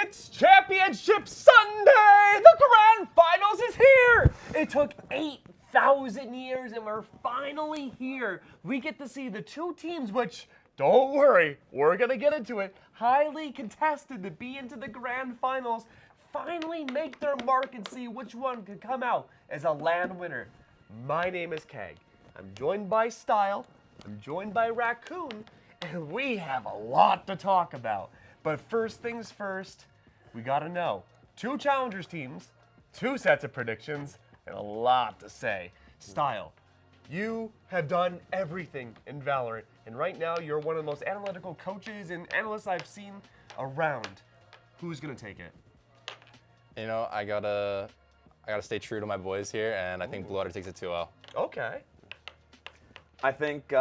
It's Championship Sunday! The Grand Finals is here! It took 8,000 years and we're finally here. We get to see the two teams which, don't worry, we're gonna get into it, highly contested to be into the Grand Finals, finally make their mark and see which one could come out as a land winner. My name is Keg. I'm joined by Style, I'm joined by Raccoon, and we have a lot to talk about. But first things first, we gotta know. Two challengers teams, two sets of predictions, and a lot to say. Style, you have done everything in Valorant, and right now you're one of the most analytical coaches and analysts I've seen around. Who's gonna take it? You know, I gotta stay true to my boys here, and I think Blue Otter takes it 2-0. Okay. I think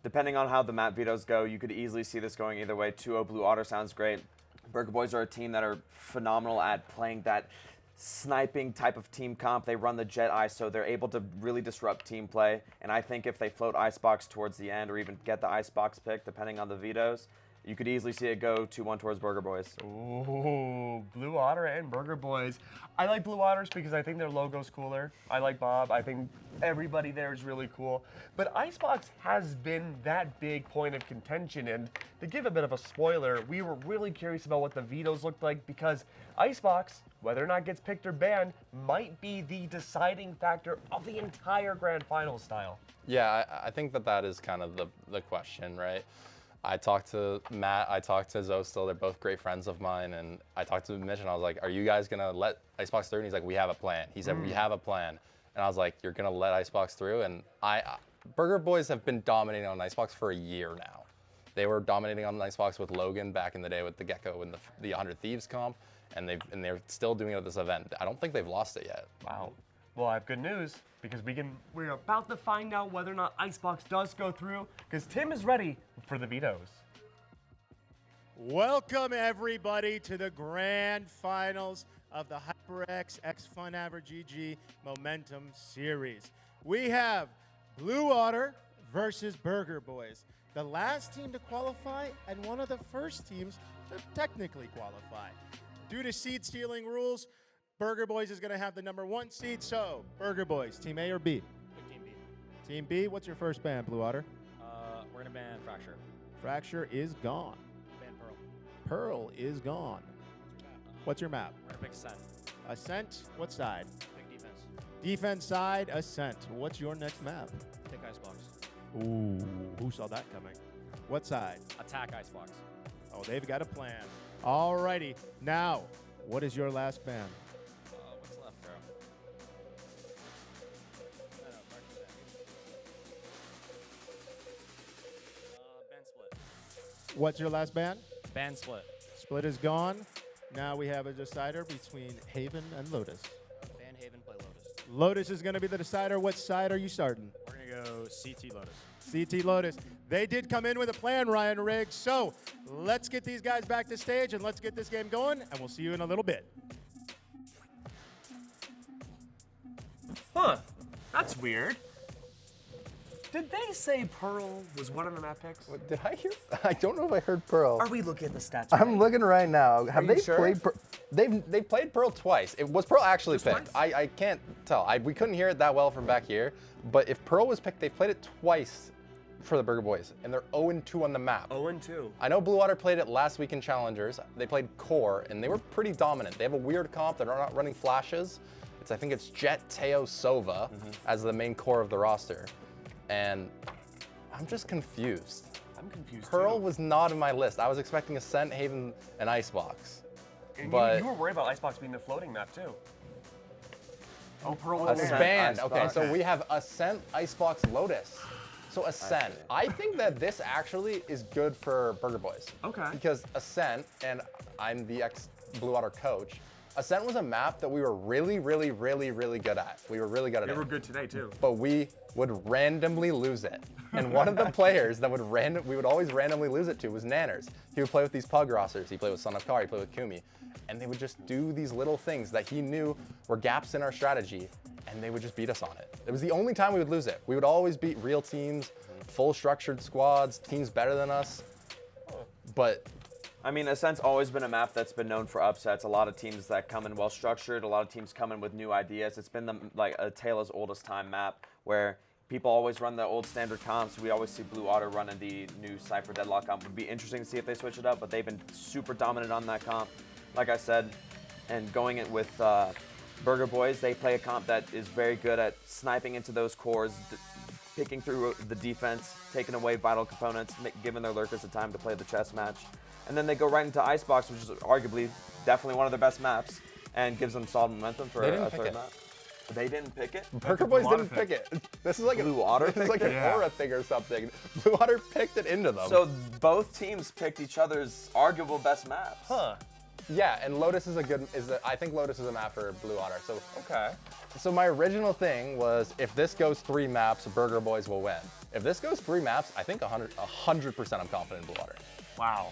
depending on how the map vetoes go, you could easily see this going either way. 2-0 Blue Otter sounds great. Burger Boys are a team that are phenomenal at playing that sniping type of team comp. They run the Jet ISO. They're able to really disrupt team play. And I think if they float Icebox towards the end or even get the Icebox pick, depending on the vetoes, you could easily see it go 2-1 towards Burger Boys. Ooh, Blue Otter and Burger Boys. I like Blue Otters because I think their logo's cooler. I like Bob. I think everybody there is really cool. But Icebox has been that big point of contention. And to give a bit of a spoiler, we were really curious about what the vetoes looked like because Icebox, whether or not it gets picked or banned, might be the deciding factor of the entire Grand Final style. Yeah, I think that is kind of the question, right? I talked to Matt, I talked to Zostil, they're both great friends of mine, and I talked to Mitch and I was like, are you guys gonna let Icebox through? And he's like, we have a plan. He said, we have a plan. And I was like, you're gonna let Icebox through? And Burger Boys have been dominating on Icebox for a year now. They were dominating on Icebox with Logan back in the day with the Gecko and the 100 Thieves comp, and they're still doing it at this event. I don't think they've lost it yet. Wow. Well, I have good news because we're about to find out whether or not Icebox does go through because Tim is ready for the vetoes. Welcome everybody to the Grand Finals of the HyperX X Fun Average GG Momentum Series. We have Blue Otter versus Burger Boys, the last team to qualify and one of the first teams to technically qualify. Due to seed stealing rules, Burger Boys is going to have the #1 seed. So, Burger Boys, Team A or B? Team B. Team B, what's your first ban, Blue Otter? We're going to ban Fracture. Fracture is gone. Ban Pearl. Pearl is gone. What's your map? We're going to pick Ascent. Ascent, what side? Pick Defense. Defense side, Ascent. What's your next map? Pick Icebox. Ooh, who saw that coming? What side? Attack Icebox. Oh, they've got a plan. Alrighty, now, what is your last ban? What's left, bro? Ban Split. What's your last ban? Ban Split. Split is gone. Now we have a decider between Haven and Lotus. Ban Haven, play Lotus. Lotus is going to be the decider. What side are you starting? We're going to go CT Lotus. CT Lotus. They did come in with a plan, Ryan Riggs. So let's get these guys back to stage and let's get this game going, and we'll see you in a little bit. Huh, that's weird. Did they say Pearl was one of the map picks? Did I hear? I don't know if I heard Pearl. Are we looking at the stats? I'm right? looking right now. Have you they sure? played? They've played Pearl twice. It was Pearl actually Just picked? twice? I can't tell. We couldn't hear it that well from back here. But if Pearl was picked, they've played it twice for the Burger Boys, and they're 0-2 on the map. 0-2. I know Blue Otter played it last week in Challengers. They played Core, and they were pretty dominant. They have a weird comp. They're not running flashes. I think it's Jet, Teo, Sova as the main core of the roster. And I'm just confused. I'm confused Pearl too. was not in my list. I was expecting Ascent, Haven, and Icebox. And but you were worried about Icebox being the floating map too. Oh, Pearl was was Ascent, banned. Icebox. Okay, so we have Ascent, Icebox, Lotus. So Ascent. I think that this actually is good for Burger Boys. Okay. Because Ascent, and I'm the ex-Blue Otter coach, Ascent was a map that we were really, really, really, really good at. We were really good at They it. were good today too. But we would randomly lose it. And one of the players that we would always randomly lose it to was Nanners. He would play with these pug rosters. He played with Son of Kar, he played with Kumi. And they would just do these little things that he knew were gaps in our strategy, and they would just beat us on it. It was the only time we would lose it. We would always beat real teams, full structured squads, teams better than us. But I mean, Ascent's always been a map that's been known for upsets. A lot of teams that come in well structured. A lot of teams come in with new ideas. It's been like a tale as old as time map where people always run the old standard comps. We always see Blue Otter running the new Cypher Deadlock comp. It would be interesting to see if they switch it up, but they've been super dominant on that comp. Like I said, and going it with Burger Boyz, they play a comp that is very good at sniping into those cores, picking through the defense, taking away vital components, giving their lurkers the time to play the chess match. And then they go right into Icebox, which is arguably definitely one of their best maps, and gives them solid momentum for a third map. They didn't pick it? Burger Boyz didn't pick it. This is like Blue Otter This is like picked an aura thing or something. Blue Otter picked it into them. So both teams picked each other's arguable best maps. Huh. Yeah, and Lotus is I think Lotus is a map for Blue Otter. So Okay. So my original thing was, if this goes 3 maps, Burger Boyz will win. If this goes 3 maps, I think 100% I'm confident in Blue Otter. Wow.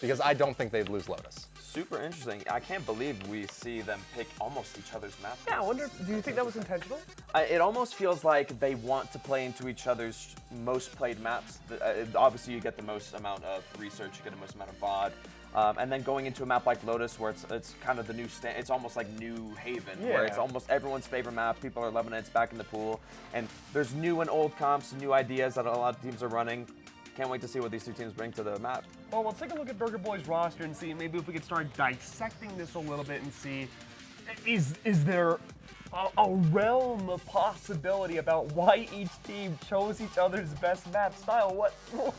Because I don't think they'd lose Lotus. Super interesting. I can't believe we see them pick almost each other's maps. Yeah, I wonder, do you think that was intentional? It almost feels like they want to play into each other's most played maps. Obviously, you get the most amount of research, you get the most amount of VOD. And then going into a map like Lotus, where it's kind of the new it's almost like New Haven, where it's almost everyone's favorite map. People are loving it. It's back in the pool, and there's new and old comps, new ideas that a lot of teams are running. Can't wait to see what these two teams bring to the map. Well, let's take a look at Burger Boy's roster and see maybe if we could start dissecting this a little bit and see, is there a realm of possibility about why each team chose each other's best map style? What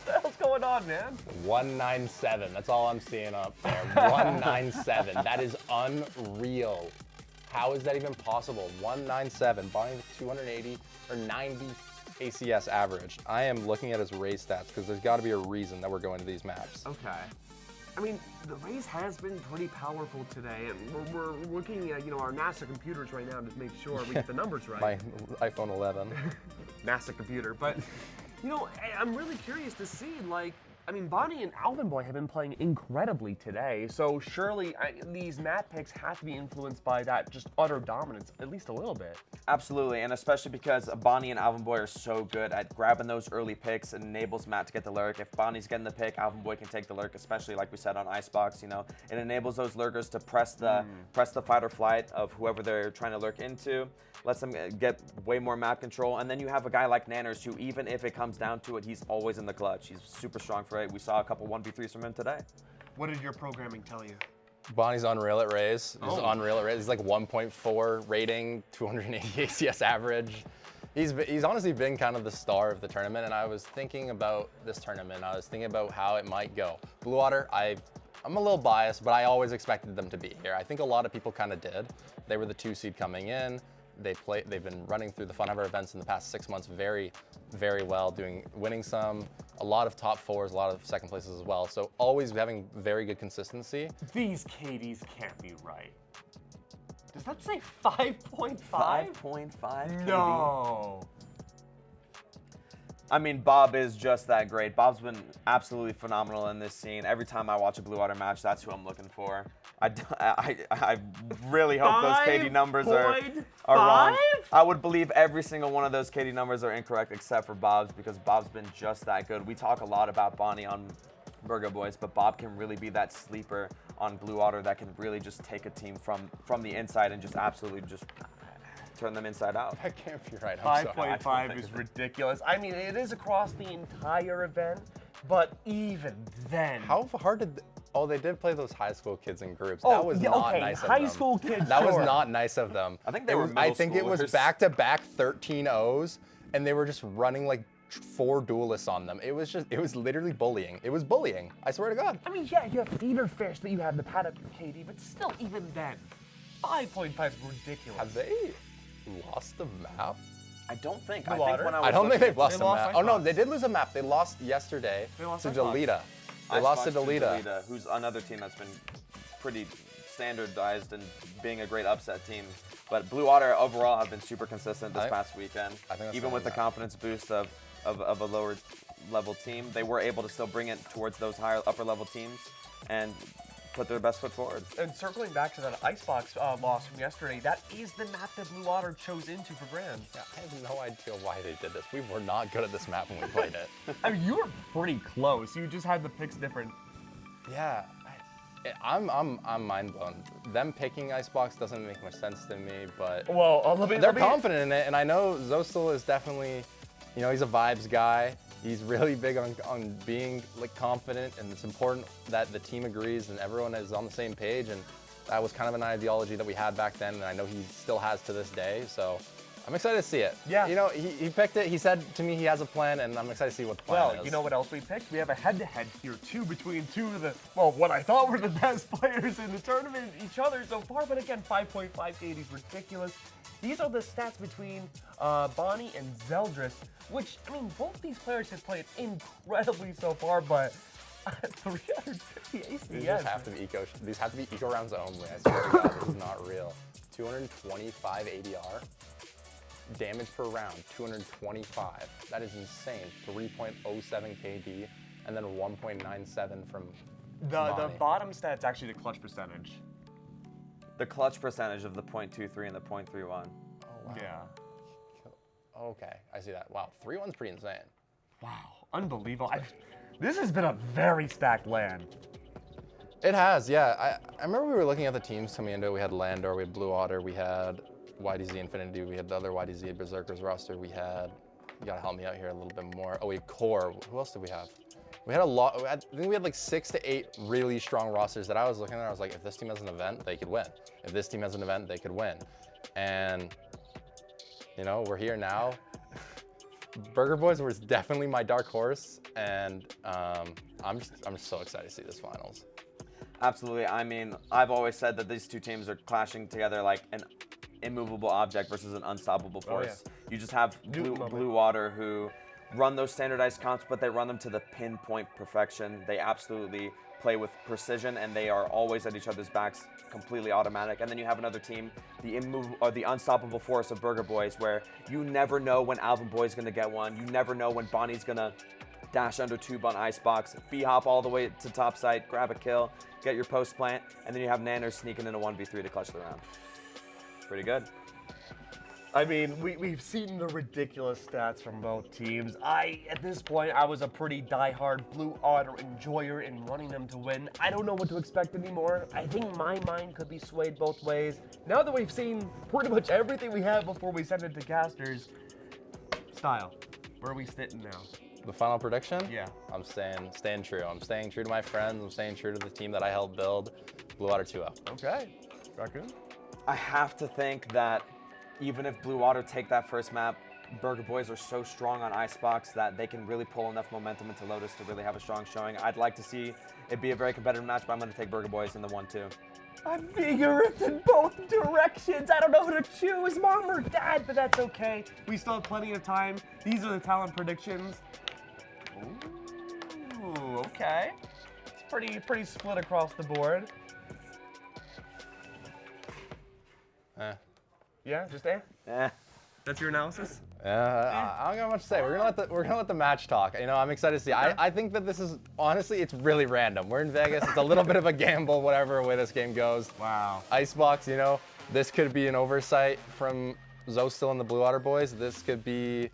the hell's going on, man? 197. That's all I'm seeing up there. 197. That is unreal. How is that even possible? 197. Bonnie with 280 or 90 ACS average. I am looking at his race stats because there's got to be a reason that we're going to these maps. Okay. I mean, the race has been pretty powerful today, and we're looking at, our NASA computers right now to make sure we get the numbers right. My iPhone 11. NASA computer. But, I'm really curious to see, Bonnie and Alvin Boy have been playing incredibly today, so surely these map picks have to be influenced by that just utter dominance, at least a little bit. Absolutely, and especially because Bonnie and Alvin Boy are so good at grabbing those early picks. It enables Matt to get the lurk. If Bonnie's getting the pick, Alvin Boy can take the lurk, especially like we said on Icebox. It enables those lurkers to press the fight or flight of whoever they're trying to lurk into. Lets them get way more map control, and then you have a guy like Nanners who, even if it comes down to it, he's always in the clutch. He's super strong for it. We saw a couple 1v3s from him today. What did your programming tell you? Bonnie's unreal at Rays. He's unreal at Rays. He's like 1.4 rating, 280 ACS average. He's honestly been kind of the star of the tournament, and I was thinking about this tournament. I was thinking about how it might go. Blue Otter, I'm a little biased, but I always expected them to be here. I think a lot of people kind of did. They were the 2 seed coming in. They've been running through the Funhaver events in the past 6 months very, very well, winning a lot of top 4s, a lot of second places as well. So always having very good consistency. These KDs can't be right. Does that say 5.5? 5.5? No. I mean, Bob is just that great. Bob's been absolutely phenomenal in this scene. Every time I watch a Blue Otter match, that's who I'm looking for. I really hope those KD numbers are wrong. I would believe every single one of those KD numbers are incorrect except for Bob's, because Bob's been just that good. We talk a lot about Bonnie on Burger Boyz, but Bob can really be that sleeper on Blue Otter that can really just take a team from the inside and just absolutely just turn them inside out. That can't be right. I'm sorry. 5.5 is ridiculous. I mean, it is across the entire event, but even then. How hard did... Oh, they did play those high school kids in groups. That was not nice of them. High school kids, That was not nice of them. I think they were middle I think it was schoolers. back-to-back 13-0s, and they were just running like 4 duelists on them. It was literally bullying. It was bullying. I swear to God. I mean, yeah, you have feeder fish that you have to pad up your KD, but still, even then, 5.5 is ridiculous. Have they lost the map? I don't think. Blue I think Otter? when I I don't think they've lost They a lost map. Oh no, Icebox. they did lose a map. They lost yesterday lost to Icebox. Delita. They lost to Icebox Delita. who's another team that's been pretty standardized and being a great upset team. But Blue Otter overall have been super consistent this past weekend. I think that's Even with the something that- confidence boost of a lower level team, they were able to still bring it towards those higher upper level teams and put their best foot forward. And circling back to that Icebox loss from yesterday, that is the map that Blue Otter chose into for Grand. Yeah, I have no idea why they did this. We were not good at this map when we played it. I mean, you were pretty close. You just had the picks different. Yeah, I'm mind blown. Them picking Icebox doesn't make much sense to me, but Well, they're confident in it, and I know Zostel is definitely, he's a vibes guy. He's really big on being like confident, and it's important that the team agrees and everyone is on the same page. And that was kind of an ideology that we had back then, and I know he still has to this day. So I'm excited to see it. Yeah. He picked it. He said to me he has a plan, and I'm excited to see what the plan is. Well, you know what else we picked? We have a head-to-head here, too, between two of the, well, what I thought were the best players in the tournament, each other so far. But again, 5.5 KD is ridiculous. These are the stats between Bonnie and Zeldris, which, I mean, both these players have played incredibly so far, but 350 ACS. These have to be eco rounds only. I swear to God, this is not real. 225 ADR. Damage per round, 225. That is insane. 3.07 KD, and then 1.97 from The Bonnie. bottom stat's actually the clutch percentage. The clutch percentage of the .23 and the .31. Oh, wow. Yeah. Okay, I see that. Wow, 3-1's pretty insane. Wow, unbelievable. This has been a very stacked LAN. It has, yeah. I remember we were looking at the teams coming into it. We had Landor, we had Blue Otter, we had YDZ Infinity, we had the other YDZ Berserkers roster. You gotta help me out here a little bit more. Oh, we had Core. Who else did we have? We had a lot. I think we had like 6 to 8 really strong rosters that I was looking at. I was like, if this team has an event, they could win. If this team has an event, they could win. And we're here now. Burger Boys was definitely my dark horse, and I'm so excited to see this finals. Absolutely. I mean, I've always said that these two teams are clashing together like an immovable object versus an unstoppable force. You just have Blue Water who run those standardized comps, but they run them to the pinpoint perfection. They absolutely play with precision, and they are always at each other's backs, completely automatic. And then you have another team, the unstoppable force of Burger Boys, where you never know when Alvin Boy's gonna get one. You never know when Bonnie's gonna dash under tube on Icebox, B-hop all the way to top site, grab a kill, get your post plant, and then you have Nanners sneaking in a 1v3 to clutch the round. Pretty good. I mean, we've seen the ridiculous stats from both teams. At this point, I was a pretty diehard Blue Otter enjoyer in wanting them to win. I don't know what to expect anymore. I think my mind could be swayed both ways. Now that we've seen pretty much everything we have before we send it to casters, Style, where are we sitting now? The final prediction? Yeah. I'm staying true. I'm staying true to my friends. I'm staying true to the team that I helped build. Blue Otter 2-0. Okay. Raccoon? I have to think that even if Blue Water take that first map, Burger Boys are so strong on Icebox that they can really pull enough momentum into Lotus to really have a strong showing. I'd like to see it be a very competitive match, but I'm going to take Burger Boys in the 1-2. I'm being ripped in both directions. I don't know who to choose, mom or dad, but that's okay. We still have plenty of time. These are the talent predictions. Ooh, okay. It's pretty split across the board. Yeah, just That's your analysis? I don't got much to say. We're gonna let the match talk. I'm excited to see. I think that this is honestly, it's really random. We're in Vegas. It's a little bit of a gamble, whatever way this game goes. Wow. Icebox, this could be an oversight from Zostil and the Blue Water Boys. This could be,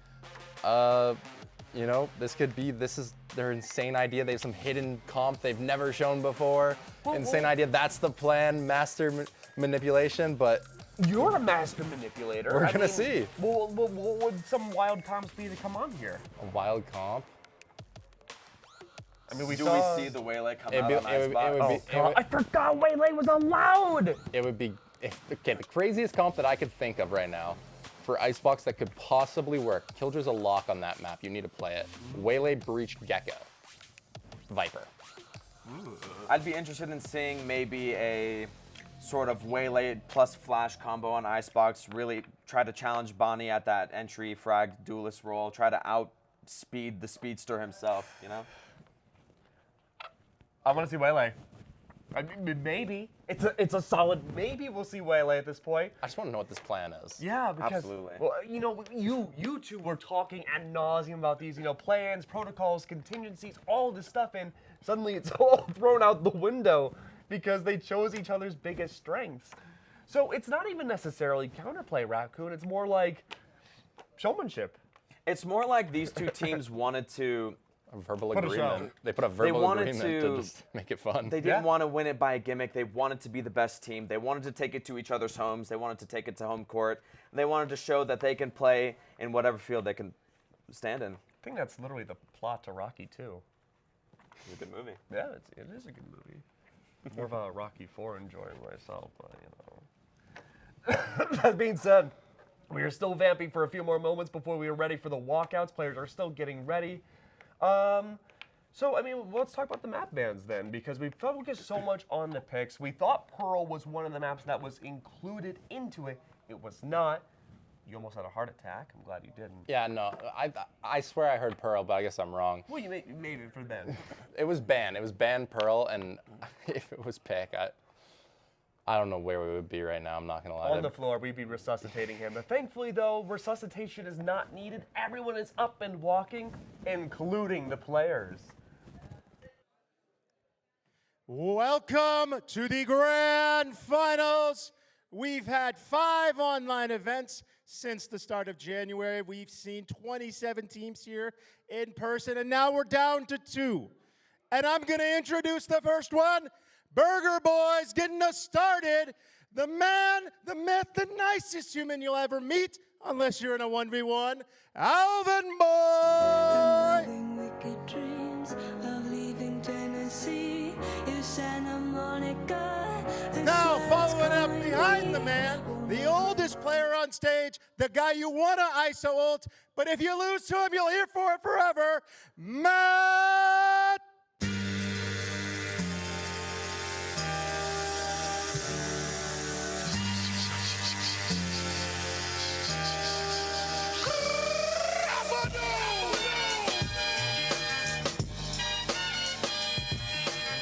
this is their insane idea. They have some hidden comp they've never shown before. Insane idea. That's the plan. Master manipulation, but. You're a master manipulator. We're gonna see. What would some wild comps be to come on here? A wild comp? I mean, we see the Waylay come out on Icebox? I forgot Waylay was allowed! It would be, the craziest comp that I could think of right now for Icebox that could possibly work. Kildra's a lock on that map. You need to play it. Waylay, Breached, Gecko. Viper. I'd be interested in seeing maybe a sort of Waylay plus Flash combo on Icebox, really try to challenge Bonnie at that entry frag duelist role, try to outspeed the speedster himself, I want to see Waylay. I mean, maybe. It's a solid maybe we'll see Waylay at this point. I just want to know what this plan is. Yeah, because Absolutely. Well, you two were talking ad nauseum about these, plans, protocols, contingencies, all this stuff, and suddenly it's all thrown out the window because they chose each other's biggest strengths. So it's not even necessarily counterplay, Raccoon. It's more like showmanship. It's more like these two teams wanted to a verbal Put a show. agreement. They put a verbal wanted agreement to- to just make it fun. They didn't want to win it by a gimmick. They wanted to be the best team. They wanted to take it to each other's homes. They wanted to take it to home court. They wanted to show that they can play in whatever field they can stand in. I think that's literally the plot to Rocky 2. It's a good movie. Yeah, it is a good movie. More of a Rocky 4 enjoying myself, but That being said, we are still vamping for a few more moments before we are ready for the walkouts. Players are still getting ready. So, I mean, let's talk about the map bans then, because we focused so much on the picks. We thought Pearl was one of the maps that was included into it. It was not. You almost had a heart attack. I'm glad you didn't. Yeah, no, I swear I heard Pearl, but I guess I'm wrong. Well, you made it for them. It was banned. It was banned Pearl, and if it was pick, I don't know where we would be right now. I'm not gonna lie. On the floor, we'd be resuscitating him. But thankfully, though, resuscitation is not needed. Everyone is up and walking, including the players. Welcome to the Grand Finals. We've had 5 online events since the start of January. We've seen 27 teams here in person, and now we're down to 2. And I'm going to introduce the first one. Burger Boyz getting us started. The man, the myth, the nicest human you'll ever meet, unless you're in a 1v1, Alvin Boy. Wicked dreams of leaving Tennessee. You Santa Monica. Now, following up behind the man, the oldest player on stage, the guy you want to ISO ult, but if you lose to him, you'll hear for it forever, Matt.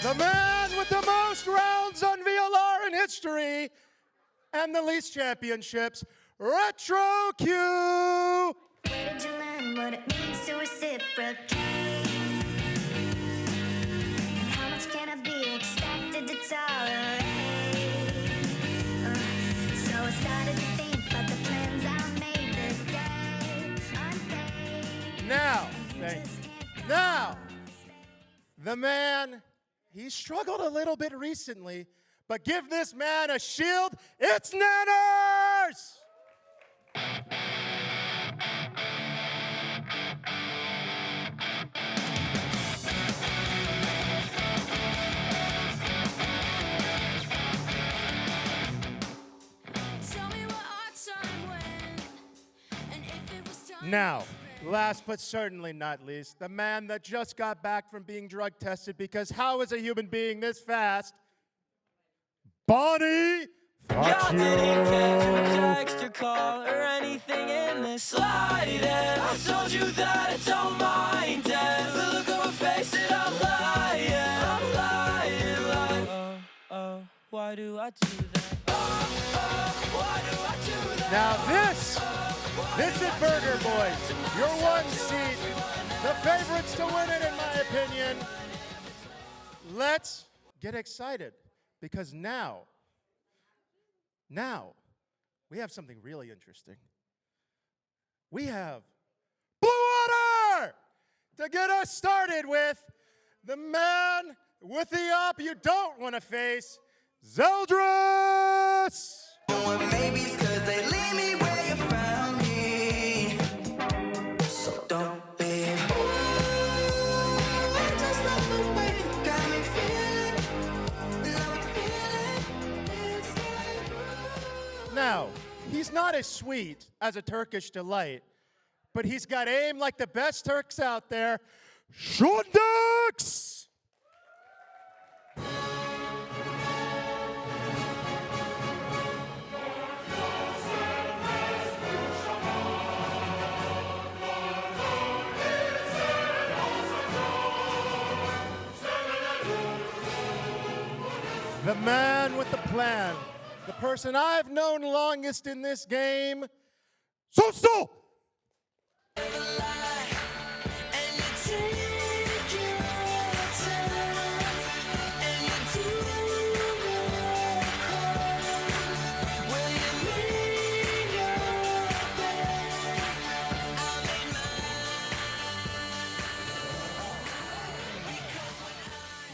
The man with the most rounds on VLR in history and the least championships, Retro Q. Where did you learn what it means to reciprocate? How much can I be expected to tolerate? So I started to think about the plans I made the day unpaid. Now, the man, he struggled a little bit recently, but give this man a shield, it's Nanners! Tell me what our time went, and if it was time. Now, last but certainly not least, the man that just got back from being drug tested because how is a human being this fast? Bonnie Y'all didn't get to text or call or anything in the slightest. I told you that I don't mind it. The look on my face that I'm lying, like, why do I do that? Why do I do that? Now this is Burger Boyz, your 1 seed, the favorites to win it in my opinion. Let's get excited because now, we have something really interesting. We have Blue Otter to get us started with the man with the op you don't want to face, Zeldris! Maybe it's 'cause they leave me where you found me. So don't leave. I just love the way you got me feeling. Love feeling inside. Now, he's not as sweet as a Turkish delight, but he's got aim like the best Turks out there. Shondex! The man with the plan, the person I've known longest in this game, Sosto!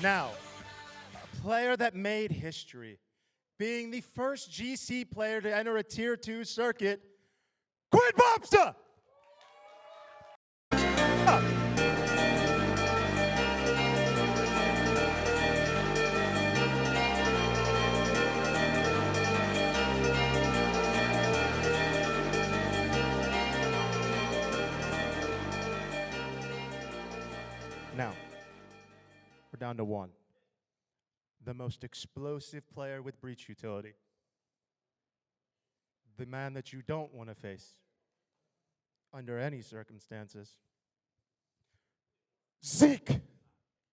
Now, a player that made history, being the first GC player to enter a Tier 2 circuit, Quinn Bobster! Now, we're down to one. The most explosive player with breach utility. The man that you don't want to face under any circumstances. Zeke!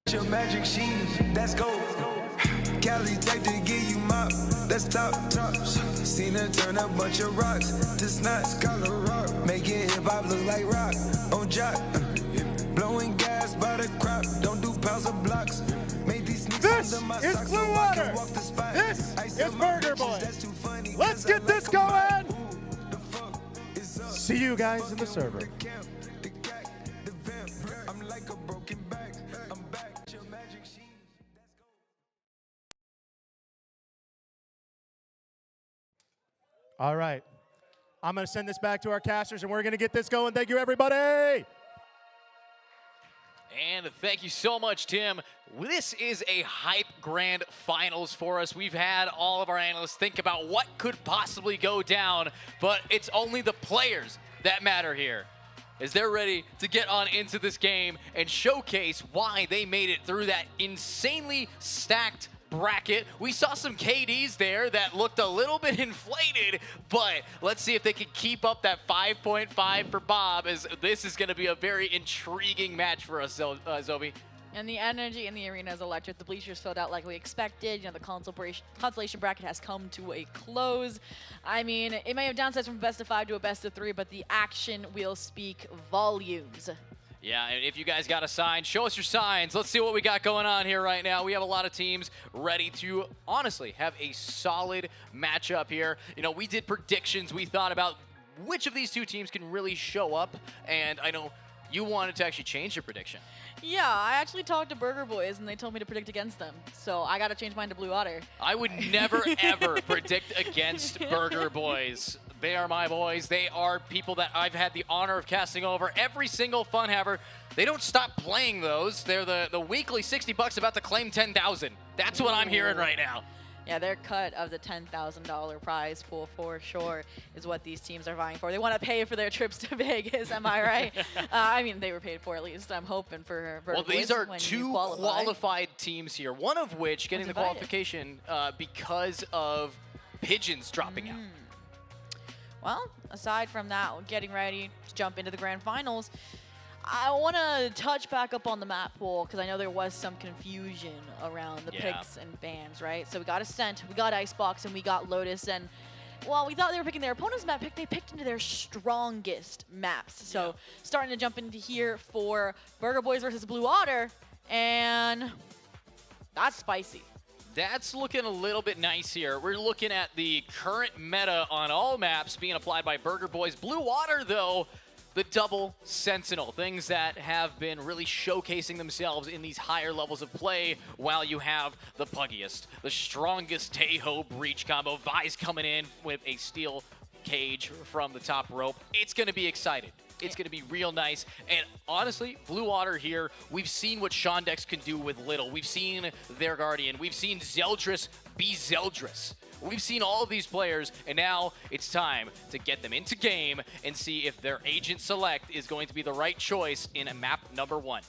Your magic sheet, let's go. Cali take to give you mop, that's top. Seen her turn a bunch of rocks to snots, color rock. Making hip hop look like rock on jock. Blowing gas by the crop, don't do pounds of blocks. Made these sneaks This under my is socks Blue so I can Water. walk the spot. This I is sell my Burger bitches, Boy. that's too funny, Let's 'cause get I this like a lot. going. Ooh, the fuck is up? See you guys in the server. The camp, the cat, the vamp. I'm like a broken back. I'm back. Your magic sheet. All right. I'm going to send this back to our casters, and we're going to get this going. Thank you, everybody. And thank you so much, Tim. This is a hype grand finals for us. We've had all of our analysts think about what could possibly go down, but it's only the players that matter here, as they're ready to get on into this game and showcase why they made it through that insanely stacked bracket. We saw some KDs there that looked a little bit inflated, but let's see if they can keep up that 5.5 for Bob, as this is going to be a very intriguing match for us, Zobi. And the energy in the arena is electric. The bleachers filled out like we expected. You know, the consolation bracket has come to a close. I mean, it may have downsides from best of 5 to a best of 3, but the action will speak volumes. Yeah, and if you guys got a sign, show us your signs. Let's see what we got going on here right now. We have a lot of teams ready to, honestly, have a solid matchup here. You know, we did predictions. We thought about which of these two teams can really show up, and I know you wanted to actually change your prediction. Yeah, I actually talked to Burger Boys, and they told me to predict against them. So I got to change mine to Blue Otter. I would never, ever predict against Burger Boys. They are my boys. They are people that I've had the honor of casting over every single Fun Haver. They don't stop playing those. They're the weekly $60 about to claim 10,000. That's what I'm hearing right now. Yeah, their cut of the $10,000 prize pool for sure is what these teams are vying for. They want to pay for their trips to Vegas, am I right? I mean, they were paid for at least. I'm hoping for Well, these are two qualified teams here, one of which getting the qualification because of Pigeons dropping out. Well, aside from that, getting ready to jump into the grand finals, I want to touch back up on the map pool because I know there was some confusion around the picks and bans, right? So we got Ascent, we got Icebox, and we got Lotus. And while we thought they were picking their opponent's map pick, they picked into their strongest maps. So starting to jump into here for Burger Boys versus Blue Otter, and that's spicy. That's looking a little bit nice here. We're looking at the current meta on all maps being applied by Burger Boys. Blue Water, though, the double Sentinel, things that have been really showcasing themselves in these higher levels of play, while you have the puggiest, the strongest Taeho breach combo. Vi's coming in with a steel cage from the top rope. It's going to be exciting. It's going to be real nice. And honestly, Blue Water here, we've seen what Shondex can do with little. We've seen their Guardian. We've seen Zeldris be Zeldris. We've seen all of these players, and now it's time to get them into game and see if their agent select is going to be the right choice in map number 1.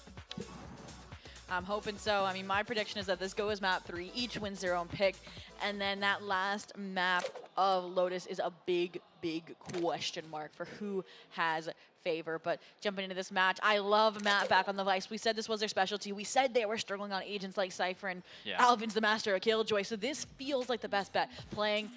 I'm hoping so. I mean, my prediction is that this goes map 3, each wins their own pick, and then that last map of Lotus is a big, big question mark for who has favor. But jumping into this match, I love Matt back on the Vice. We said this was their specialty. We said they were struggling on agents like Cypher, and Alvin's the master of Killjoy, so this feels like the best bet, playing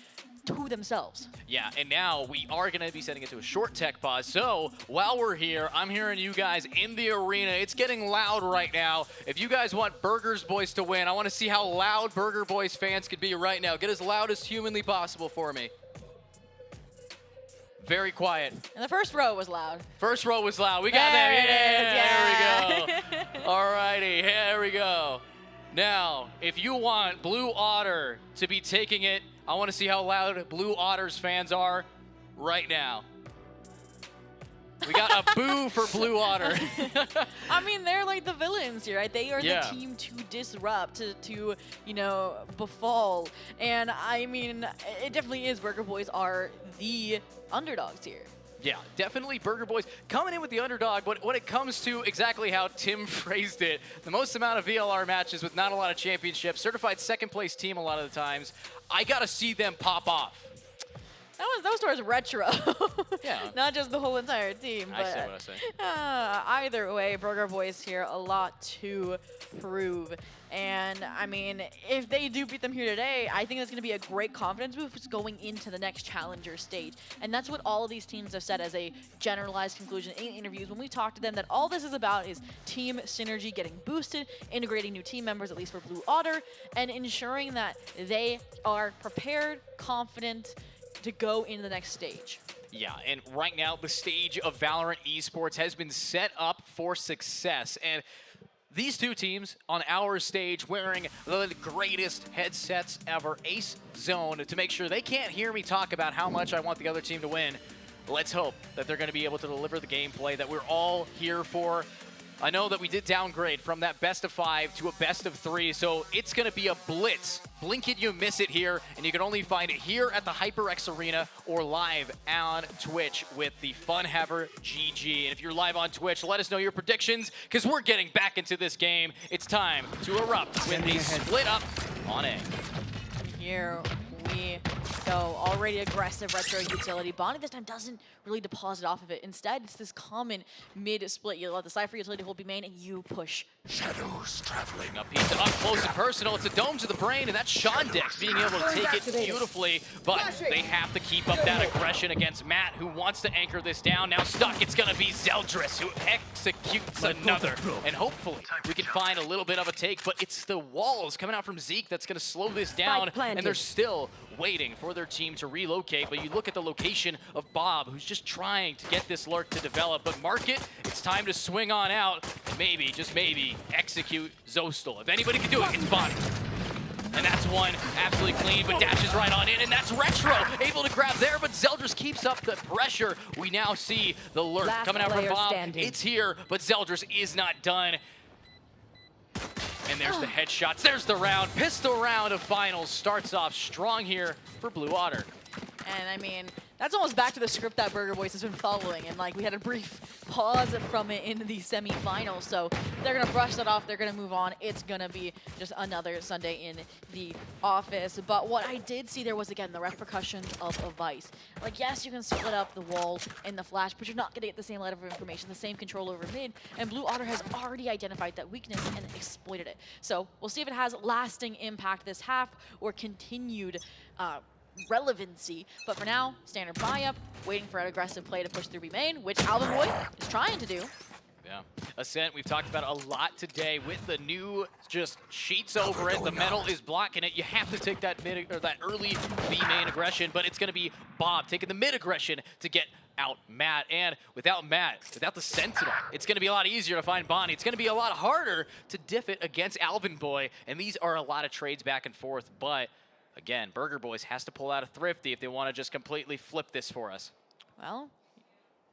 to themselves. Yeah, and now we are going to be setting it to a short tech pause. So while we're here, I'm hearing you guys in the arena. It's getting loud right now. If you guys want Burgers Boys to win, I want to see how loud Burger Boys fans could be right now. Get as loud as humanly possible for me. Very quiet. And the first row was loud. First row was loud. We got there that. It is. There we go. All righty, here we go. Now, if you want Blue Otter to be taking it, I want to see how loud Blue Otter's fans are right now. We got a boo for Blue Otter. I mean, they're like the villains here, right? They are Yeah. the team to disrupt, to you know, befall. And I mean, it definitely is. Burger Boys are the underdogs here. Yeah, definitely Burger Boys coming in with the underdog, but when it comes to exactly how Tim phrased it, the most amount of VLR matches with not a lot of championships, certified second place team a lot of the times, I gotta see them pop off. Those towards retro. Yeah. Not just the whole entire team. I But, say what I say. Either way, Burger Boys here, a lot to prove. And, I mean, if they do beat them here today, I think that's going to be a great confidence boost going into the next challenger stage. And that's what all of these teams have said as a generalized conclusion in interviews when we talk to them, that all this is about is team synergy getting boosted, integrating new team members, at least for Blue Otter, and ensuring that they are prepared, confident, to go into the next stage. Yeah, and right now the stage of Valorant esports has been set up for success. And these two teams on our stage wearing the greatest headsets ever, Ace Zone, to make sure they can't hear me talk about how much I want the other team to win. Let's hope that they're going to be able to deliver the gameplay that we're all here for. I know that we did downgrade from that best of 5 to a best of 3, so it's going to be a blitz. Blink it, you miss it here, and you can only find it here at the HyperX Arena or live on Twitch with the Funhaver GG. And if you're live on Twitch, let us know your predictions, because we're getting back into this game. It's time to erupt with a split up on A. Here we go. Already aggressive retro utility. Bonnie this time doesn't really deposit off of it. Instead, it's this common mid-split. You let the Cypher utility hold be main, and you push. Shadows traveling. Up piece up close and personal. It's a dome to the brain, and that's Shondex being able to take it beautifully. But they have to keep up that aggression against Matt, who wants to anchor this down. Now stuck, it's going to be Zeldris, who executes another. And hopefully we can find a little bit of a take, but it's the walls coming out from Zeke that's going to slow this down. And they're still waiting for their team to relocate. But you look at the location of Bob, who's just trying to get this lurk to develop. But Market, it's time to swing on out. Maybe, just maybe, execute Zostal. If anybody can do it, it's Bonnie. And that's one absolutely clean, but dashes right on in, and that's Retro able to grab there, but Zeldris keeps up the pressure. We now see the lurk coming out from Bob. Standing. It's here, but Zeldris is not done. And there's the headshots. There's the round. Pistol round of finals starts off strong here for Blue Otter. And I mean, that's almost back to the script that Burger Boys has been following. And like, we had a brief pause from it in the semifinals. So they're going to brush that off. They're going to move on. It's going to be just another Sunday in the office. But what I did see there was, again, the repercussions of a Vice. Like, yes, you can split up the wall in the flash, but you're not going to get the same level of information, the same control over mid. And Blue Otter has already identified that weakness and exploited it. So we'll see if it has lasting impact this half or continued relevancy. But for now, standard buy-up, waiting for an aggressive play to push through B main, which Alvin Boy is trying to do. Yeah. Ascent, we've talked about it a lot today with the new just sheets over it. The metal is blocking it. You have to take that mid or that early B main aggression, but it's going to be Bob taking the mid aggression to get out Matt. And without Matt, without the Sentinel, it's going to be a lot easier to find Bonnie. It's going to be a lot harder to diff it against Alvin Boy. And these are a lot of trades back and forth, but again, Burger Boys has to pull out a Thrifty if they want to just completely flip this for us. Well,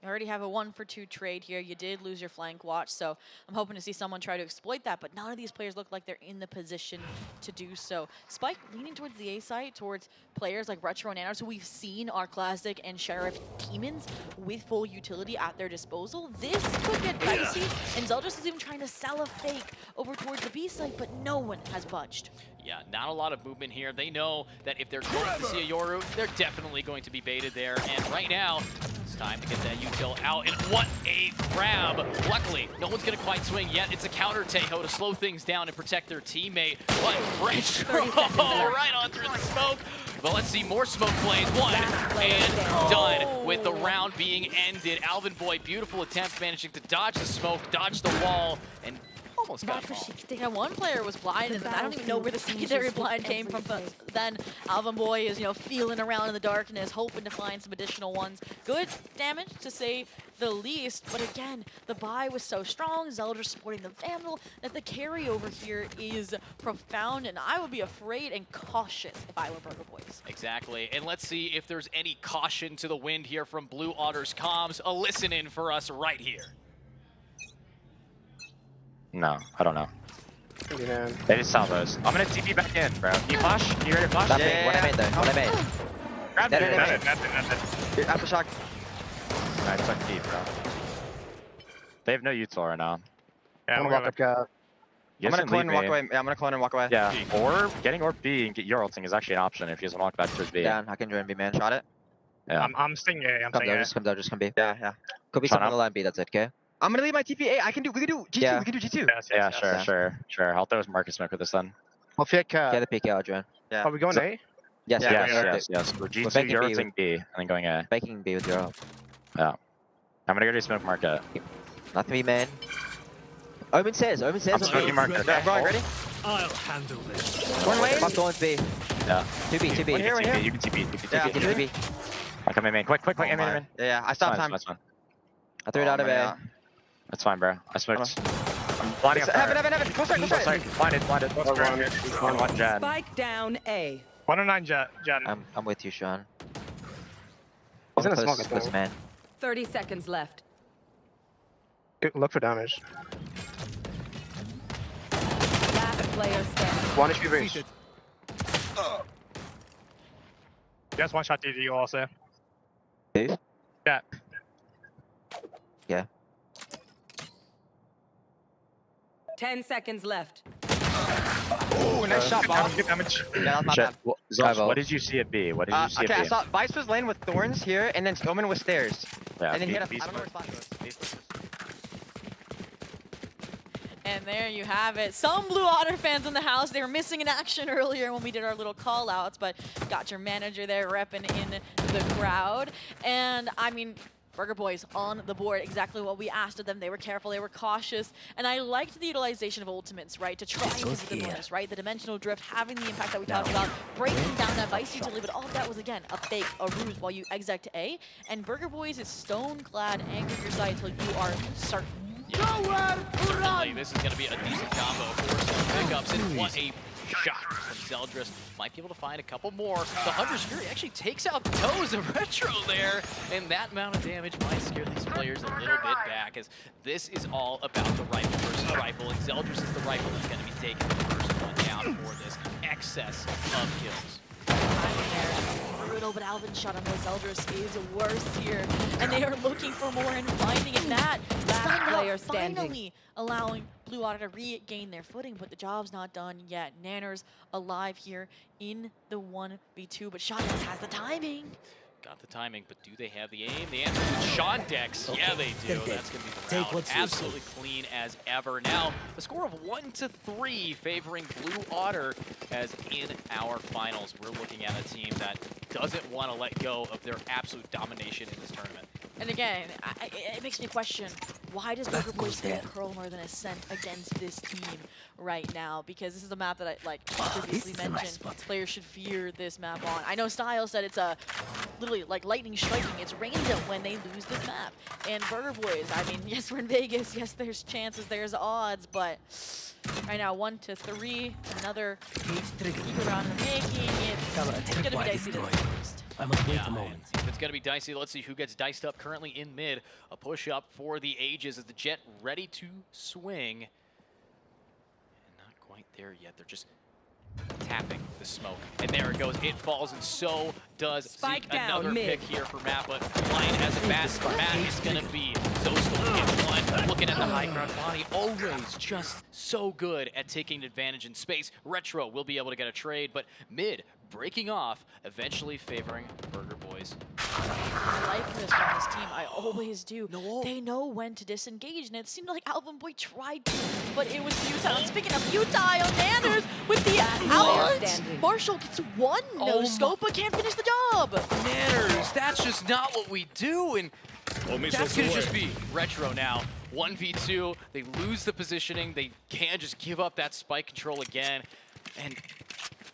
you already have a 1-for-2 trade here. You did lose your flank watch, so I'm hoping to see someone try to exploit that, but none of these players look like they're in the position to do so. Spike leaning towards the A site, towards players like Retro and Nanos, who we've seen are Classic and Sheriff demons with full utility at their disposal. This could get dicey, and Zeldris is even trying to sell a fake over towards the B site, but no one has budged. Yeah, not a lot of movement here. They know that if they're going to see a Yoru, they're definitely going to be baited there. And right now, it's time to get that util out. And what a grab. Luckily, no one's going to quite swing yet. It's a counter Teho to slow things down and protect their teammate. But Retro right on through the smoke. But let's see more smoke plays. One and done with the round being ended. Alvin Boy, beautiful attempt, managing to dodge the smoke, dodge the wall, and almost got him all. Yeah, one player was blinded, but I don't even know where the secondary blind came from. But then Alvin Boy is, feeling around in the darkness, hoping to find some additional ones. Good damage, to say the least. But again, the buy was so strong, Zeldris supporting the Vandal, that the carryover here is profound, and I would be afraid and cautious if I were Burger Boys. Exactly, and let's see if there's any caution to the wind here from Blue Otter's comms. A listen in for us right here. No, I don't know. They just saw those. I'm gonna TP back in, bro. Can you flash? Can you ready to flash? Nothing. What I made though. What I made. Grab No, it. no, no, Nothing. Aftershock. Alright, fuck deep, bro. They have no util right now. Yeah, I'm gonna walk up. I'm Yes, gonna and clone leave and walk me. away. Yeah, I'm gonna clone and walk away. Yeah, or getting Orb B and get your ulting is actually an option if you just want to walk back towards B. Yeah, I can join B, man. Shot it. Yeah. I'm staying A. I'm Come staying down, A. just come B. Yeah. Could be Shot something on up. the line B, that's it, okay? I'm gonna leave my TP A. We can do G2. Yeah. We can do G2. Yeah, sure. I'll throw Marcus Smoke with this then. I'll pick. Get the PK, I'll join. Yeah. Are we going So- A? Yes, Yes. We're We're G2, banking you're B ulting B, and then going A. Baking B with your ult. Yeah. I'm gonna go do Smoke Market. Not to be man. Omen says. I'm smoking Market. Yeah, bro, ready? I'll handle this. One way. Up towards B. Yeah. 2B. You can TP, you can TP. Yeah, You can TP. I come in, man. Quick. Oh, I'm in. Yeah, I stopped time. That's fine. I threw it out of A. That's fine, bro. I smoked. I'm blinding up. Heaven. Close right. Blinded. One Jen. Spike down A. 109 Jen. I'm with you, Sean. He's in a smoke, I Close, think. man. 30 seconds left. Look for damage. Last player standing. 1 HP reach. Just one shot DD also. Two? Yeah. Yeah. 10 seconds left. Ooh, nice shot, Bob. Good damage. Yeah, that was my bad. Zosh, what did you see at B? What did you see Okay, at I B? saw Vice was laying with thorns here, and then Omen was stairs. Yeah, And then he had a, B I don't know where smoke. his flash was. And there you have it. Some Blue Otter fans in the house, they were missing in action earlier when we did our little call outs, but got your manager there repping in the crowd. And I mean, Burger Boys on the board, exactly what we asked of them. They were careful, they were cautious, and I liked the utilization of ultimates, right? To try and hit the noise, right? The dimensional drift having the impact that we talked about, breaking down that Vice utility, but all of that was, again, a fake, a ruse while you exec to A. And Burger Boys is stone-clad, anchored your side until you are certain. Certainly, this is going to be a decent combo for some pickups, and what a shot from Zeldris. Might be able to find a couple more. The Hunter's Fury actually takes out the toes of Retro there, and that amount of damage might scare these players a little bit back, as this is all about the rifle versus rifle, and Zeldris is the rifle that's going to be taking the first one down for this excess of kills. Brutal, but Alvin's shot on Zeldris is worse here, and they are looking for more and finding it. That player standing. finally allowing Blue Otter to regain their footing, but the job's not done yet. Nanner's alive here in the 1v2, but Shotdex has the timing. Got the timing, but do they have the aim? The answer is Sean Dex. Yeah, they do. That's going to be the round. Absolutely clean as ever. Now, the score of 1-3 favoring Blue Otter, as in our finals, we're looking at a team that doesn't want to let go of their absolute domination in this tournament. And again, it makes me question, why does Burger Boys feel Curl Northern Ascent against this team right now? Because this is a map that I previously mentioned. Players should fear this map on. I know Style said it's a literally like lightning striking. It's random when they lose this map. And Burger Boys, I mean, yes, we're in Vegas. Yes, there's chances, there's odds, but right now 1-3, another eager round in the making. It's gonna be dicey to the least. I must wait a moment. If it's going to be dicey, let's see who gets diced up currently in mid. A push up for the ages as the Jet ready to swing. And not quite there yet. They're just tapping the smoke. And there it goes. It falls, and so does Spike Zeke. down, Another mid. pick here for Matt, but Lion has it fast. Matt is going to be Zostel get one. Looking at the high ground, Bonnie always just so good at taking advantage in space. Retro will be able to get a trade, but mid breaking off, eventually favoring Burger Boys. I like this from this team. I always do. They know when to disengage, and it seemed like Alvin Boy tried to, but it was futile. And speaking of futile, Nanners with the out. Marshall gets one no scope, but can't finish the job. Nanners, that's just not what we do. And That's going to just be Retro now. 1v2, they lose the positioning, they can't just give up that spike control again. And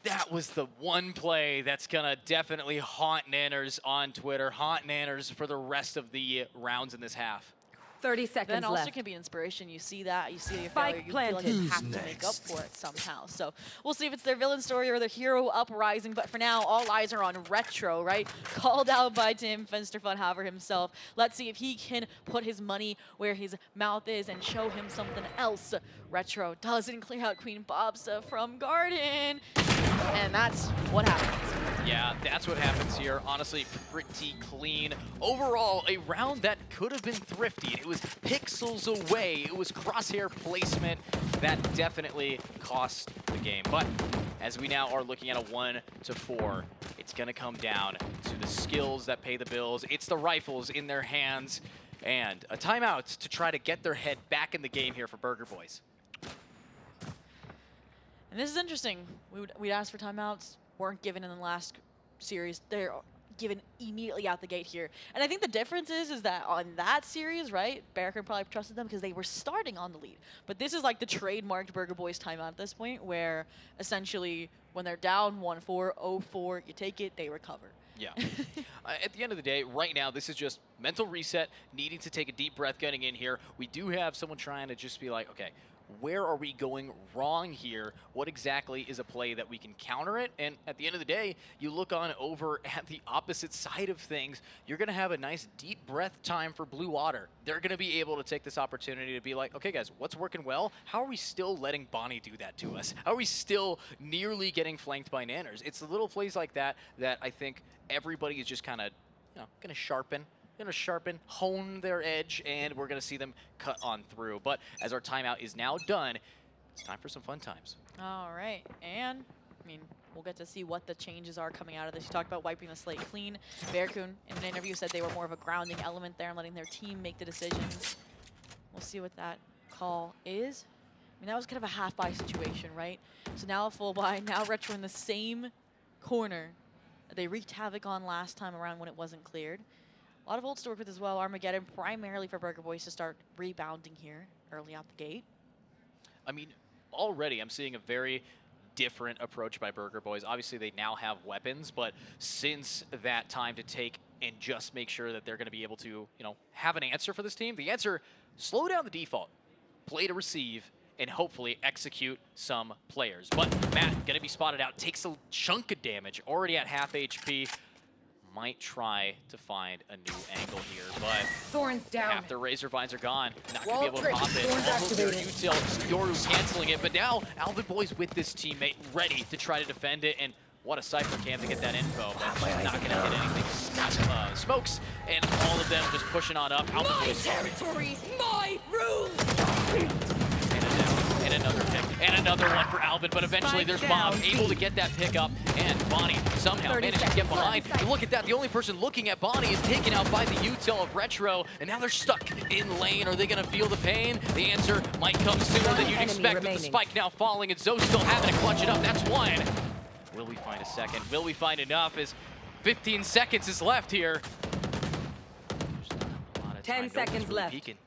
that was the one play that's going to definitely haunt Nanners on Twitter, haunt Nanners for the rest of the rounds in this half. 30 seconds Then also left. can be inspiration. You see that, you see your Spike failure, you feel like planted. you have to make up for it somehow. So we'll see if it's their villain story or their hero uprising. But for now, all eyes are on Retro, right? Called out by Tim Fenster-Funhaver himself. Let's see if he can put his money where his mouth is and show him something else. Retro doesn't clear out Queen Bobsa from Garden. And that's what happens. Yeah, that's what happens here. Honestly, pretty clean. Overall, a round that could have been thrifty. It was pixels away. It was crosshair placement that definitely cost the game. But as we now are looking at a 1-4, it's going to come down to the skills that pay the bills. It's the rifles in their hands and a timeout to try to get their head back in the game here for Burger Boys. And this is interesting. We'd asked for timeouts, weren't given in the last series. They're given immediately out the gate here. And I think the difference is that on that series, right, Bearkin probably trusted them because they were starting on the lead. But this is like the trademarked Burger Boys timeout at this point, where essentially when they're down 1-4, 0-4, you take it, they recover. Yeah. At the end of the day, right now, this is just mental reset, needing to take a deep breath getting in here. We do have someone trying to just be like, okay, where are we going wrong here? What exactly is a play that we can counter it? And at the end of the day, you look on over at the opposite side of things, you're going to have a nice deep breath time for Blue Otter. They're going to be able to take this opportunity to be like, okay, guys, what's working well? How are we still letting Bonnie do that to us? How are we still nearly getting flanked by Nanners? It's the little plays like that that I think everybody is just kind of, going to sharpen, hone their edge, and we're going to see them cut on through. But as our timeout is now done, it's time for some fun times. All right, and I mean, we'll get to see what the changes are coming out of this. You talked about wiping the slate clean. Bearcoon, in an interview, said they were more of a grounding element there and letting their team make the decisions. We'll see what that call is. I mean, that was kind of a half-buy situation, right? So now a full buy, now Retro in the same corner that they wreaked havoc on last time around when it wasn't cleared. A lot of ults to work with as well. Armageddon primarily for Burger Boys to start rebounding here early out the gate. I mean, already I'm seeing a very different approach by Burger Boys. Obviously, they now have weapons, but since that time to take and just make sure that they're going to be able to, have an answer for this team, the answer, slow down the default, play to receive, and hopefully execute some players. But Matt, going to be spotted out, takes a chunk of damage, already at half HP. Might try to find a new angle here, but Thorns down. after Razor Vines are gone, not going to be able to pop it. Almost there, util, Yoru canceling it, but now Alvin Boy's with this teammate, ready to try to defend it, and what a Cypher cam to get that info, but she's not going to hit anything. Smokes, and all of them just pushing on up. Alvin My Boy's territory, my rules. and another pick, and another one for Alvin, but eventually Spike there's down, Bob able to get that pick up, and Bonnie somehow 30 managed to get seconds behind. left. And look at that, the only person looking at Bonnie is taken out by the util of Retro, and now they're stuck in lane. Are they gonna feel the pain? The answer might come sooner than you'd enemy expect, with the remaining. spike now falling, and Zoe still having to clutch it up. That's one. Will we find a second? Will we find enough? As 15 seconds is left here. There's not a lot of 10 time. Nobody's seconds really left. peeking.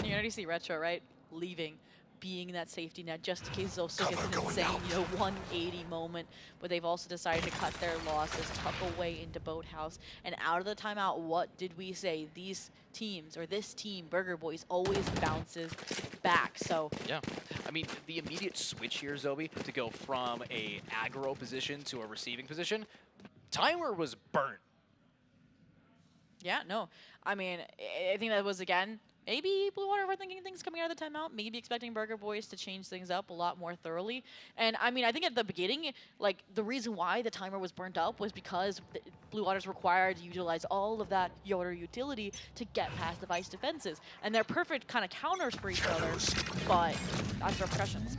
You already see Retro, right? Leaving, being that safety net just in case Zosto gets an insane, 180 moment. But they've also decided to cut their losses, tuck away into Boathouse. And out of the timeout, what did we say? These teams, or this team, Burger Boys, always bounces back. So yeah, I mean, the immediate switch here, Zoe, to go from a aggro position to a receiving position, timer was burnt. yeah, no. I mean, I think that was, again, maybe Blue Water overthinking things coming out of the timeout, maybe expecting Burger Boys to change things up a lot more thoroughly. And I mean, I think at the beginning, like, the reason why the timer was burnt up was because Blue Water's required to utilize all of that Yoder utility to get past the Vice defenses. And they're perfect kind of counters for each other, but that's repercussions.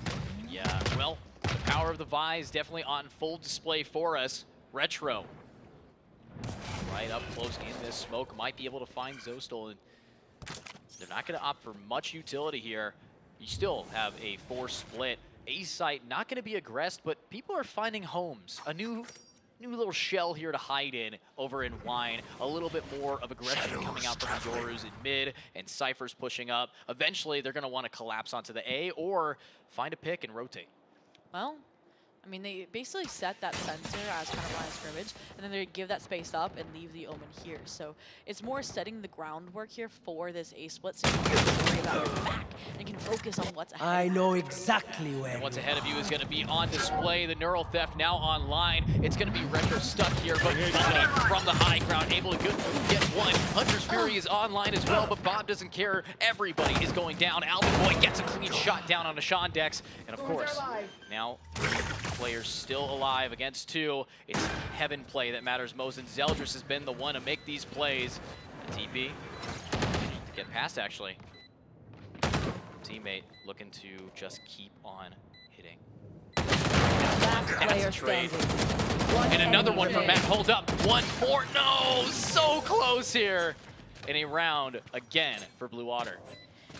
Yeah, well, the power of the Vise definitely on full display for us. Retro, right up close in this smoke, might be able to find Zostal. They're not going to opt for much utility here. You still have a 4 split. A site not going to be aggressed, but people are finding homes. A new new little shell here to hide in over in Wine. A little bit more of aggression coming out from the Yorus in mid, and Cypher's pushing up. Eventually, they're going to want to collapse onto the A or find a pick and rotate. Well, I mean, they basically set that sensor as kind of line of scrimmage, and then they give that space up and leave the Omen here. So it's more setting the groundwork here for this A split, so you don't have to worry about your back and can focus on what's ahead. I know exactly where. And what's ahead of you is going to be on display. The Neural Theft now online. It's going to be Retro stuck here, but Bonnie from the high ground able to get one. Hunter's Fury is online as well, but Bob doesn't care. Everybody is going down. Alvin Boy gets a clean shot down on a Shondex, and of course, now players still alive against 2. It's heaven play that matters most, and Zeldris has been the one to make these plays. A TP to get past, actually. Teammate looking to just keep on hitting. That's a trade. And another one from Matt. Hold up. One more. No! So close here. In a round again for Blue Otter.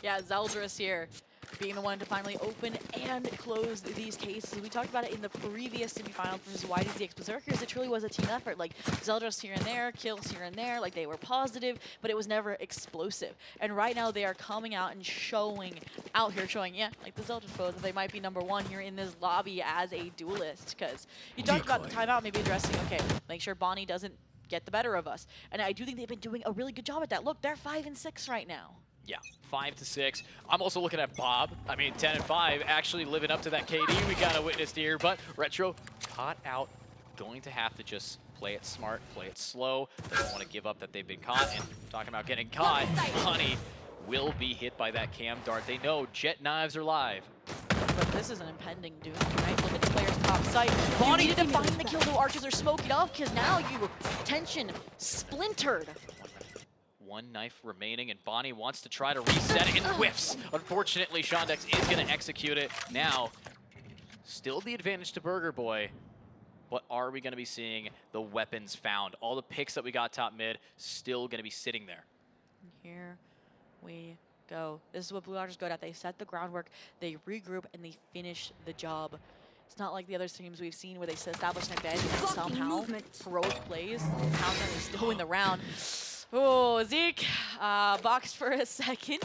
Yeah, Zeldris here being the one to finally open and close these cases. We talked about it in the previous semifinal versus YDZX Berserkers. It truly was a team effort. Like, Zeldris here and there, kills here and there. Like, they were positive, but it was never explosive. And right now, they are coming out and showing, yeah, like the Zeldris pose, that they might be #1 here in this lobby as a duelist. Because you talked about the timeout, maybe addressing, okay, make sure Bonnie doesn't get the better of us. And I do think they've been doing a really good job at that. Look, they're 5 and 6 right now. Yeah, 5-6. I'm also looking at Bob. I mean, 10 and 5, actually living up to that KD we got to witness here. But Retro caught out, going to have to just play it smart, play it slow. They don't want to give up that they've been caught. And talking about getting caught, Honey will be hit by that cam dart. They know Jet Knives are live. But this is an impending doom, right? Look at the player's top site. Bonnie needed to find the kill, though. Archers are smoking off because now you tension splintered. One knife remaining, and Bonnie wants to try to reset it and whiffs. Unfortunately, Shondex is going to execute it. Now, still the advantage to Burger Boy, but are we going to be seeing the weapons found? All the picks that we got top mid still going to be sitting there. Here we go. This is what Blue Otter's good at. They set the groundwork, they regroup, and they finish the job. It's not like the other teams we've seen where they establish an advantage and somehow heroic plays, pound them, they still win the round. Oh, Zeke boxed for a second,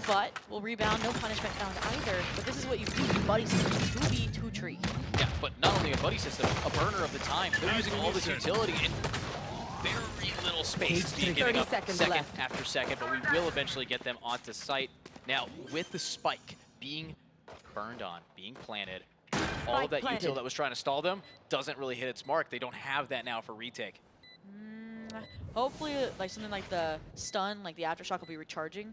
but will rebound. No punishment found either. But this is what you do. Buddy system 2v2 Yeah, but not only a buddy system, a burner of the time. They're using all this utility and very little space being given up second after second, but we will eventually get them onto site. Now, with the spike being burned on, being planted, all of that util that was trying to stall them doesn't really hit its mark. They don't have that now for retake. Hopefully, like something like the stun, like the aftershock will be recharging.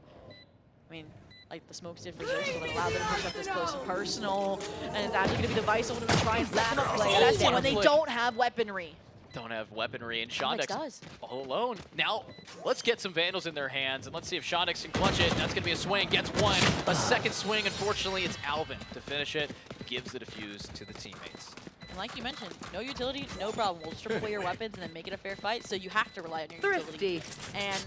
I mean, like the smokes did for Zerst will allow them to push up this close and personal. And it's actually going to be the Vice over to try and set them up play. That's it when they don't have weaponry. Don't have weaponry, and Shondex all alone. Now, let's get some Vandals in their hands, and let's see if Shondex can clutch it. That's going to be a swing. Gets one. A second swing. Unfortunately, it's Alvin to finish it. Gives the defuse to the teammates. And like you mentioned, no utility, no problem. We'll strip away your weapons and then make it a fair fight, so you have to rely on your utility. And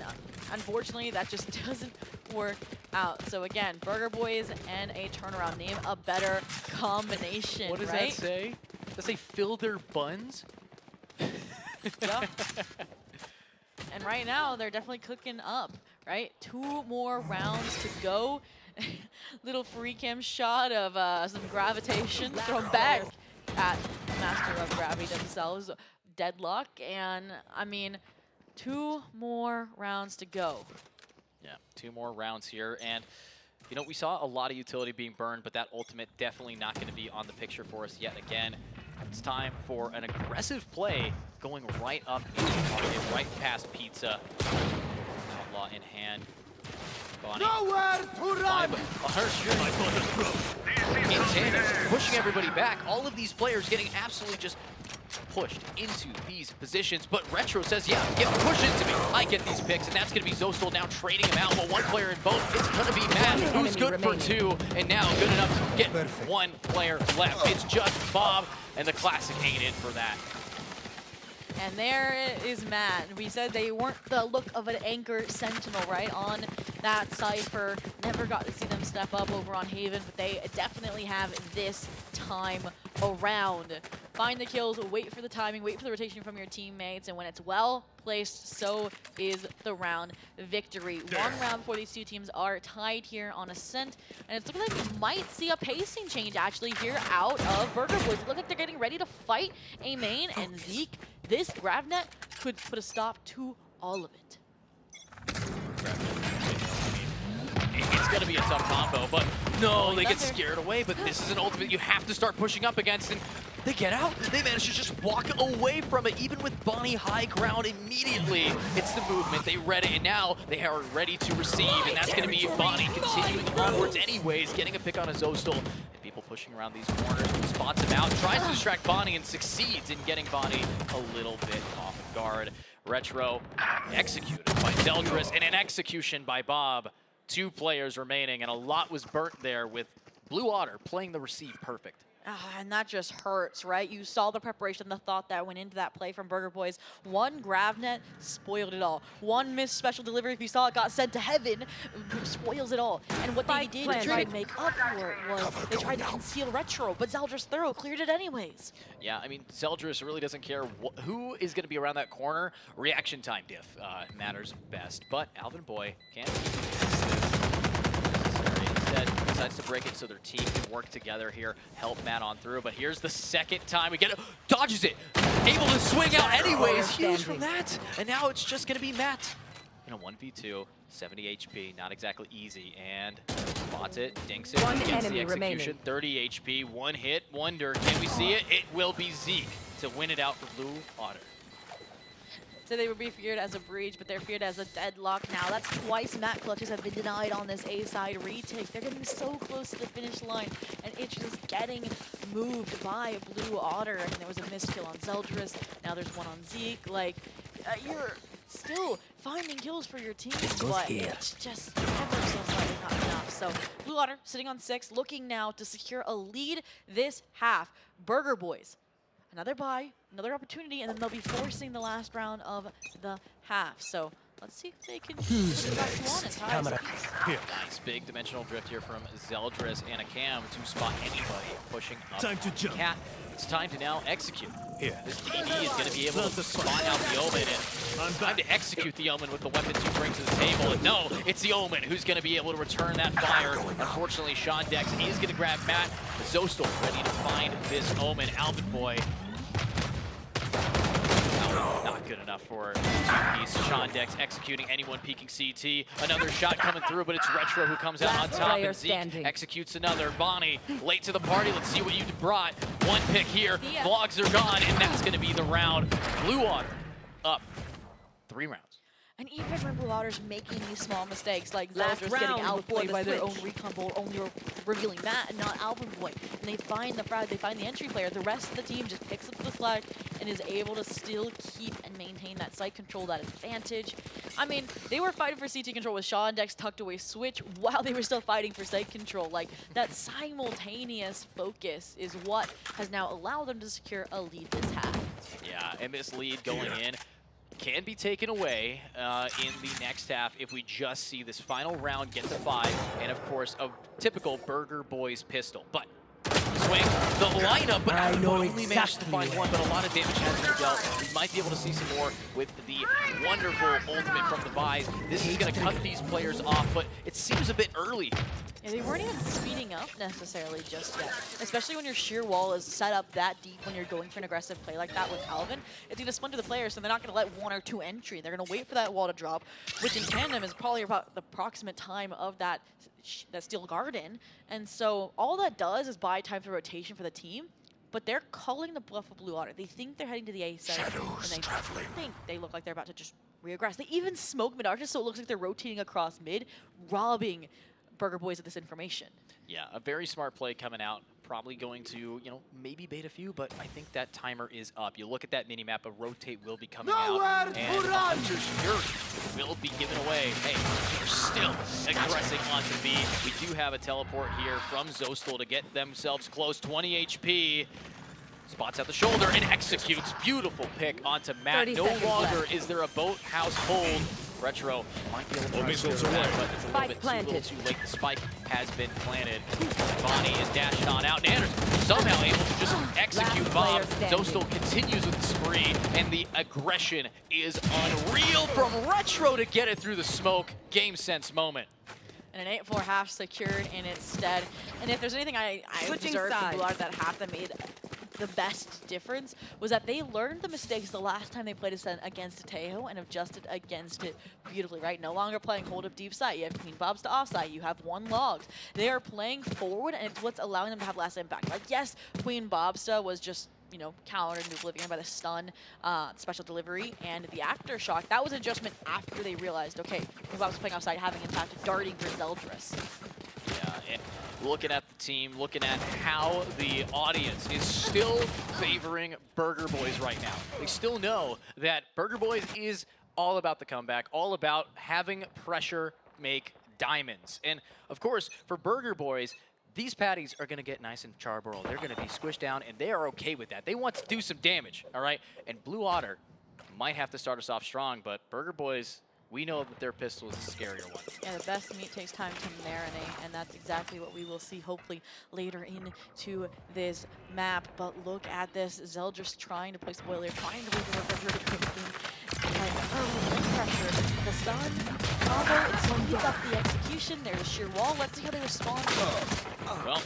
unfortunately, that just doesn't work out. So again, Burger Boys and a turnaround. Name a better combination, What does right? that say? Does that say fill their buns? Yeah. And right now, they're definitely cooking up, right? 2 more rounds to go. Little free cam shot of some gravitation thrown back at Master of Gravity themselves. Deadlock, and I mean, 2 more rounds to go. Yeah, 2 more rounds here, and you know, we saw a lot of utility being burned, but that ultimate definitely not going to be on the picture for us yet again. It's time for an aggressive play going right up into the target, right past Pizza. Outlaw in hand. Bonnie. Nowhere to run! In tandem, pushing everybody back. All of these players getting absolutely just pushed into these positions, but Retro says, yeah, get pushed into me. I get these picks, and that's going to be Zostel now trading him out, but 1 player in both. It's going to be Matt, who's good for 2, and now good enough to get 1 player left. It's just Bob, and the Classic ain't in for that. And there is Matt. We said they weren't the look of an anchor sentinel, right, on that Cypher. Never got to see them step up over on Haven, but they definitely have this time around. find the kills, wait for the timing, wait for the rotation from your teammates, and when it's well placed, so is the round victory. One round before these two teams are tied here on Ascent, and it's looking like we might see a pacing change actually here out of Burger Boyz. It looks like they're getting ready to fight A main, and Zeke, this GravNet could put a stop to all of it. It's going to be a tough combo, but no, they get scared away. But this is an ultimate you have to start pushing up against, and they get out. They manage to just walk away from it, even with Bonnie high ground immediately. It's the movement. They read it, and now they are ready to receive, and that's going to be Bonnie continuing onwards anyways, getting a pick on a Zostal. And people pushing around these corners, spots him out, tries to distract Bonnie, and succeeds in getting Bonnie a little bit off guard. Retro executed by Zeldris, and an execution by Bob. 2 players remaining, and a lot was burnt there with Blue Otter playing the receive perfect. And that just hurts, right? You saw the preparation, the thought that went into that play from Burger Boyz. One GravNet spoiled it all. One missed special delivery, if you saw it, got sent to heaven, spoils it all. And what they did to try to make up for it was they tried to conceal Retro, but Zeldris Thorough cleared it anyways. Yeah, I mean, Zeldris really doesn't care who is going to be around that corner. Reaction time diff matters best, but Alvin Boy can't decides to break it so their team can work together here, help Matt on through. But here's the second time we get it, dodges it, able to swing out anyways, huge from that. And now it's just gonna be Matt in a 1v2, 70 HP, not exactly easy, and spots it, dinks it, gets the execution, remaining. 30 HP, one hit, wonder, can we see it? It will be Zeke to win it out for Blue Otter. So they would be feared as a breach, but they're feared as a deadlock now. That's twice Matt clutches have been denied on this A-side retake. They're getting so close to the finish line, and it's just getting moved by Blue Otter. And there was a missed kill on Zeldris. Now there's one on Zeke. Like, you're still finding kills for your team, but it's just ever so slightly not enough. So Blue Otter sitting on 6, looking now to secure a lead this half. Burger Boyz, another buy, another opportunity, and then they'll be forcing the last round of the half. So let's see if they can put it back to one and tie. Nice big dimensional drift here from Zeldris and a Cam to spot anybody pushing up. Time to jump. Cat. It's time to now execute. Here. This DD is going to be able to spot out the Omen, and time to execute the Omen with the weapons you bring to the table. And no, it's the Omen who's going to be able to return that fire. Unfortunately, Sean Dex is going to grab Matt. Zostal ready to find this Omen. Alvin Boy. Not good enough for two-piece. Sean Dex executing anyone peeking CT. Another shot coming through, but it's Retro who comes out on top, and Zeke executes another. Bonnie, late to the party. Let's see what you brought. One pick here. Vlogs are gone, and that's going to be the round. Blue Otter up 3 rounds. And even when Blue Otter's making these small mistakes, like Zeldris getting outplayed by their own recon ball, only revealing Matt and not Alvin Boy, and they find the frag, they find the entry player, the rest of the team just picks up the flag and is able to still keep and maintain that site control, that advantage. I mean, they were fighting for CT control with Sean Dex tucked away switch while they were still fighting for site control. Like, that simultaneous focus is what has now allowed them to secure a lead this half. Yeah, and this lead going in can be taken away in the next half if we just see this final round get to 5, and of course a typical Burger Boyz pistol. But swing the lineup, but only managed to find one, but a lot of damage has been dealt. We might be able to see some more with the wonderful ultimate from the Boyz. This is going to cut these players off, but it seems a bit early. Yeah, they weren't even speeding up necessarily just yet, especially when your sheer wall is set up that deep when you're going for an aggressive play like that with Alvin. It's going to splinter the players, so they're not going to let 1 or 2 entry. They're going to wait for that wall to drop, which in tandem is probably about the approximate time of that Steel Garden. And so all that does is buy time for rotation for the team, but they're calling the bluff of Blue Otter. They think they're heading to the A side, and they think they look like they're about to just reaggress. They even smoke mid-arches, so it looks like they're rotating across mid, robbing Burger Boyz of this information. Yeah, a very smart play coming out. Probably going to, you know, maybe bait a few, but I think that timer is up. You look at that mini-map, a rotate will be coming out, and Hunter's Fury will be given away. Hey, they're still aggressing onto B. We do have a teleport here from Zostal to get themselves close. 20 HP. Spots at the shoulder and executes. Beautiful pick onto Matt. No longer is there a boathouse hold Retro might be able to missiles that, away. but it's a Spike little bit planted. too late. The spike has been planted. Bonnie is dashing on out. Nanners somehow able to just execute Last bomb. player standing. Zostal continues with the spree, and the aggression is unreal from Retro to get it through the smoke. Game sense moment. And an 8-4 half secured in its stead. And if there's anything I Switching observed from sides. Blue Otter that half that made the best difference was that they learned the mistakes the last time they played against Tejo and adjusted against it beautifully, right? No longer playing hold up deep side. You have Queen Bobs to offside. You have one logs. They are playing forward, and it's what's allowing them to have less impact. Like, yes, Queen Bobsta was just, you know, countered into oblivion by the stun, special delivery, and the aftershock. That was an adjustment after they realized, okay, Queen Bob's playing outside, having impact, darting for Zeldris. Yeah, and looking at the team, looking at how the audience is still favoring Burger Boyz right now. They still know that Burger Boyz is all about the comeback, all about having pressure make diamonds. And of course, for Burger Boyz, these patties are going to get nice and charbroiled. They're going to be squished down, and they are okay with that. They want to do some damage, all right? And Blue Otter might have to start us off strong, but Burger Boyz, we know that their pistol is the scarier one. Yeah, the best meat takes time to marinate, and that's exactly what we will see hopefully later into this map. But look at this, Zeldris trying to place the boiler, trying to work pressure. The stun combo, it speeds up the execution. There's a sheer wall. Let's see how they respond. Well,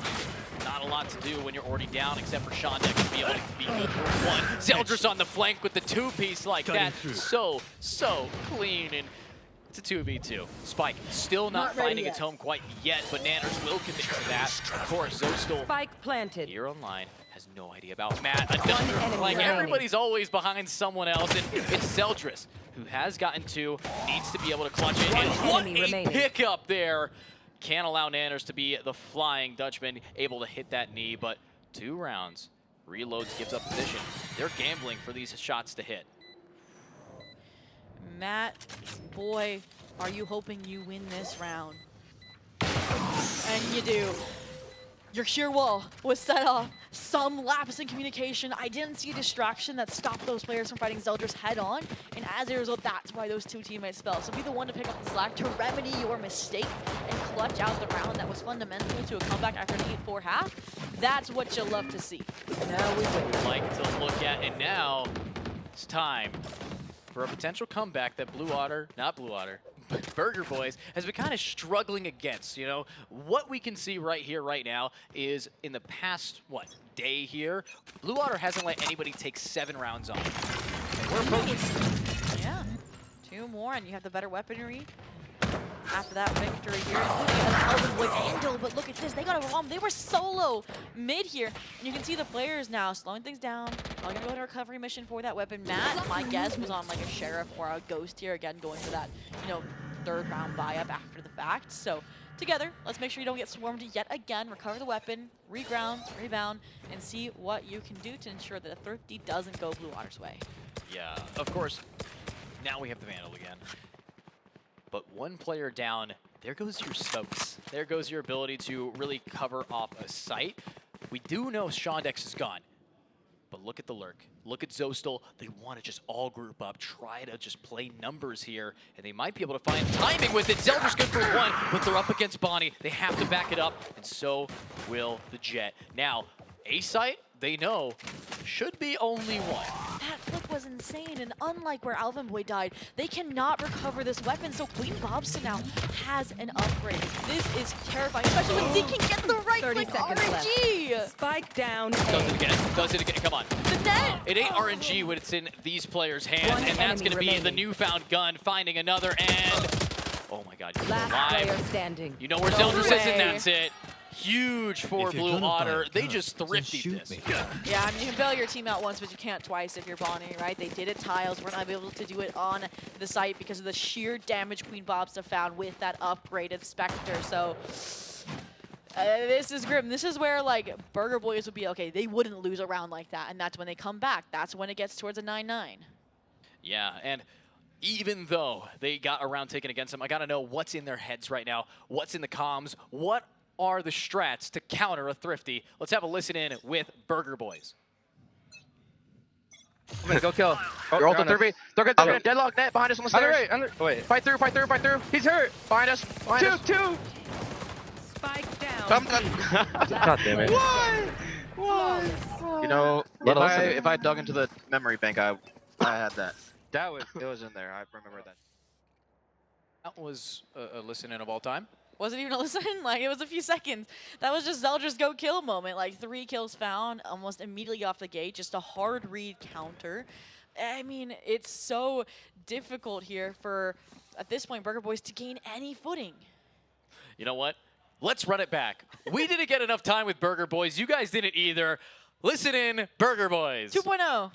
not a lot to do when you're already down, except for Shondek to be able to be one. Zeldris on the flank with the two-piece like that. So clean, and it's a 2v2. Spike still not ready finding yet. its home quite yet, but Nanners will commit to that. Of course, Zostal Spike planted. here online has no idea about Matt. Another enemy like remaining. everybody's always behind someone else, and it's Zeldris who has gotten two, needs to be able to clutch it, and what enemy a remaining. pickup there. Can't allow Nanners to be the flying Dutchman, able to hit that knee, but 2 rounds. Reloads, gives up position. They're gambling for these shots to hit. Matt, boy, are you hoping you win this round? And you do. Your sheer wall was set off. Some lapse in communication. I didn't see a distraction that stopped those players from fighting Zeldris head on. And as a result, that's why those 2 teammates fell. So be the one to pick up the slack to remedy your mistake and clutch out the round that was fundamental to a comeback after an 8-4 half. That's what you love to see. Now we wait. Like to look at, and now it's time for a potential comeback that Burger Boyz has been kind of struggling against. You know, what we can see right here, right now, is in the past, day here, Blue Otter hasn't let anybody take 7 rounds on. And we're approaching. Yeah, 2 more, and you have the better weaponry. After that victory here, Elvin with Ando, but look at this, they got a bomb. They were solo mid here, and you can see the players now slowing things down. Probably gonna go on a recovery mission for that weapon. Matt, my guess, was on like a sheriff or a ghost here, again going for that, you know, 3rd round buy-up after the fact. So together, let's make sure you don't get swarmed yet again. Recover the weapon, reground, rebound, and see what you can do to ensure that a Thrifty doesn't go Blue Otter's way. Yeah, of course, now we have the Vandal again. But 1 player down, there goes your smokes. There goes your ability to really cover off a site. We do know Shondex is gone, but look at the lurk. Look at Zostal. They want to just all group up, try to just play numbers here, and they might be able to find timing with it. Zeldris good for 1, but they're up against Bonnie. They have to back it up, and so will the Jet. Now, A site, they know, should be only 1. That flick was insane, and unlike where Alvin Boy died, they cannot recover this weapon, so Queen Bobsta now has an upgrade. This is terrifying, especially when Z can get the right 30 click seconds RNG! left. Spike down. Does it again, does it again, come on. The net! It ain't RNG when it's in these players' hands, One and that's enemy going to be the remaining. newfound gun, finding another, and... Oh my god, he's Last alive. player standing. You know where No Zeldris is, way. and that's it. Huge for If you're Blue gonna buy Otter. a They gun, just then thriftied shoot this. me. Yeah, I mean, you can bail your team out once, but you can't twice if you're Bonnie, right? They did it tiles. We're not able to do it on the site because of the sheer damage Queen Bobsta found with that upgraded Spectre. So this is grim. This is where, like, Burger Boyz would be, okay, they wouldn't lose a round like that, and that's when they come back. That's when it gets towards a 9-9. Yeah, and even though they got a round taken against them, I got to know what's in their heads right now. What's in the comms? What are the strats to counter a Thrifty? Let's have a listen in with Burger Boyz. Go kill. You're ulted on us. 3v. They're good. Deadlock net behind us on the On the stairs. right. Wait. Fight through. He's hurt. Behind us. Two. Spike down. God damn it. Why? You know, Little if I dug into the memory bank, I had that. It was in there. I remember that. That was a listen in of all time. Wasn't even a listen, like it was a few seconds. That was just Zeldris go kill moment, like 3 kills found almost immediately off the gate, just a hard read counter. I mean, it's so difficult here for, at this point, Burger Boyz to gain any footing. You know what? Let's run it back. We didn't get enough time with Burger Boyz. You guys didn't either. Listen in, Burger Boyz. 2.0.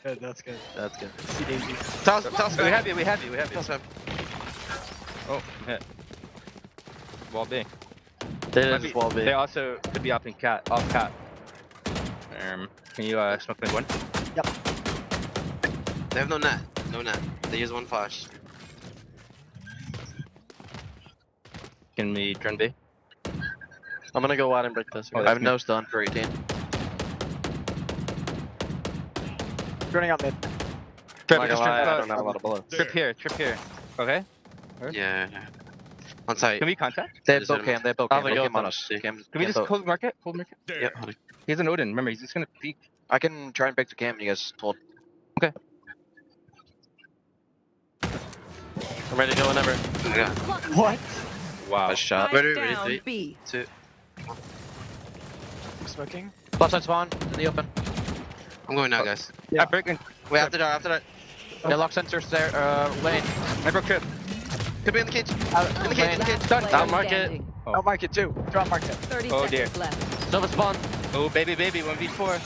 Good, that's good. That's good. Toss We have you. Toss him. Oh, hit. Wall B. They also could be off cat. Can you smoke me one? Yep. They have no net. They use one flash. Can we turn B? I'm gonna go wide and break this. Oh, I have no stun for 18. Running out mid. Trip, I don't have a lot of bullets. Trip here. Okay. Yeah. On site. Can we contact? They have both cam. I'll They go cam on with us. them. Cam, Can we just hold market? Yep. He has an Odin. Remember, he's just gonna peek. I can try and break the cam and you guys hold. Okay. I'm ready to go whenever. Yeah. What? Wow. Nice shot. Spike down B. Two. Smoking. Left side spawn in the open. I'm going now, guys. Yeah. I break in. Wait, after that. Yeah, lock sensors there. Lane. I broke trip. Could be in the cage. In the cage. Done. Player Down market. standing. Oh. Down market too. Drop market. 30 Oh, seconds dear. left. Nova spawn. Oh, baby, 1v4.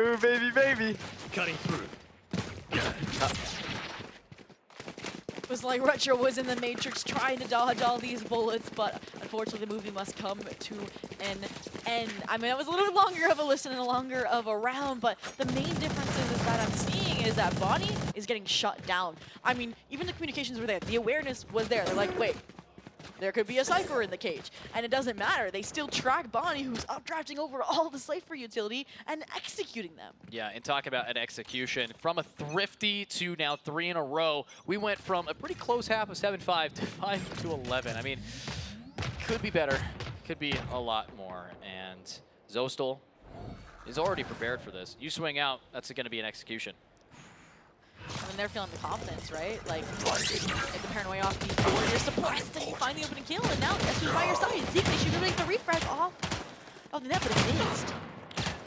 Ooh, baby. Cutting through. It was like Retro was in the Matrix trying to dodge all these bullets, but unfortunately the movie must come to an end. I mean, it was a little bit longer of a listen and a longer of a round, but the main difference is that I'm seeing is that Bonnie is getting shut down. I mean, even the communications were there. The awareness was there. They're like, wait, there could be a Cypher in the cage. And it doesn't matter. They still track Bonnie, who's updrafting over all the Cypher utility and executing them. Yeah, and talk about an execution. From a thrifty to now 3 in a row, we went from a pretty close half of 7-5 to 5-11. I mean, could be better. Could be a lot more. And Zostal is already prepared for this. You swing out, that's going to be an execution. I mean, they're feeling the confidence, right? Like, get the paranoia off before you're surprised that you find the opening kill, and now guess who's by your side? Zeke, they should make the refresh off of the net, but it missed.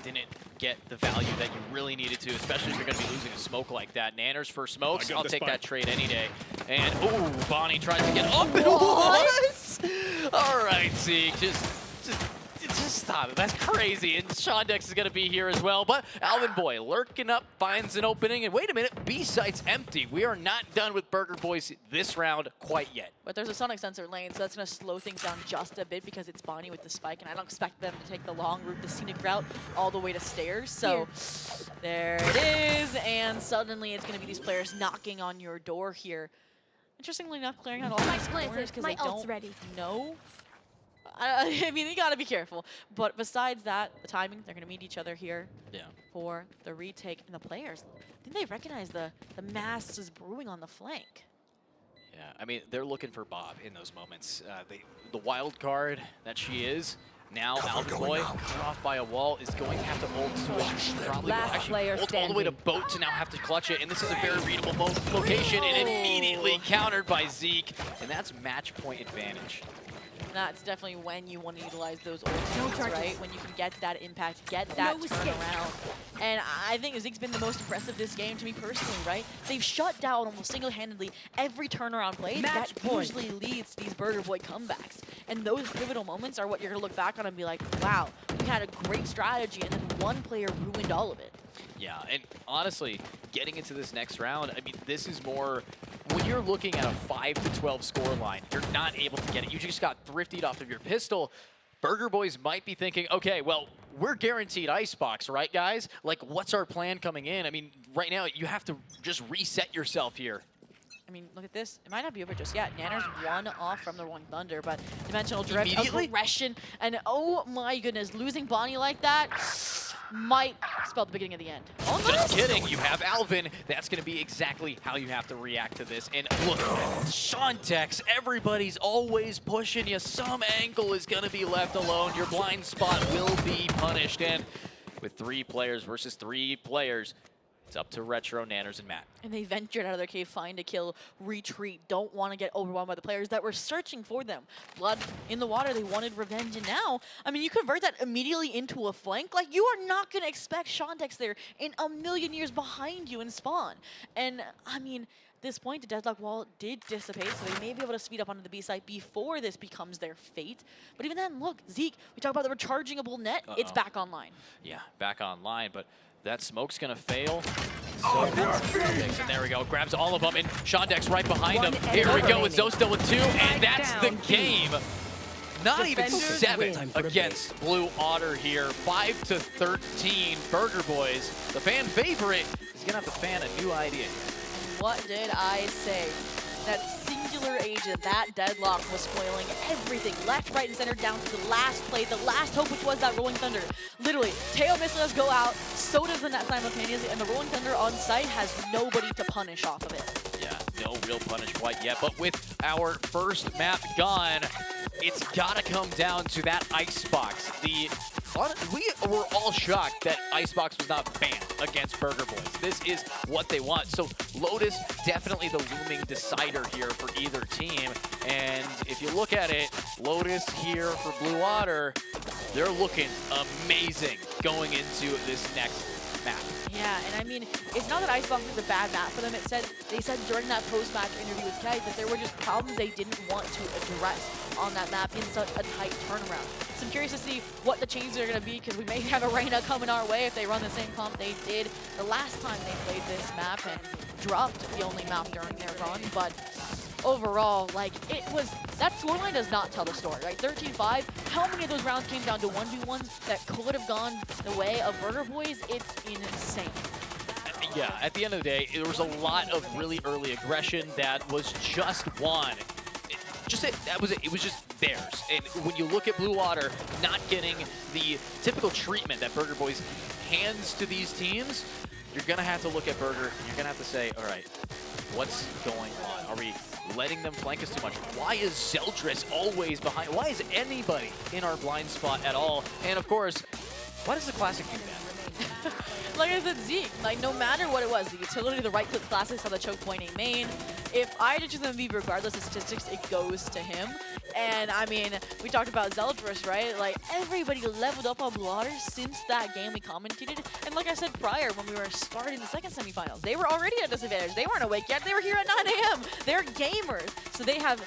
Didn't get the value that you really needed to, especially if you're going to be losing a smoke like that. Nanners for smokes, I'll take that trade any day. And, ooh, Bonnie tries to get up. What? All right, Zeke, just stop it. That's crazy. And Shondex is going to be here as well. But Alvin Boy lurking up, finds an opening. And wait a minute, B site's empty. We are not done with Burger Boyz this round quite yet. But there's a Sonic Sensor lane, so that's going to slow things down just a bit because it's Bonnie with the spike. And I don't expect them to take the long route, the scenic route, all the way to stairs. So there it is. And suddenly it's going to be these players knocking on your door here. Interestingly enough, clearing out all these corners because they don't know. I mean, you gotta be careful. But besides that, the timing, they're gonna meet each other here for the retake. And the players, I think they recognize the mass is brewing on the flank. Yeah, I mean, they're looking for Bob in those moments. The wild card that she is, now Alvin Boy, cut off by a wall, is going to have to ult to probably ult all the way to boat to now have to clutch it. And this is a very readable location, and immediately countered by Zeke. And that's match point advantage. That's definitely when you want to utilize those ultimates, right? When you can get that impact, get that turnaround. And I think Zeke's been the most impressive this game to me personally, right? They've shut down almost single-handedly every turnaround play that usually leads to these Burger Boy comebacks. And those pivotal moments are what you're going to look back on and be like, wow, we had a great strategy, and then one player ruined all of it. Yeah, and honestly, getting into this next round, I mean, this is more, when you're looking at a 5-12 score line, you're not able to get it. You just got thriftied off of your pistol. Burger Boyz might be thinking, okay, well, we're guaranteed Icebox, right, guys? Like, what's our plan coming in? I mean, right now, you have to just reset yourself here. I mean, look at this. It might not be over just yet. Nanner's one off from the Rolling Thunder, but Dimensional Drift, Immediately? aggression, and oh my goodness, losing Bonnie like that might spell the beginning of the end. Almost. Just kidding. You have Alvin. That's going to be exactly how you have to react to this. And look, Shantex, everybody's always pushing you. Some angle is going to be left alone. Your blind spot will be punished. And with 3 players versus 3 players, it's up to Retro, Nanners, and Matt. And they ventured out of their cave, find a kill, retreat, don't want to get overwhelmed by the players that were searching for them. Blood in the water, they wanted revenge, and now, I mean, you convert that immediately into a flank. Like, you are not going to expect Shantex there in a million years behind you in spawn. And, I mean, this point, the deadlock wall did dissipate, so they may be able to speed up onto the B side before this becomes their fate. But even then, look, Zeke, we talk about the rechargeable net, it's back online. Yeah, back online, but that smoke's gonna fail. So and there we go. Grabs all of them, and Shandex right behind him. Here we go with Zostel with 2, and that's the game. Not even 7 against Blue Otter here. 5-13, Burger Boys. The fan favorite is gonna have to fan a new idea here. What did I say? That singular agent, that deadlock was spoiling everything. Left, right, and center down to the last play, the last hope, which was that Rolling Thunder. Literally, Teo Missiles go out, so does the net simultaneously, and the Rolling Thunder on site has nobody to punish off of it. Yeah, no real punish quite yet, but with our first map gone, it's gotta come down to that icebox. We were all shocked that Icebox was not banned against Burger Boys. This is what they want. So Lotus, definitely the looming decider here for either team. And if you look at it, Lotus here for Blue Otter, they're looking amazing going into this next map. Yeah, and I mean, it's not that Icebox is a bad map for them. They said during that post-match interview with Keg that there were just problems they didn't want to address on that map in such a tight turnaround. So I'm curious to see what the changes are going to be, because we may have a Reyna coming our way if they run the same comp they did the last time they played this map and dropped the only map during their run. But overall, like, that scoreline does not tell the story, right? 13-5, how many of those rounds came down to 1v1s that could have gone the way of Burger Boys? It's insane. Yeah, at the end of the day, there was a lot of really early aggression that was just won. It was just theirs. And when you look at Blue Water not getting the typical treatment that Burger Boys hands to these teams, you're going to have to look at Burger and you're going to have to say, all right, what's going on? Are we letting them flank us too much? Why is Zeldris always behind? Why is anybody in our blind spot at all? And of course, why does the Classic do that? Like I said, Zeke, like, no matter what it was, the utility, the right-click classics on the choke point A main, if I had to choose MVP regardless of statistics, it goes to him. And I mean, we talked about Zeldris, right? Like, everybody leveled up on Blue Otter since that game we commentated. And like I said prior, when we were starting the second semifinals, they were already at a disadvantage. They weren't awake yet. They were here at 9 a.m. They're gamers. So they have,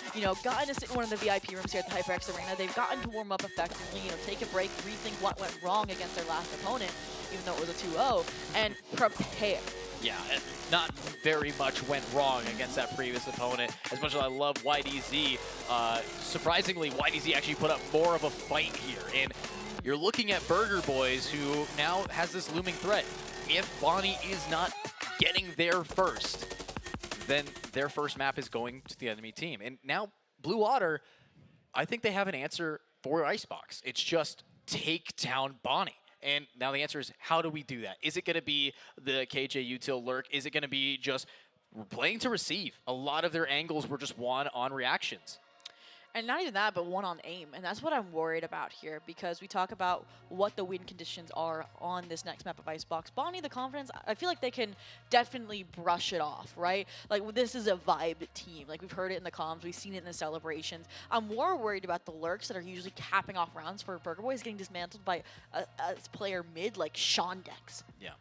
gotten to sit in one of the VIP rooms here at the HyperX Arena. They've gotten to warm up effectively, take a break, rethink what went wrong against their last opponent, even though it was a 2-0, and prepare. Yeah, not very much went wrong against that previous opponent. As much as I love YDZ, surprisingly, YDZ actually put up more of a fight here. And you're looking at Burger Boys, who now has this looming threat. If Bonnie is not getting there first, then their first map is going to the enemy team. And now Blue Otter, I think they have an answer for Icebox. It's just take down Bonnie. And now the answer is, how do we do that? Is it going to be the KJ util lurk? Is it going to be just playing to receive? A lot of their angles were just one on reactions. And not even that, but one on aim. And that's what I'm worried about here, because we talk about what the win conditions are on this next map of Icebox. Bonnie, the confidence, I feel like they can definitely brush it off, right? Like, this is a vibe team. Like, we've heard it in the comms. We've seen it in the celebrations. I'm more worried about the lurks that are usually capping off rounds for Burger Boys getting dismantled by a player mid like Shandex. Yeah.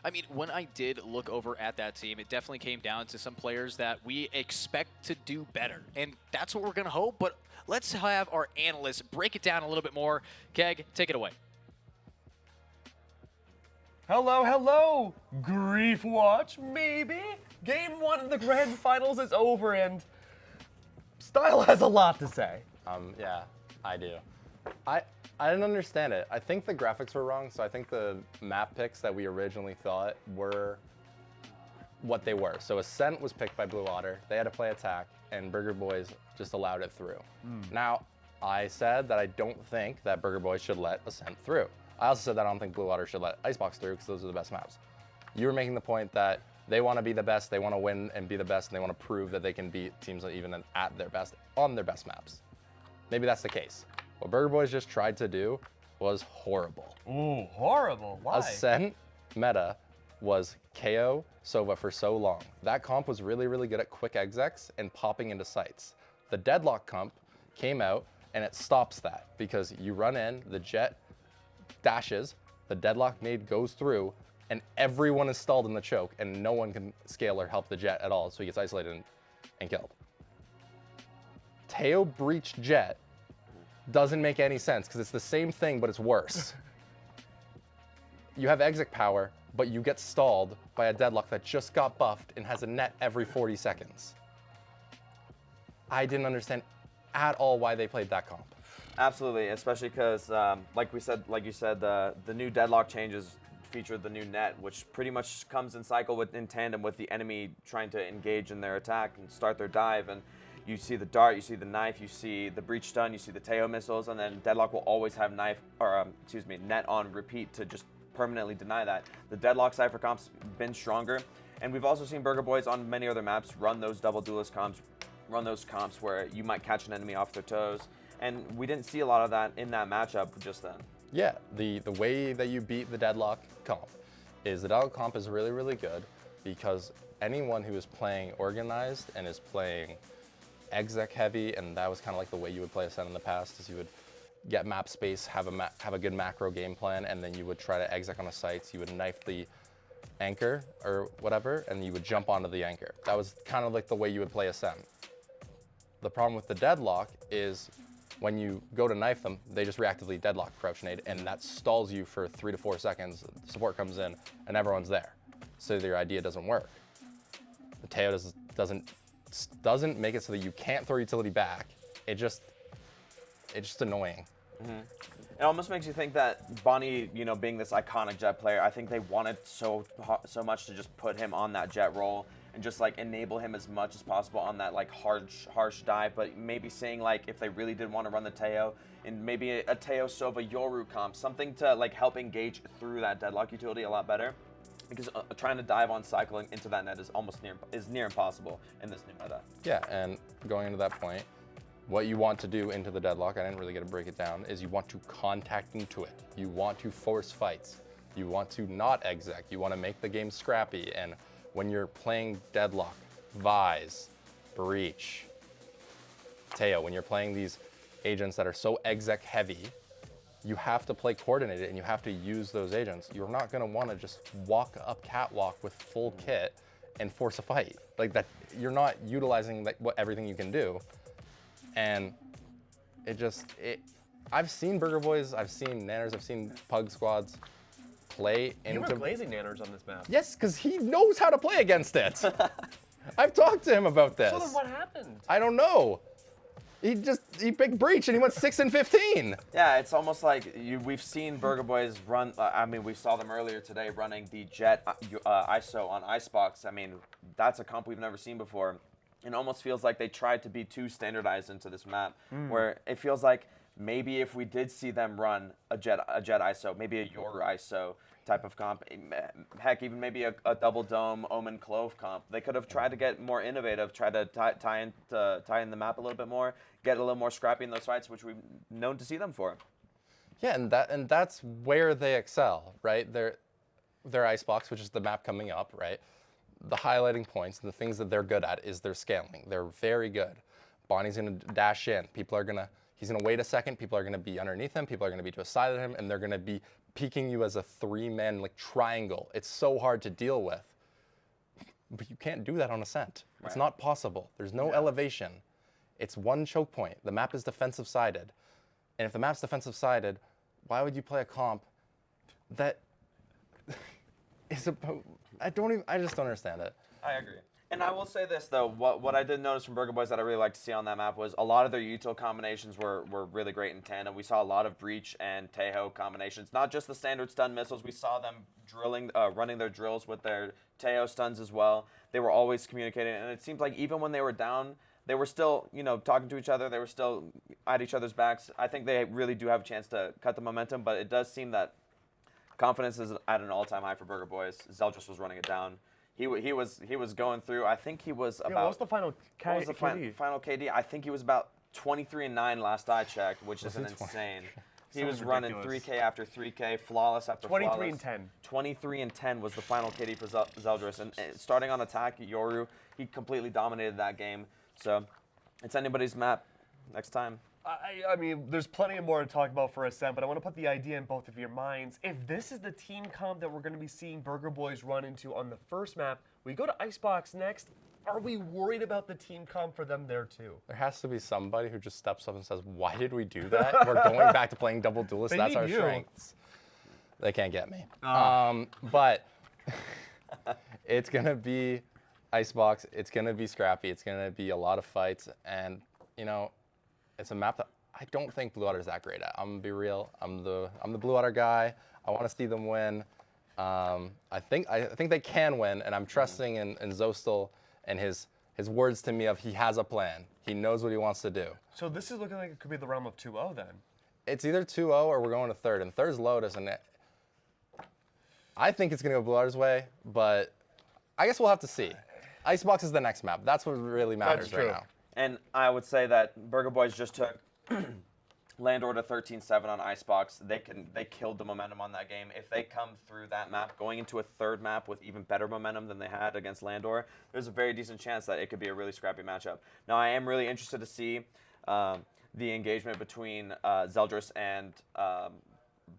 I mean, when I did look over at that team, it definitely came down to some players that we expect to do better. And that's what we're going to hope, but let's have our analysts break it down a little bit more. Keg, take it away. Hello, hello, Grief Watch, maybe? Game 1 of the Grand Finals is over, and Style has a lot to say. Yeah, I do. I didn't understand it. I think the graphics were wrong, so I think the map picks that we originally thought were what they were. So Ascent was picked by Blue Otter. They had to play attack, and Burger Boys just allowed it through. Now, I said that I don't think that Burger Boys should let Ascent through. I also said that I don't think Blue Otter should let Icebox through because those are the best maps. You were making the point that they want to be the best, they want to win and be the best, and they want to prove that they can beat teams even at their best on their best maps. Maybe that's the case. What Burger Boys just tried to do was horrible. Ooh, horrible. Why? Ascent meta was KO Sova for so long. That comp was really, really good at quick execs and popping into sites. The Deadlock comp came out and it stops that because you run in, the jet dashes, the Deadlock nade goes through, and everyone is stalled in the choke and no one can scale or help the jet at all, so he gets isolated and killed. Teo breached jet doesn't make any sense because it's the same thing but it's worse. You have exec power, but you get stalled by a Deadlock that just got buffed and has a net every 40 seconds. I didn't understand at all why they played that comp. Absolutely, especially because, like you said, the new Deadlock changes feature the new net, which pretty much comes in cycle in tandem with the enemy trying to engage in their attack and start their dive. And you see the dart, you see the knife, you see the breach stun, you see the Teo missiles, and then Deadlock will always have net on repeat to just permanently deny that. The Deadlock Cypher comp's been stronger, and we've also seen Burger Boys on many other maps run those double duelist comps, run those comps where you might catch an enemy off their toes, and we didn't see a lot of that in that matchup just then. Yeah, the way that you beat the Deadlock comp is the Deadlock comp is really, really good because anyone who is playing organized and is playing exec heavy, and that was kind of like the way you would play Ascent in the past, is you would get map space, have a good macro game plan, and then you would try to exec on a site. You would knife the anchor or whatever, and you would jump onto the anchor. That was kind of like the way you would play Ascent. The problem with the Deadlock is when you go to knife them, they just reactively Deadlock Crouch Nade, and that stalls you for 3 to 4 seconds. Support comes in, and everyone's there. So your idea doesn't work. The Teo doesn't make it so that you can't throw utility back. It's just annoying. It almost makes you think that Bonnie, being this iconic jet player, I think they wanted so much to just put him on that jet role and just like enable him as much as possible on that like harsh dive, but maybe saying like if they really did want to run the Teo and maybe a Teo Sova Yoru comp, something to like help engage through that Deadlock utility a lot better. Because trying to dive on cycling into that net is near impossible in this new meta. Yeah, and going into that point, what you want to do into the Deadlock, I didn't really get to break it down, is you want to contact into it. You want to force fights. You want to not exec. You want to make the game scrappy. And when you're playing Deadlock, Vise, Breach, Teo, when you're playing these agents that are so exec heavy, you have to play coordinated and you have to use those agents. You're not gonna wanna just walk up catwalk with full kit and force a fight. Like that, you're not utilizing everything you can do. And I've seen Burger Boys, I've seen Nanners, I've seen Pug Squads play into— You were glazing Nanners on this map. Yes, because he knows how to play against it. I've talked to him about this. So then what happened? I don't know. He picked Breach and he went 6 and 15. Yeah, it's almost like we've seen Burger Boys run. We saw them earlier today running the Jet ISO on Icebox. I mean, that's a comp we've never seen before. It almost feels like they tried to be too standardized into this map, where it feels like maybe if we did see them run a Jet ISO, maybe a Yoru ISO type of comp, heck, even maybe a double dome Omen Clove comp, they could have tried to get more innovative, try to tie in the map a little bit more, get a little more scrappy in those fights, which we've known to see them for. Yeah, and that's where they excel, right? Their Icebox, which is the map coming up, right? The highlighting points and the things that they're good at is their scaling. They're very good. Bonnie's gonna dash in. He's gonna wait a second. People are gonna be underneath him. People are gonna be to a side of him, and they're gonna be peeking you as a 3-man like triangle. It's so hard to deal with. But you can't do that on Ascent. Right. It's not possible. There's no elevation. It's one choke point. The map is defensive sided. And if the map's defensive sided, why would you play a comp that is about— I just don't understand it. I agree. And I will say this though, what I did notice from Burger Boys that I really liked to see on that map was a lot of their util combinations were really great in tandem. We saw a lot of Breach and Tejo combinations, not just the standard stun missiles. We saw them running their drills with their Tejo stuns as well. They were always communicating, and it seemed like even when they were down, they were still, talking to each other. They were still at each other's backs. I think they really do have a chance to cut the momentum, but it does seem that confidence is at an all-time high for Burger Boys. Zeldris was running it down. He was going through. I think he was about. What was the final What was the KD? final KD? I think he was about 23-9 last I checked, which is insane. He was running 3K after 3K, flawless after 23 flawless. and 10. 23 and 10 was the final KD for Zeldris, and starting on attack, Yoru, he completely dominated that game. So it's anybody's map next time. I mean, there's plenty more to talk about for Ascent, but I want to put the idea in both of your minds. If this is the team comp that we're going to be seeing Burger Boys run into on the first map, we go to Icebox next. Are we worried about the team comp for them there too? There has to be somebody who just steps up and says, "Why did we do that? We're going back to playing double duelist. That's our strengths." They can't get me. But it's gonna be Icebox. It's gonna be scrappy. It's gonna be a lot of fights, and it's a map that I don't think Blue Otter is that great at. I'm gonna be real. I'm the Blue Otter guy. I want to see them win. I think they can win, and I'm trusting in Zostal and his words to me of he has a plan. He knows what he wants to do. So this is looking like it could be the realm of 2-0 then. It's either 2-0 or we're going to third, and third's Lotus, and I think it's gonna go Blue Otter's way, but I guess we'll have to see. Icebox is the next map. That's what really matters right now. And I would say that Burger Boys just took Landor to 13-7 on Icebox. They killed the momentum on that game. If they come through that map, going into a third map with even better momentum than they had against Landor, there's a very decent chance that it could be a really scrappy matchup. Now, I am really interested to see the engagement between Zeldris and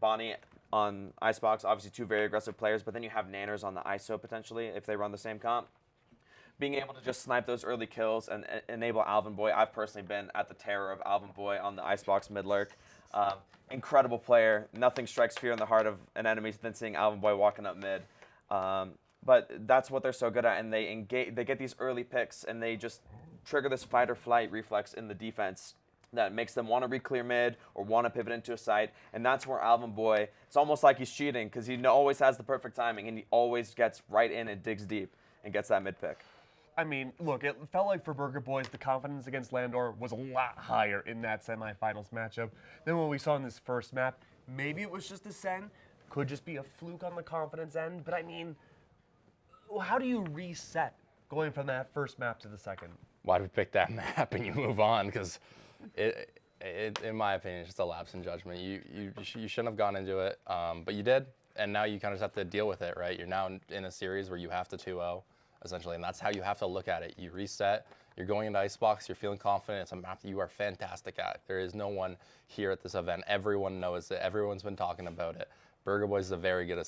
Bonnie on Icebox. Obviously, two very aggressive players, but then you have Nanners on the ISO potentially if they run the same comp. Being able to just snipe those early kills and enable Alvin Boy. I've personally been at the terror of Alvin Boy on the Icebox mid lurk. Incredible player. Nothing strikes fear in the heart of an enemy than seeing Alvin Boy walking up mid. But that's what they're so good at, and they get these early picks, and they just trigger this fight or flight reflex in the defense that makes them want to re-clear mid or want to pivot into a site, and that's where Alvin Boy, it's almost like he's cheating because he always has the perfect timing, and he always gets right in and digs deep and gets that mid pick. I mean, look, it felt like for Burger Boys, the confidence against Landor was a lot higher in that semifinals matchup than what we saw in this first map. Maybe it was just a Sen, could just be a fluke on the confidence end, but I mean, how do you reset going from that first map to the second? Why do we pick that map and you move on? Because in my opinion, it's just a lapse in judgment. You shouldn't have gone into it, but you did, and now you kind of just have to deal with it, right? You're now in a series where you have to 2-0. Essentially, and that's how you have to look at it. You reset, you're going into Icebox, you're feeling confident, it's a map that you are fantastic at. There is no one here at this event. Everyone knows it, everyone's been talking about it. Burger Boys is a very good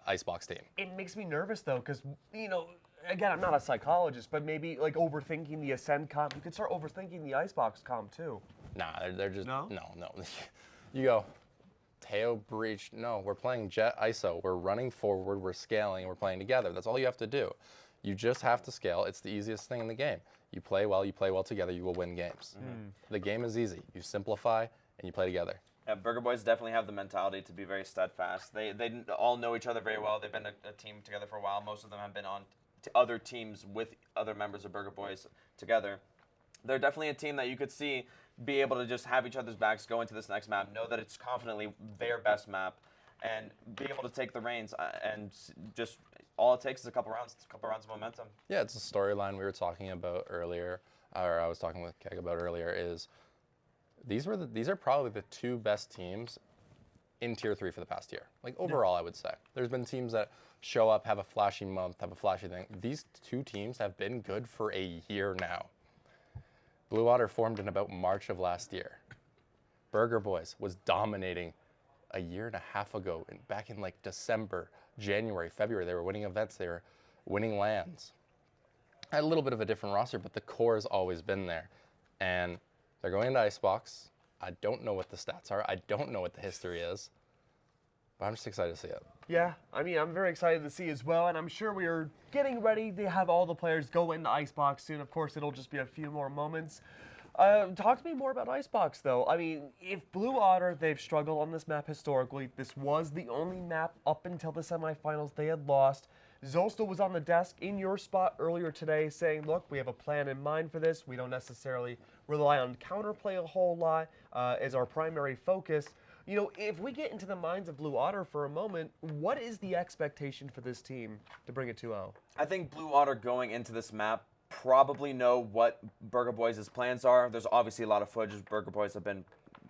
Icebox team. It makes me nervous though, because, again, I'm not a psychologist, but maybe like overthinking the Ascend comp, you could start overthinking the Icebox comp too. Nah, they're just, no. You go, Teo, Breach, no, we're playing Jet ISO, we're running forward, we're scaling, we're playing together. That's all you have to do. You just have to scale. It's the easiest thing in the game. You play well together, you will win games. The game is easy. You simplify and you play together. Yeah, Burger Boys definitely have the mentality to be very steadfast. They all know each other very well. They've been a team together for a while. Most of them have been on other teams with other members of Burger Boys together. They're definitely a team that you could see be able to just have each other's backs, go into this next map, know that it's confidently their best map, and be able to take the reins and just all it takes is a couple rounds of momentum. Yeah, it's a storyline we were talking about earlier, or I was talking with Keg about earlier, is these are probably the two best teams in Tier 3 for the past year. Like overall, I would say. There's been teams that show up, have a flashy month, have a flashy thing. These two teams have been good for a year now. Blue Otter formed in about March of last year. Burger Boys was dominating a year and a half ago, back in like December, January, February. They were winning events, they were winning lands. I had a little bit of a different roster, but the core has always been there. And they're going into Icebox. I don't know what the stats are. I don't know what the history is. But I'm just excited to see it. Yeah, I mean, I'm very excited to see as well, and I'm sure we are getting ready to have all the players go into Icebox soon. Of course, it'll just be a few more moments. Talk to me more about Icebox, though. I mean, if Blue Otter, they've struggled on this map historically. This was the only map up until the semifinals they had lost. Zostel was on the desk in your spot earlier today saying, look, we have a plan in mind for this. We don't necessarily rely on counterplay a whole lot as our primary focus. You know, if we get into the minds of Blue Otter for a moment, what is the expectation for this team to bring it 2-0? I think Blue Otter going into this map probably know what Burger Boyz' plans are. There's obviously a lot of footage. Burger Boyz have been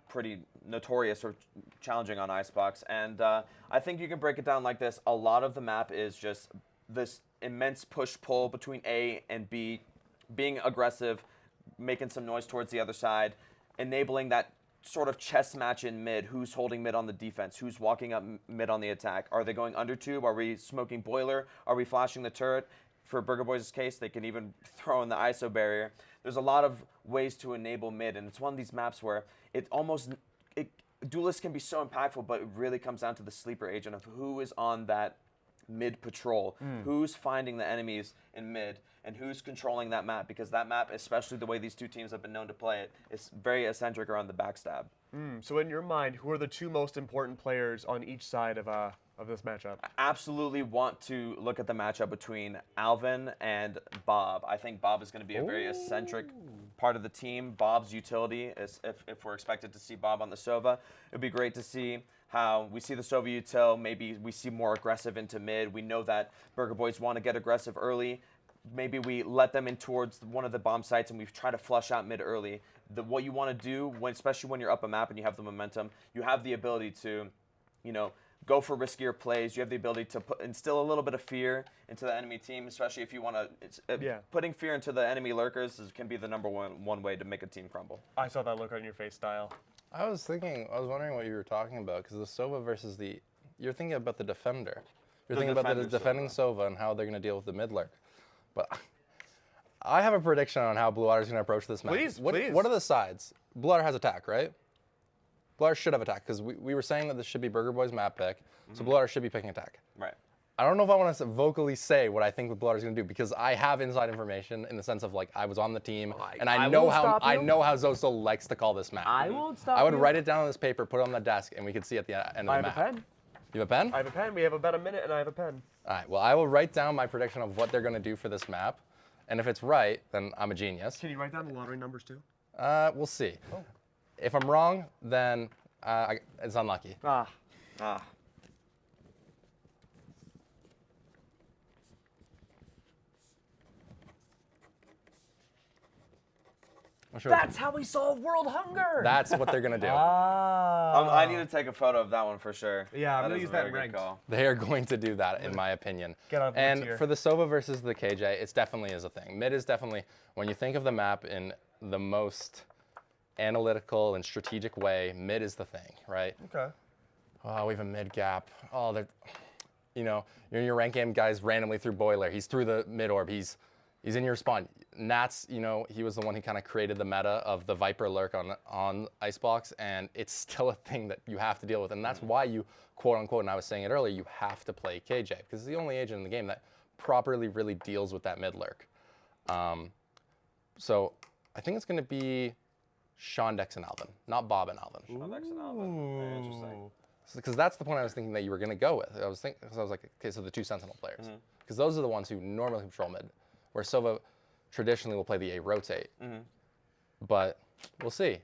pretty notorious for challenging on Icebox. And I think you can break it down like this. A lot of the map is just this immense push-pull between A and B, being aggressive, making some noise towards the other side, enabling that sort of chess match in mid. Who's holding mid on the defense? Who's walking up mid on the attack? Are they going under tube? Are we smoking boiler? Are we flashing the turret? For Burger Boyz' case, they can even throw in the ISO barrier. There's a lot of ways to enable mid, and it's one of these maps where duelists can be so impactful, but it really comes down to the sleeper agent of who is on that mid patrol, who's finding the enemies in mid, and who's controlling that map, because that map, especially the way these two teams have been known to play it, is very eccentric around the backstab. So in your mind, who are the two most important players on each side of this matchup? I absolutely want to look at the matchup between Alvin and Bob. I think Bob is going to be a very eccentric part of the team. Bob's utility is if we're expected to see Bob on the Sova, it'd be great to see how we see the Sova util. Maybe we see more aggressive into mid. We know that Burger Boyz want to get aggressive early. Maybe we let them in towards one of the bomb sites and we try to flush out mid early. What you want to do, especially when you're up a map and you have the momentum, you have the ability to, go for riskier plays. You have the ability to instill a little bit of fear into the enemy team, especially if you want to. Putting fear into the enemy lurkers can be the number one way to make a team crumble. I saw that look on your face, Style. I was wondering what you were talking about, because the Sova versus you're thinking about the defender. You're thinking about the defending Sova and how they're going to deal with the mid lurk. But I have a prediction on how Blue Otter is going to approach this match. Please. What are the sides? Blue Otter has attack, right? Blue Otter should have attack, because we were saying that this should be Burger Boyz map pick, so Blue Otter should be picking attack. Right. I don't know if I want to vocally say what I think what Blue Otter is going to do, because I have inside information in the sense of, like, I was on the team, and I know how Zostel likes to call this map. I won't stop I would you. write it down on this paper, put it on the desk, and we could see at the end of the map. I have a pen. You have a pen? I have a pen. We have about a minute, and I have a pen. All right. Well, I will write down my prediction of what they're going to do for this map, and if it's right, then I'm a genius. Can you write down the lottery numbers too? We'll see. Oh. If I'm wrong, then it's unlucky. Ah. That's how we solve world hunger. That's what they're going to do. I need to take a photo of that one for sure. Yeah, I'm going to use that in very ranked. good call. They are going to do that, in my opinion. Get off and tier. for the Sova versus the KJ, it definitely is a thing. Mid is definitely, when you think of the map in the most analytical and strategic way, mid is the thing, right? Okay. Oh, we have a mid gap. Oh, you're in your rank game, guys randomly through boiler. He's through the mid orb. He's in your spawn. Nats, he was the one who kind of created the meta of the Viper lurk on Icebox, and it's still a thing that you have to deal with. And that's why you, quote unquote, and I was saying it earlier, you have to play KJ, because it's the only agent in the game that properly really deals with that mid lurk. So I think it's going to be Sean, Dex, and Alvin, not Bob and Alvin. Sean, Dex, and Alvin. Very interesting. Because that's the point I was thinking that you were going to go with. I was like, okay, so the two Sentinel players. Because those are the ones who normally control mid, where Sova traditionally will play the A rotate. But we'll see.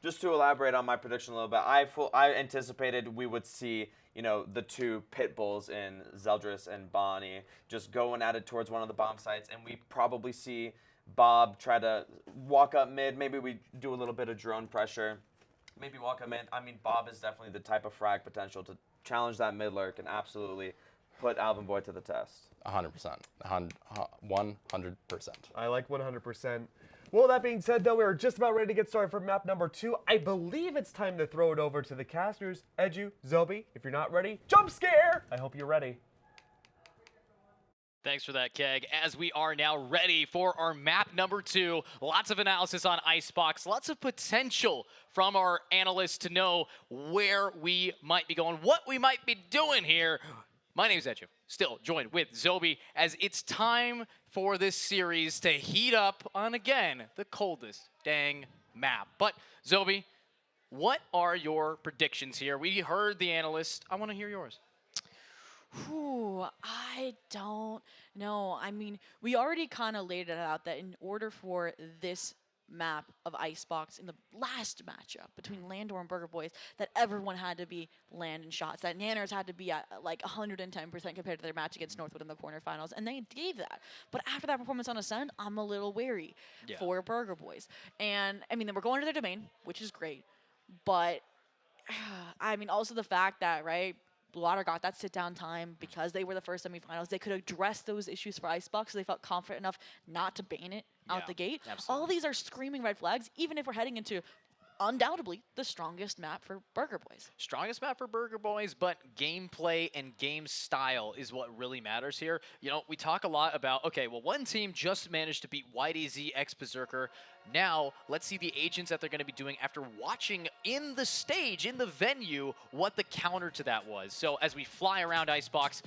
Just to elaborate on my prediction a little bit, I anticipated we would see, the two pit bulls in Zeldris and Bonnie just going at it towards one of the bomb sites, and we probably see Bob try to walk up mid. Maybe we do a little bit of drone pressure. Maybe walk up mid. I mean, Bob is definitely the type of frag potential to challenge that mid lurk and absolutely put Alvin Boy to the test. 100%. 100%. I like 100%. Well, that being said, though, we're just about ready to get started for map number 2. I believe it's time to throw it over to the casters. Edu, Zobi, if you're not ready, jump scare! I hope you're ready. Thanks for that, Keg. As we are now ready for our map number 2, lots of analysis on Icebox, lots of potential from our analysts to know where we might be going, what we might be doing here. My name's Eju, still joined with Zobi, as it's time for this series to heat up on, again, the coldest dang map. But, Zobi, what are your predictions here? We heard the analyst. I want to hear yours. Whew, I don't know. I mean, we already kind of laid it out that in order for this map of Icebox in the last matchup between Landor and Burger Boys, that everyone had to be landing shots, that Nanners had to be at like 110% compared to their match against Northwood in the quarterfinals, and they gave that. But after that performance on Ascend, I'm a little wary for Burger Boys. And I mean, we're going to their domain, which is great, but I mean, also the fact that, right, Blue Otter got that sit-down time because they were the first semifinals. They could address those issues for Icebox, so they felt confident enough not to ban it out the gate. Absolutely. All these are screaming red flags, even if we're heading into undoubtedly the strongest map for Burger Boys. Strongest map for Burger Boys, but gameplay and game style is what really matters here. You know, we talk a lot about, okay, well, one team just managed to beat YDZ X Berserker. Now, let's see the agents that they're going to be doing after watching in the stage, in the venue, what the counter to that was. So as we fly around Icebox,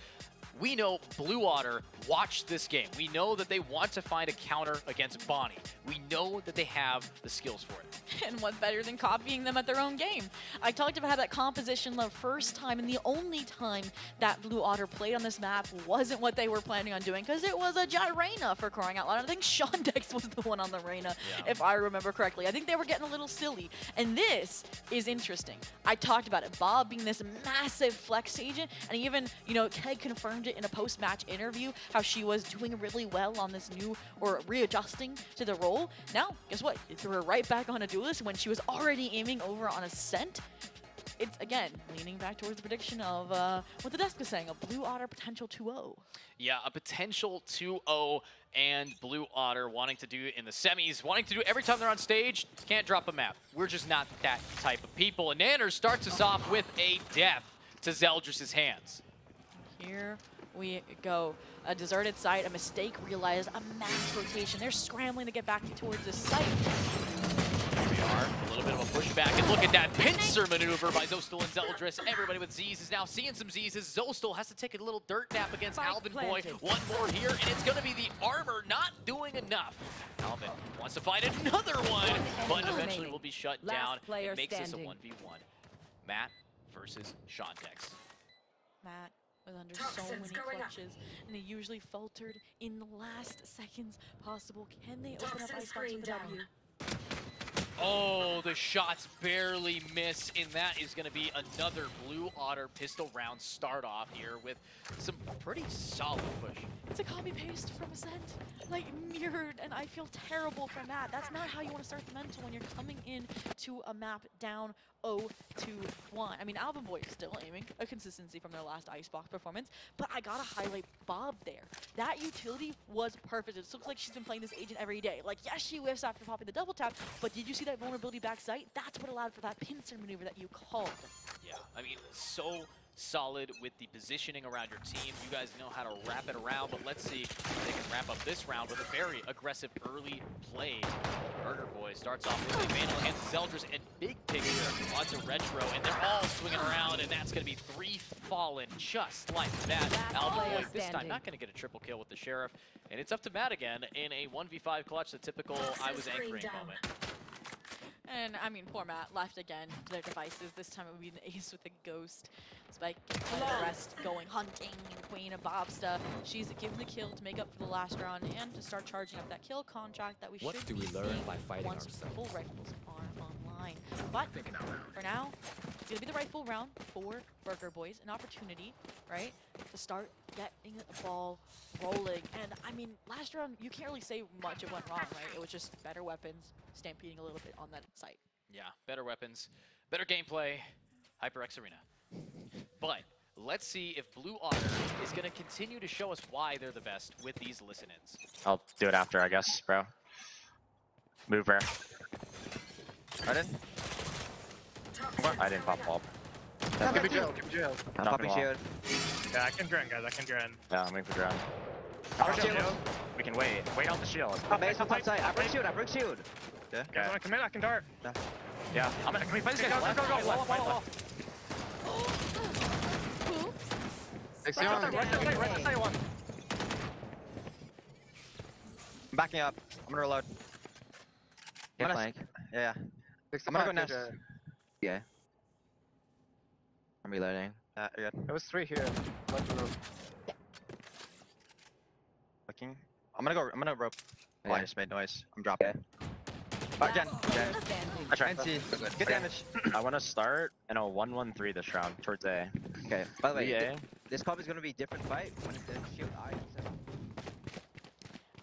we know Blue Otter watched this game. We know that they want to find a counter against Bonnie. We know that they have the skills for it. And what better than copying them at their own game? I talked about how that composition the first time and the only time that Blue Otter played on this map wasn't what they were planning on doing, because it was a Jet Reyna, for crying out loud. I think Sean Dex was the one on the Reyna, if I remember correctly. I think they were getting a little silly. And this is interesting. I talked about it. Bob being this massive flex agent, and even, you know, Keg confirmed it in a post-match interview, how she was doing really well on this new, or readjusting to the role. Now, guess what? It threw her right back on a duelist when she was already aiming over on Ascent. It's, again, leaning back towards the prediction of what the desk is saying, a Blue Otter potential 2-0. Yeah, a potential 2-0, and Blue Otter wanting to do in the semis, wanting to do every time they're on stage, can't drop a map. We're just not that type of people. And Nanners starts us off with a death to Zeldris' hands. Here we go. A deserted site, a mistake realized, a mass rotation. They're scrambling to get back towards this site. Here we are, a little bit of a pushback, and look at that pincer maneuver by Zostal and Zeldris. Everybody with Z's is now seeing some Z's. Zostal has to take a little dirt nap against Alvin Boy. One more here, and it's going to be the armor not doing enough. Alvin wants to find another one, but eventually will be shut down. It makes this a 1v1. Matt versus Sean Dex. Matt was under so many clutches, and they usually faltered in the last seconds possible. Can they open up Icebox with a W? Oh, the shots barely miss, and that is going to be another Blue Otter pistol round start off here with some pretty solid push. It's a copy-paste from Ascent, like mirrored, and I feel terrible for Matt. That's not how you want to start the mental when you're coming in to a map down 0-1. I mean, Alvin Boy is still aiming, a consistency from their last Icebox performance, but I gotta highlight Bob there. That utility was perfect. It looks like she's been playing this agent every day. Like, yes, she whiffs after popping the double tap, but did you see that vulnerability backside? That's what allowed for that pincer maneuver that you called. Yeah, I mean, so solid with the positioning around your team. You guys know how to wrap it around, but let's see if they can wrap up this round with a very aggressive early play. Burger Boy starts off with a Vandal against Zeldris, and big picture onto Retro, and they're all swinging around, and that's going to be 3 fallen just like that. Alvin Boy this time not going to get a triple kill with the Sheriff, and it's up to Matt again in a 1v5 clutch, the typical I was anchoring moment. And I mean, poor Matt left again to their devices. This time it would be an ace with a ghost. Spike and the rest going hunting, and Queen of Bobsta. She's given the kill to make up for the last round and to start charging up that kill contract that we should be seeing by fighting once full rifles are online. But for now, it's gonna be the rifle round for Burger Boys, an opportunity, right, to start getting the ball rolling. And I mean, last round you can't really say much it went wrong, right? It was just better weapons, stampeding a little bit on that site. Yeah, better weapons, better gameplay, HyperX Arena. But let's see if Blue Otter is going to continue to show us why they're the best with these listen-ins. I'll do it after, I guess, bro. Move rare. I didn't. I didn't pop wall. Give me jail, give me jail. I'm popping shield. Yeah, I can drone, guys, I can drone. Yeah, I'm moving for drone. We can wait. Wait out the shield. Base on top side. I bring shield. I bring shield. Yeah. You guys want to commit? I can dart. Yeah. Can we play this Go, game? go, go, go. Wall, wall, wall. 60 Right on. the side one. I'm backing up. I'm gonna reload. Get flank. Yeah. I'm gonna go nest. Yeah. I'm reloading. Yeah, you're good. There was 3 here. Looking. I'm gonna rope. Oh, I Yeah. just made noise. I'm dropping. Okay. Again. I try and see. Good. Good damage. I want to start in a 1-1-3 this round towards A. Okay. By the way, Yeah. this comp is gonna be a different fight when the shield eye.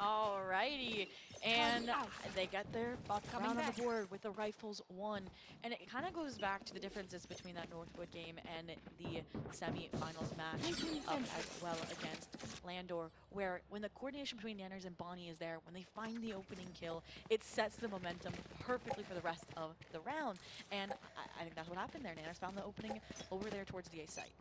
Alrighty, and they get their round on the board with the rifles 1, and it kind of goes back to the differences between that Northwood game and the semi-finals match as well against Landor, where when the coordination between Nanners and Bonnie is there, when they find the opening kill, it sets the momentum perfectly for the rest of the round, and I think that's what happened there. Nanners found the opening over there towards the A site.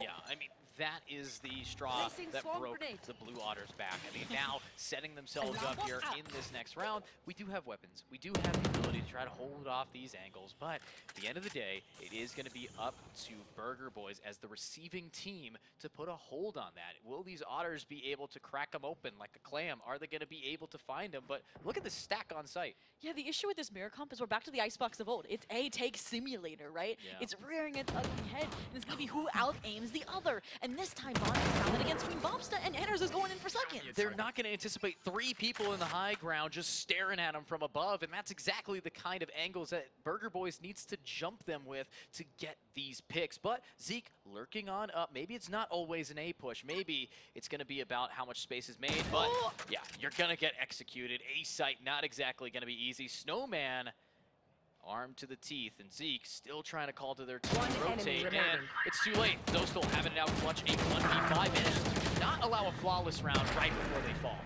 Yeah, I mean, that is the straw that broke the Blue Otters back. I mean, now setting themselves up here in this next round, we do have weapons. We do have the ability to try to hold off these angles, but at the end of the day, it is going to be up to Burger Boys as the receiving team to put a hold on that. Will these Otters be able to crack them open like a clam? Are they going to be able to find them? But look at the stack on site. Yeah, the issue with this mirror comp is we're back to the icebox of old. It's a take simulator, right? Yeah. It's rearing its ugly head, and it's going to be who out-aims the other. And this time, Bonnie found it against Queen Bobsta, and Anders is going in for second. They're not going to anticipate 3 people in the high ground just staring at them from above, and that's exactly the kind of angles that Burger Boys needs to jump them with to get these picks. But Zeke lurking on up. Maybe it's not always an A push. Maybe it's going to be about how much space is made, but yeah, you're going to get executed. A site not exactly going to be easy. Snowman armed to the teeth, and Zeke still trying to call to their team to rotate, and it's too late. Zostal having it out clutch a 1v5 and do not allow a flawless round right before they fall.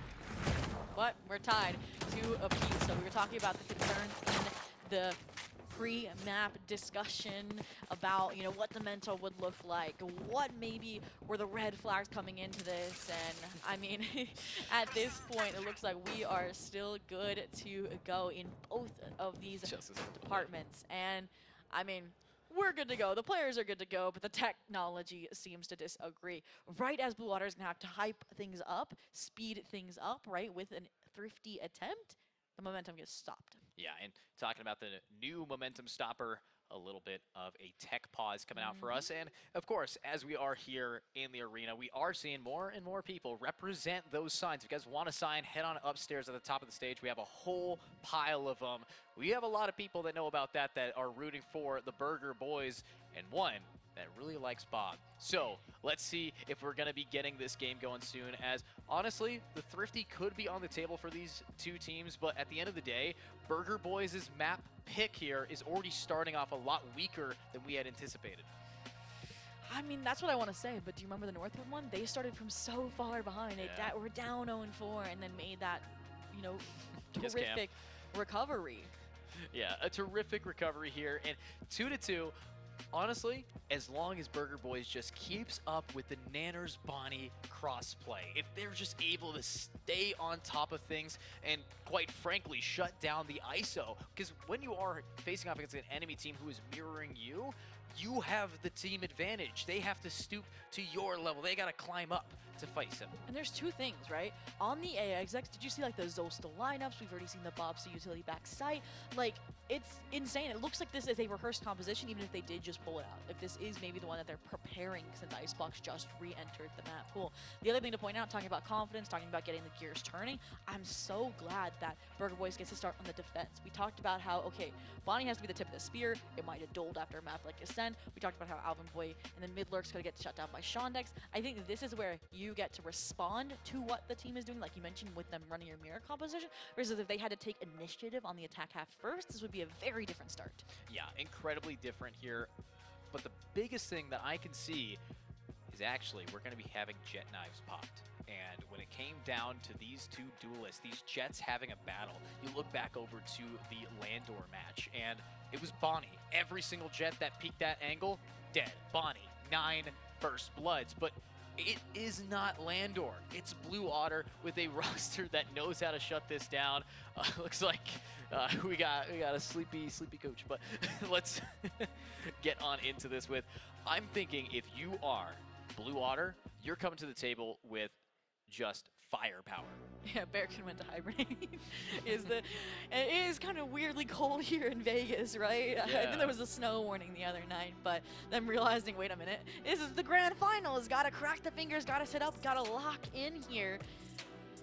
But we're tied 2 apiece. So we were talking about the concerns in the pre-map discussion about, you know, what the mental would look like, what maybe were the red flags coming into this, and I mean, at this point, it looks like we are still good to go in both of these departments, and I mean, we're good to go. The players are good to go, but the technology seems to disagree. Right as Blue Water is going to have to hype things up, speed things up, right, with a thrifty attempt, the momentum gets stopped. Yeah, and talking about the new momentum stopper, a little bit of a tech pause coming out for us. And of course, as we are here in the arena, we are seeing more and more people represent those signs. If you guys want a sign, head on upstairs at the top of the stage. We have a whole pile of them. We have a lot of people that know about that are rooting for the Burger Boys, and one that really likes Bob. So let's see if we're going to be getting this game going soon, as honestly, the Thrifty could be on the table for these 2 teams, but at the end of the day, Burger Boys' map pick here is already starting off a lot weaker than we had anticipated. I mean, that's what I want to say, but do you remember the Northwood one? They started from so far behind. Yeah. We're down 0-4 and then made that, you know, Yes, Cam. terrific recovery. Yeah, a terrific recovery here, and 2-2. Honestly, as long as Burger Boys just keeps up with the Nanners Bonnie crossplay, if they're just able to stay on top of things and, quite frankly, shut down the ISO, because when you are facing off against an enemy team who is mirroring you, you have the team advantage. They have to stoop to your level. They got to climb up to fight him. And there's 2 things, right? On the A execs, did you see like the Zostal lineups? We've already seen the Bobsta utility back site. Like, it's insane. It looks like this is a rehearsed composition, even if they did just pull it out. If this is maybe the one that they're preparing since Icebox just re-entered the map pool. The other thing to point out, talking about confidence, talking about getting the gears turning, I'm so glad that Burger Boys gets to start on the defense. We talked about how, okay, Bonnie has to be the tip of the spear. It might have dulled after a map like Ascend. We talked about how Alvin Boy and then mid lurk's going to get shut down by Shondex. I think this is where you get to respond to what the team is doing, like you mentioned with them running your mirror composition, versus if they had to take initiative on the attack half first, this would be a very different start. Yeah, incredibly different here. But the biggest thing that I can see is actually we're going to be having jet knives popped. And when it came down to these 2 duelists, these jets having a battle, you look back over to the Landor match, and it was Bonnie. Every single jet that peaked that angle, dead. Bonnie, 9 first bloods. But it is not Landor. It's Blue Otter with a roster that knows how to shut this down. Looks like we got a sleepy coach, but let's get on into this with, I'm thinking if you are Blue Otter, you're coming to the table with just firepower. Yeah, Bearkin went to hibernate. It is kind of weirdly cold here in Vegas, right? Yeah. I think there was a snow warning the other night, but them realizing, wait a minute, this is the grand finals. Gotta crack the fingers, gotta sit up, gotta lock in here.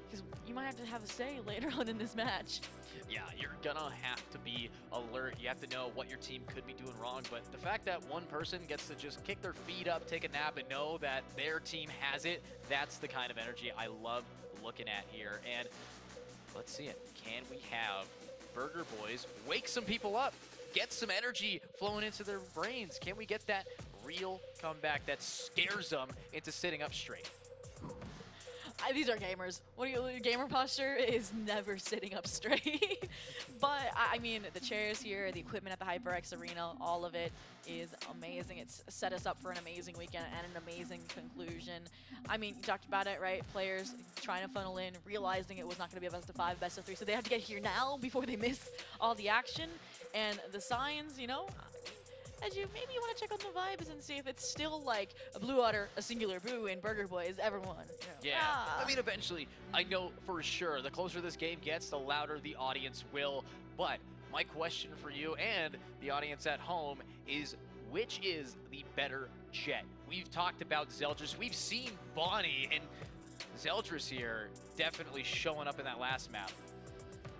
Because you might have a say later on in this match. Yeah, you're gonna have to be alert. You have to know what your team could be doing wrong, but the fact that one person gets to just kick their feet up, take a nap, and know that their team has it, that's the kind of energy I love looking at here. And let's see it. Can we have Burger Boys wake some people up, get some energy flowing into their brains? Can we get that real comeback that scares them into sitting up straight? These are gamers. Gamer posture is never sitting up straight. But I mean, the chairs here, the equipment at the HyperX Arena, all of it is amazing. It's set us up for an amazing weekend and an amazing conclusion. I mean, you talked about it, right? Players trying to funnel in, realizing it was not going to be a best of 5, best of 3, so they have to get here now before they miss all the action. And the signs, you know, as maybe you want to check on the vibes and see if it's still like a Blue Otter, a singular Boo, and Burger Boys, everyone. You know. Yeah, I mean, eventually, I know for sure, the closer this game gets, the louder the audience will. But my question for you and the audience at home is, which is the better Jet? We've talked about Zeldris, we've seen Bonnie, and Zeldris here definitely showing up in that last map.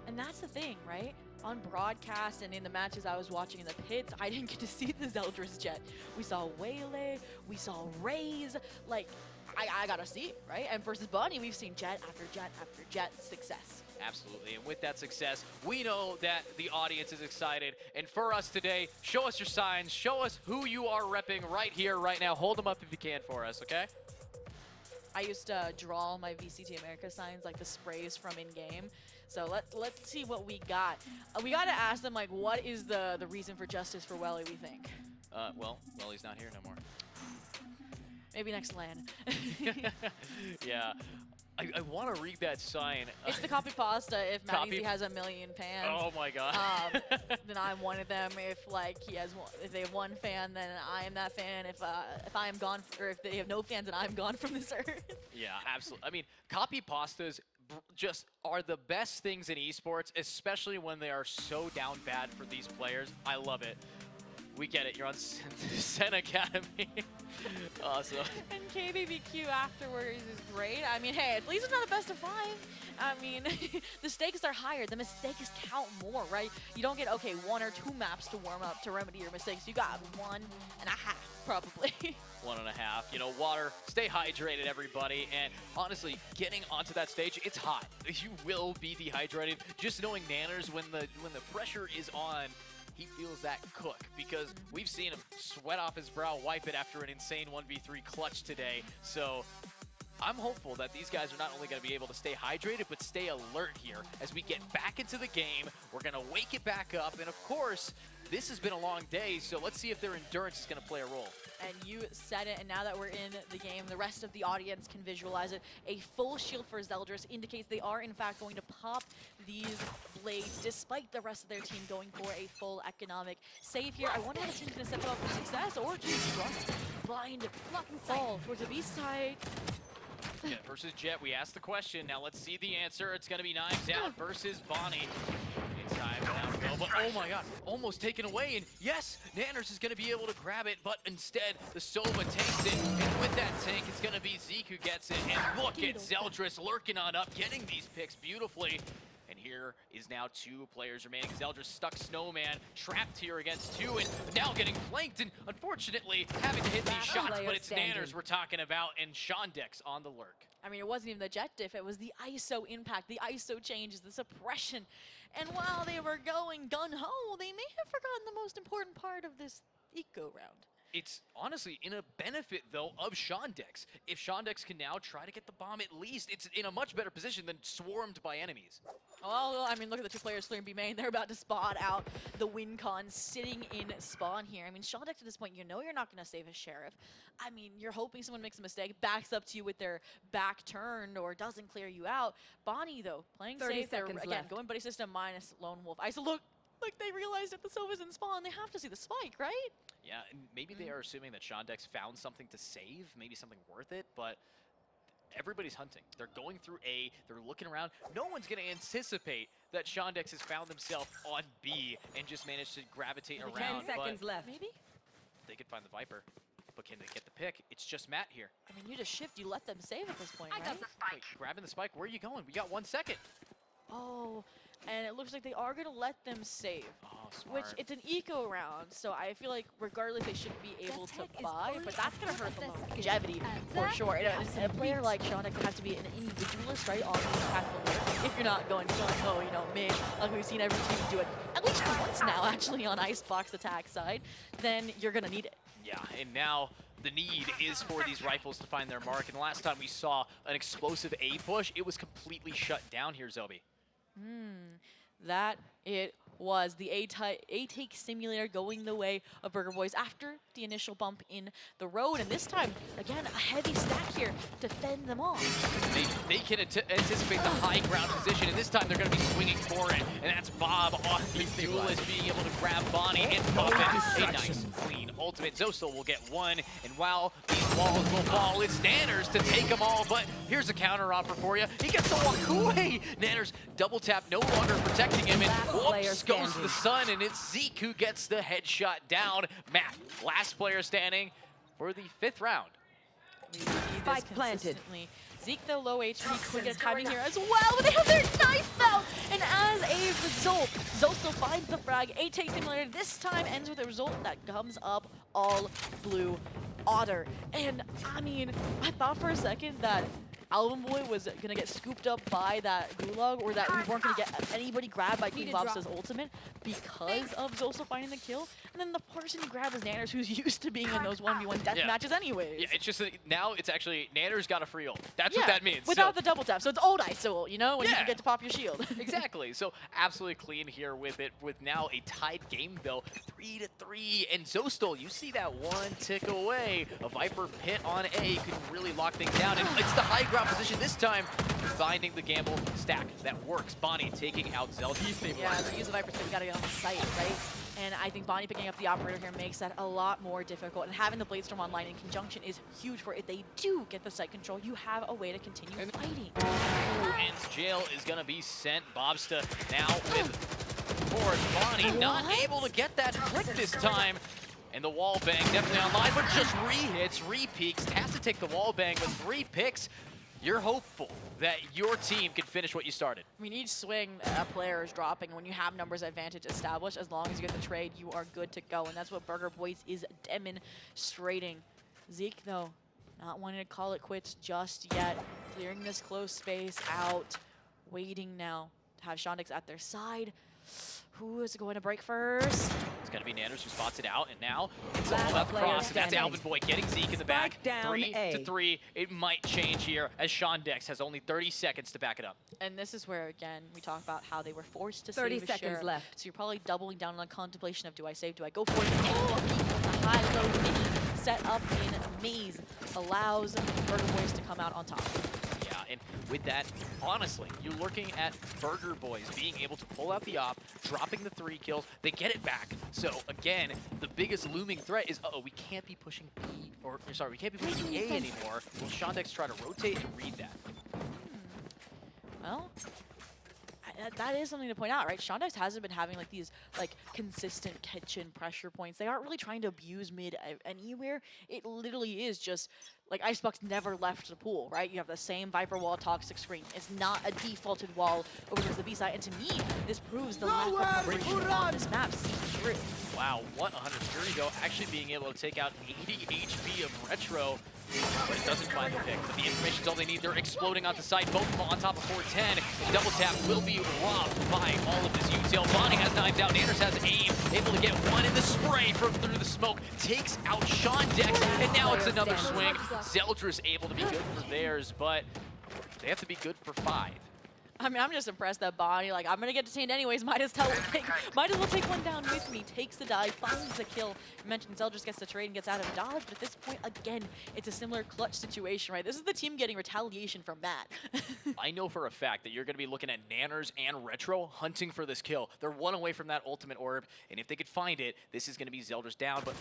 And that's the thing, right? On broadcast and in the matches I was watching in the pits, I didn't get to see the Zeldris Jet. We saw Waylay, we saw Raze, like, I gotta see it, right? And versus Bonnie, we've seen Jet after Jet after Jet success. Absolutely, and with that success, we know that the audience is excited. And for us today, show us your signs, show us who you are repping right here, right now. Hold them up if you can for us, okay? I used to draw my VCT America signs, like the sprays from in-game. So let's see what we got. We got to ask them, like, what is the reason for justice for Welly, we think? Well, Welly's not here no more. Maybe next LAN. Yeah. I want to read that sign. It's the copy pasta if Matt Easy has 1 million fans. Oh my god. Then I'm one of them. If like if they have 1 fan, then I am that fan. If I am gone, or if they have no fans, then I'm gone from this earth. Yeah, absolutely. I mean, copy pastas just are the best things in esports, especially when they are so down bad for these players. I love it. We get it. You're on Sen Academy. Awesome. And KBBQ afterwards is great. I mean, hey, at least it's not a best of 5. I mean, the stakes are higher. The mistakes count more, right? You don't get, okay, 1 or 2 maps to warm up to remedy your mistakes. You got 1.5, probably. 1.5. You know, water, stay hydrated, everybody. And honestly, getting onto that stage, it's hot. You will be dehydrated. Just knowing Nanners, when the pressure is on, he feels that cook, because we've seen him sweat off his brow, wipe it after an insane 1v3 clutch today. So I'm hopeful that these guys are not only going to be able to stay hydrated, but stay alert here as we get back into the game. We're going to wake it back up. And of course, this has been a long day, so let's see if their endurance is going to play a role. And you said it, and now that we're in the game, the rest of the audience can visualize it. A full shield for Zeldris indicates they are, in fact, going to pop these blades, despite the rest of their team going for a full economic save here. I wonder how the team's going to set them up for success, or just trust blind fall towards the B side. Yeah, versus Jet, we asked the question. Now let's see the answer. It's going to be Knives Out versus Bonnie. It's time now to go, but oh my god, almost taken away. And yes, Nanners is going to be able to grab it, but instead the Sova takes it. And with that tank, it's going to be Zeke who gets it. And look at Zeldris lurking on up, getting these picks beautifully. And here is now 2 players remaining. Zeldris stuck Snowman, trapped here against 2, and now getting flanked, and unfortunately having to hit these shots, but it's Nanners we're talking about, and Shondex on the lurk. I mean, it wasn't even the jet diff, it was the ISO impact, the ISO changes, the suppression. And while they were going gun-ho, they may have forgotten the most important part of this eco round. it's honestly in a benefit, though, of Shondex. If Shondex can now try to get the bomb, at least it's in a much better position than swarmed by enemies. Well, I mean, look at the two players clearing B main. They're about to spot out the win con sitting in spawn here. I mean, Shondex at this point, you know you're not going to save a Sheriff. I mean, you're hoping someone makes a mistake, backs up to you with their back turned, or doesn't clear you out. Bonnie, though, playing 30 safe. seconds Again, left. going buddy system minus Lone Wolf. I said, look, they realized that the Sova's in spawn. They have to see the spike, right? Yeah, and maybe they are assuming that Shondex found something to save, maybe something worth it, but everybody's hunting. They're going through A, they're looking around. No one's going to anticipate that Shondex has found themselves on B and just managed to gravitate Maybe around. 10 seconds but left. Maybe? they could find the Viper, but can they get the pick? It's just Matt here. I mean, you just shift, you let them save at this point, right? Wait, grabbing the spike, where are you going? We got 1 second. Oh, and it looks like they are going to let them save. Oh, smart. Which, it's an eco round, so I feel like regardless they should be able to buy, but that's going to hurt the longevity for sure. And a player like Shondex has to be an individualist, right, on the impactful work. If you're not going solo, you know, mid, like we've seen every team do it at least once now, actually, on Icebox attack side, then you're going to need it. Yeah, and now the need is for these rifles to find their mark. And the last time we saw an explosive A push, it was completely shut down here, Zobi. That it was the A-take simulator going the way of Burger Boys after the initial bump in the road. And this time, again, a heavy stack here to fend them off. They can anticipate the high ground position, and this time they're going to be swinging for it. And that's Bob on the duelist being able to grab Bonnie and pop it. A nice, clean ultimate. Zosel will get one, and while these walls will fall, it's Nanners to take them all. But here's a counter offer for you. He gets to walk away. Nanners double tap, no longer protecting him, and whoops goes the sun, and it's Zeke who gets the headshot down. Matt, last player standing for the 5th round. Spike planted. Zeke, though, low HP, could get timing here as well, but they have their knife out! And as a result, Zosel finds the frag. A-take simulator this time ends with a result that comes up all blue Otter. And, I mean, I thought for a second that Alvin Boy was going to get scooped up by that gulag, or that we weren't going to get anybody grabbed by King Bobsta's ultimate because of Zosel finding the kill. And then the person you grab is Nanners, who's used to being in those 1v1 death matches anyways. Yeah, it's just that now it's actually Nanners got a free ult. That's what that means. Without the double tap. So it's old ice ult, you know, when you forget to pop your shield. Exactly. So absolutely clean here with it, with now a tied game though, 3-3. And Zosel, you see that one tick away. A Viper pit on A could really lock things down. And it's the high ground position this time, finding the gamble stack that works. Bonnie taking out Zelda. Yeah, to use the Viper spin, you gotta get on the site, right? And I think Bonnie picking up the operator here makes that a lot more difficult. And having the Bladestorm online in conjunction is huge for if they do get the site control, you have a way to continue fighting. And jail is going to be sent. Bobsta now with forward. Bonnie not able to get that click this time. And the wall bang definitely online, but just re-hits, re-peaks. Has to take the wall bang with 3 picks. You're hopeful that your team can finish what you started. I mean, each swing a player is dropping, and when you have numbers advantage established, as long as you get the trade, you are good to go. And that's what Burger Boys is demonstrating. Zeke, though, not wanting to call it quits just yet. Clearing this close space out. Waiting now to have Shondex at their side. Who is going to break first? It's going to be Nanners who spots it out, and now it's all about the cross, and that's Alvin Boy getting Zeke in the back. 3-3. It might change here, as Shondex has only 30 seconds to back it up. And this is where, again, we talk about how they were forced to 30 save a seconds share. left. So you're probably doubling down on the contemplation of, do I save, do I go for it? And the high-low mini set up in maze allows Burger Boys to come out on top. And with that, honestly, you're looking at Burger Boys being able to pull out the op, dropping the 3 kills. They get it back. So again, the biggest looming threat is, we can't be pushing B, or sorry, we can't be pushing A anymore. Will Shondex try to rotate and read that? Well, that is something to point out, right? Shondex hasn't been having like these consistent kitchen pressure points. They aren't really trying to abuse mid anywhere. It literally is just like Icebox never left the pool, right? You have the same Viper wall toxic screen. It's not a defaulted wall over towards the B side. And to me, this proves the lack of preparation on this map seems true. Wow, what 100. Here we go, actually being able to take out 80 HP of Retro. but it doesn't find the pick. But the information's all they need. They're exploding onto site. Both of them on top of 410. And double tap will be robbed by all of this UTL. Bonnie has knives out. Nanners has aim. Able to get one in the spray from through the smoke. Takes out Sean Dex. And now it's another swing. Zeldris able to be good for theirs, but they have to be good for 5. I mean, I'm just impressed that Bonnie, like, I'm going to get detained anyways. Might as well take one down with me. Takes the dive, finds the kill. You mentioned Zeldris gets the trade and gets out of dodge, but at this point, again, it's a similar clutch situation, right? This is the team getting retaliation from Matt. I know for a fact that you're going to be looking at Nanners and Retro hunting for this kill. They're one away from that ultimate orb, and if they could find it, this is going to be Zeldris down, but...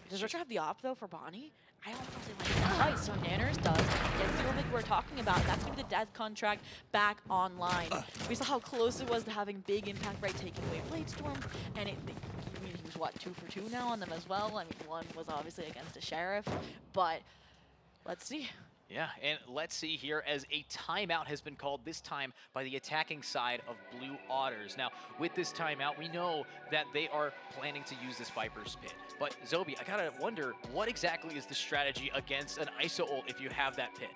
Does Retro have the op, though, for Bonnie? I don't really like that. Right, so Nanners does. Gets the orbit we're talking about. That's going to be the death contract back online. We saw how close it was to having big impact, right, taking away Blade Storm, and he was, what, 2 for 2 now on them as well? I mean, one was obviously against the Sheriff, but let's see. Yeah, and let's see here as a timeout has been called, this time by the attacking side of Blue Otters. Now, with this timeout, we know that they are planning to use this Viper's Pit. But, Zobi, I gotta wonder, what exactly is the strategy against an ISO ult if you have that pit?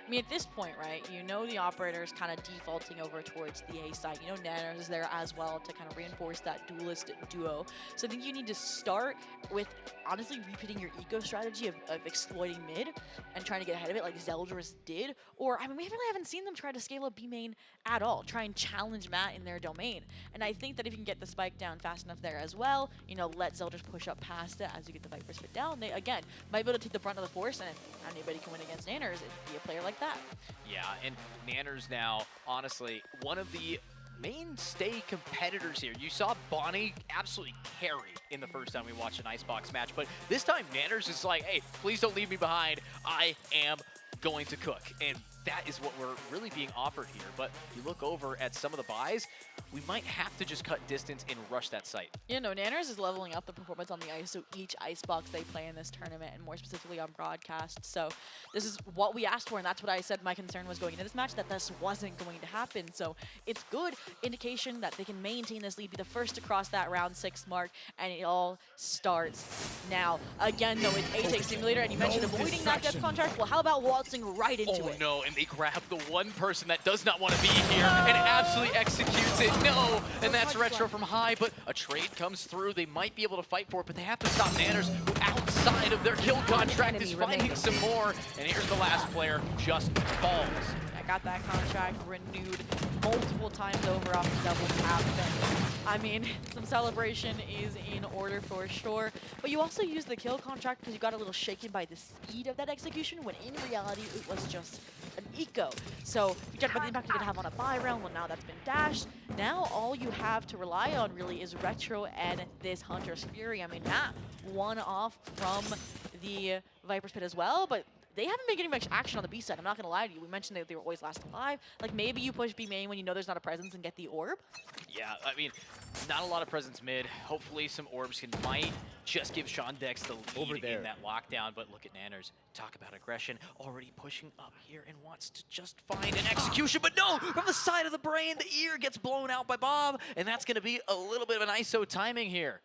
I mean, at this point, right, you know the operator's kind of defaulting over towards the A side. You know Nanners is there as well to kind of reinforce that duelist duo. So I think you need to start with, honestly, repeating your eco strategy of exploiting mid and trying to get ahead of it like Zeldris did. Or, I mean, we really haven't seen them try to scale up B main at all, try and challenge Matt in their domain. And I think that if you can get the spike down fast enough there as well, you know, let Zeldris push up past it as you get the Viper's Pit down, they, again, might be able to take the brunt of the force, and if anybody can win against Nanners, it'd be a player like that. Yeah, and Nanners now, honestly, one of the mainstay competitors here. You saw Bonnie absolutely carry in the first time we watched an Icebox match, but this time Nanners is like, hey, please don't leave me behind. I am going to cook. And that is what we're really being offered here. But you look over at some of the buys, we might have to just cut distance and rush that site. You know, Nanners is leveling up the performance on the ice, so each Icebox they play in this tournament, and more specifically on broadcast. So this is what we asked for, and that's what I said my concern was going into this match, that this wasn't going to happen. So it's good indication that they can maintain this lead, be the first to cross that round 6 mark, and it all starts now. Again, though, it's A-Take Simulator, and you mentioned avoiding that death contract. Well, how about waltzing right into it? No, and they grab the one person that does not want to be here and absolutely executes it. No, and that's Retro from high, but a trade comes through. They might be able to fight for it, but they have to stop Nanners, who outside of their kill contract is finding some more. And here's the last player, just falls. I got that contract renewed multiple times over off the double tap. I mean, some celebration is in order for sure, but you also use the kill contract because you got a little shaken by the speed of that execution, when in reality it was just an eco. So you talked about the impact you're gonna have on a buy round. Well, now that's been dashed. Now all you have to rely on really is Retro and this Hunter's Fury. I mean, Matt won off from the Viper's Pit as well, but they haven't been getting much action on the B side. I'm not going to lie to you. We mentioned that they were always last alive. Like, maybe you push B main when you know there's not a presence and get the orb. Yeah, I mean, not a lot of presence mid. Hopefully some orbs might just give Sean Dex the lead in that lockdown. But look at Nanners. Talk about aggression. Already pushing up here and wants to just find an execution. But no! From the side of the brain, the ear gets blown out by Bob. And that's going to be a little bit of an ISO timing here.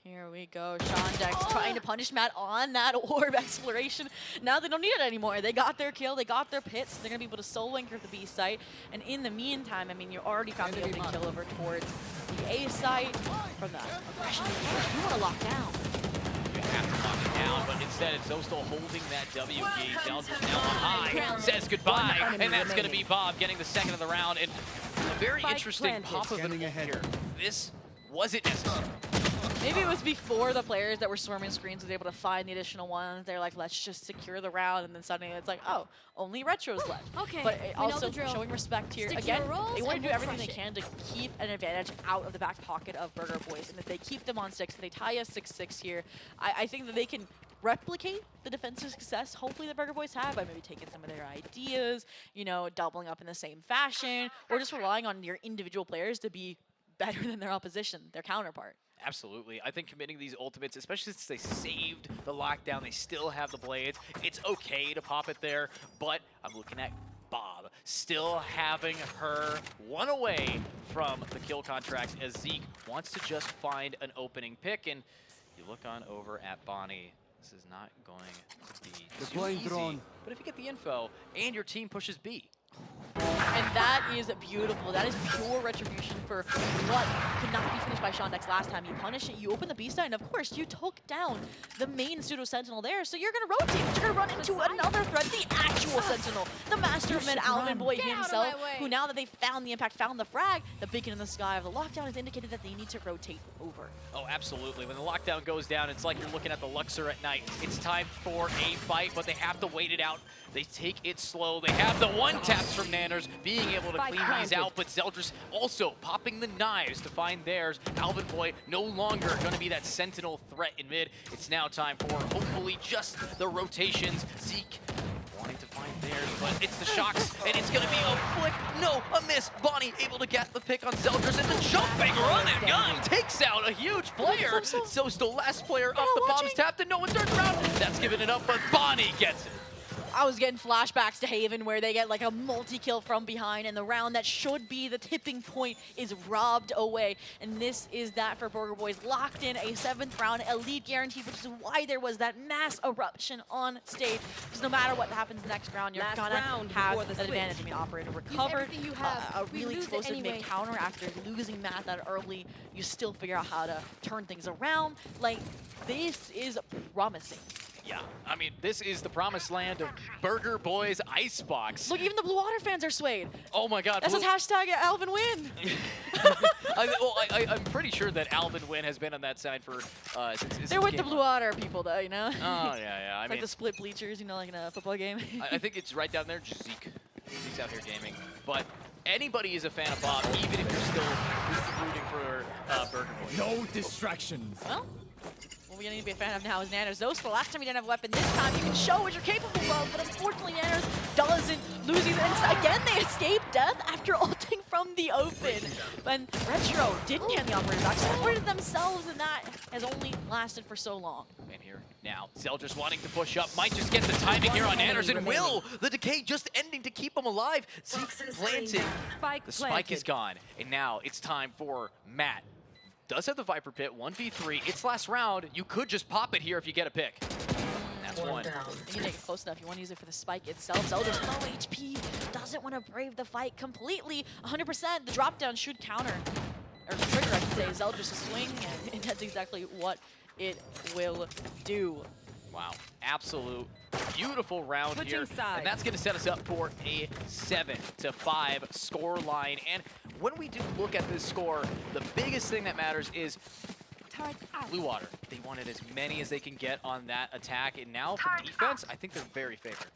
Here we go. Sean Dex trying to punish Matt on that orb exploration. Now they don't need it anymore. They got their kill. They got their pits. They're going to be able to solo anchor the B site. And in the meantime, I mean, you already found the opening kill over towards the A site from the aggression. You want to lock down. You have to lock it down, but instead it's Zostal holding that W gauge. Zeldris now on high, says goodbye, and that's going to be Bob getting the second of the round. And a very interesting pop of an ult here. This wasn't necessary. Maybe it was before the players that were swarming screens was able to find the additional ones. They're like, let's just secure the round, and then suddenly it's like, oh, only Retro's left. Okay, but we know also the drill. showing respect here. Stick to Again, your roles they want to and do we'll everything they crush it. can to keep an advantage out of the back pocket of Burger Boys. And if they keep them on 6, they tie us 6-6 here, I think that they can replicate the defensive success hopefully the Burger Boys have by maybe taking some of their ideas, you know, doubling up in the same fashion, or just relying on your individual players to be better than their opposition, their counterpart. Absolutely. I think committing these ultimates, especially since they saved the lockdown, they still have the blades. It's okay to pop it there, but I'm looking at Bob still having her one away from the kill contract as Zeke wants to just find an opening pick. And you look on over at Bonnie. This is not going to be too Deploying easy. drone. But if you get the info and your team pushes B, And that is beautiful. That is pure retribution for what could not be finished by Shondex last time. You punish it, you open the B side, and of course, you took down the main pseudo-sentinel there, so you're going to rotate, but you're going to run into another threat, the actual sentinel, the master of mid, Alvin Boy himself, who now that they found the impact, found the frag, the beacon in the sky of the lockdown has indicated that they need to rotate over. oh, absolutely. When the lockdown goes down, it's like you're looking at the Luxor at night. It's time for a fight, but they have to wait it out. They take it slow. They have the one taps from Nanners, being able to clean these out, but Zeldris also popping the knives to find theirs. Alvin Boy no longer going to be that sentinel threat in mid. It's now time for hopefully just the rotations. Zeke wanting to find theirs, but it's the shocks, and it's going to be a flick. No, a miss. Bonnie able to get the pick on Zeldris, and the jumping run and gun takes out a huge player. So the last player up, the bomb's tapped, and no one turns around. That's giving it up, but Bonnie gets it. I was getting flashbacks to Haven where they get like a multi-kill from behind, and the round that should be the tipping point is robbed away. And this is that for Burger Boys. Locked in a 7th round, elite guaranteed, which is why there was that mass eruption on stage. Because no matter what happens next round, you're Last gonna round have before the that switch. advantage. I mean, Operator recovered, everything you have. a We really lose it explosive anyway. mid-counter after losing Matt that early. You still figure out how to turn things around. Like, this is promising. Yeah, I mean, this is the promised land of Burger Boys Icebox. Look, even the Blue Water fans are swayed. Oh my God. That says hashtag Alvin Win. I'm pretty sure that Alvin Win has been on that side for since They're with the game Blue Water people, though, you know? Oh, yeah. I It's mean, like the split bleachers, you know, like in a football game. I think it's right down there, just Zeke. Zeke's out here gaming. But anybody is a fan of Bob, even if you're still rooting for Burger Boys. No distractions. Well, what we need to be a fan of now is Nanners. Those the last time you didn't have a weapon, this time you can show what you're capable of, but unfortunately Nanners doesn't lose these. And again, they escape death after ulting from the open. But Retro didn't get the operator back, separated themselves, and that has only lasted for so long. And here now, Zeldris wanting to push up, might just get the timing here on Nanners, and will. The decay just ending to keep him alive. Zeke planted. The spike is gone, and now it's time for Matt. Does have the Viper Pit, 1v3. It's last round. You could just pop it here if you get a pick. That's one. You make it close enough. You want to use it for the spike itself. Zeldris, low HP, doesn't want to brave the fight completely. 100%. The drop down should counter, or trigger, I should say, Zeldris' swing, and that's exactly what it will do. Wow, absolute beautiful round Switching here. sides. And that's going to set us up for a 7-5 score line. And when we do look at this score, the biggest thing that matters is Blue Water. They wanted as many as they can get on that attack. And now for defense, I think they're very favored.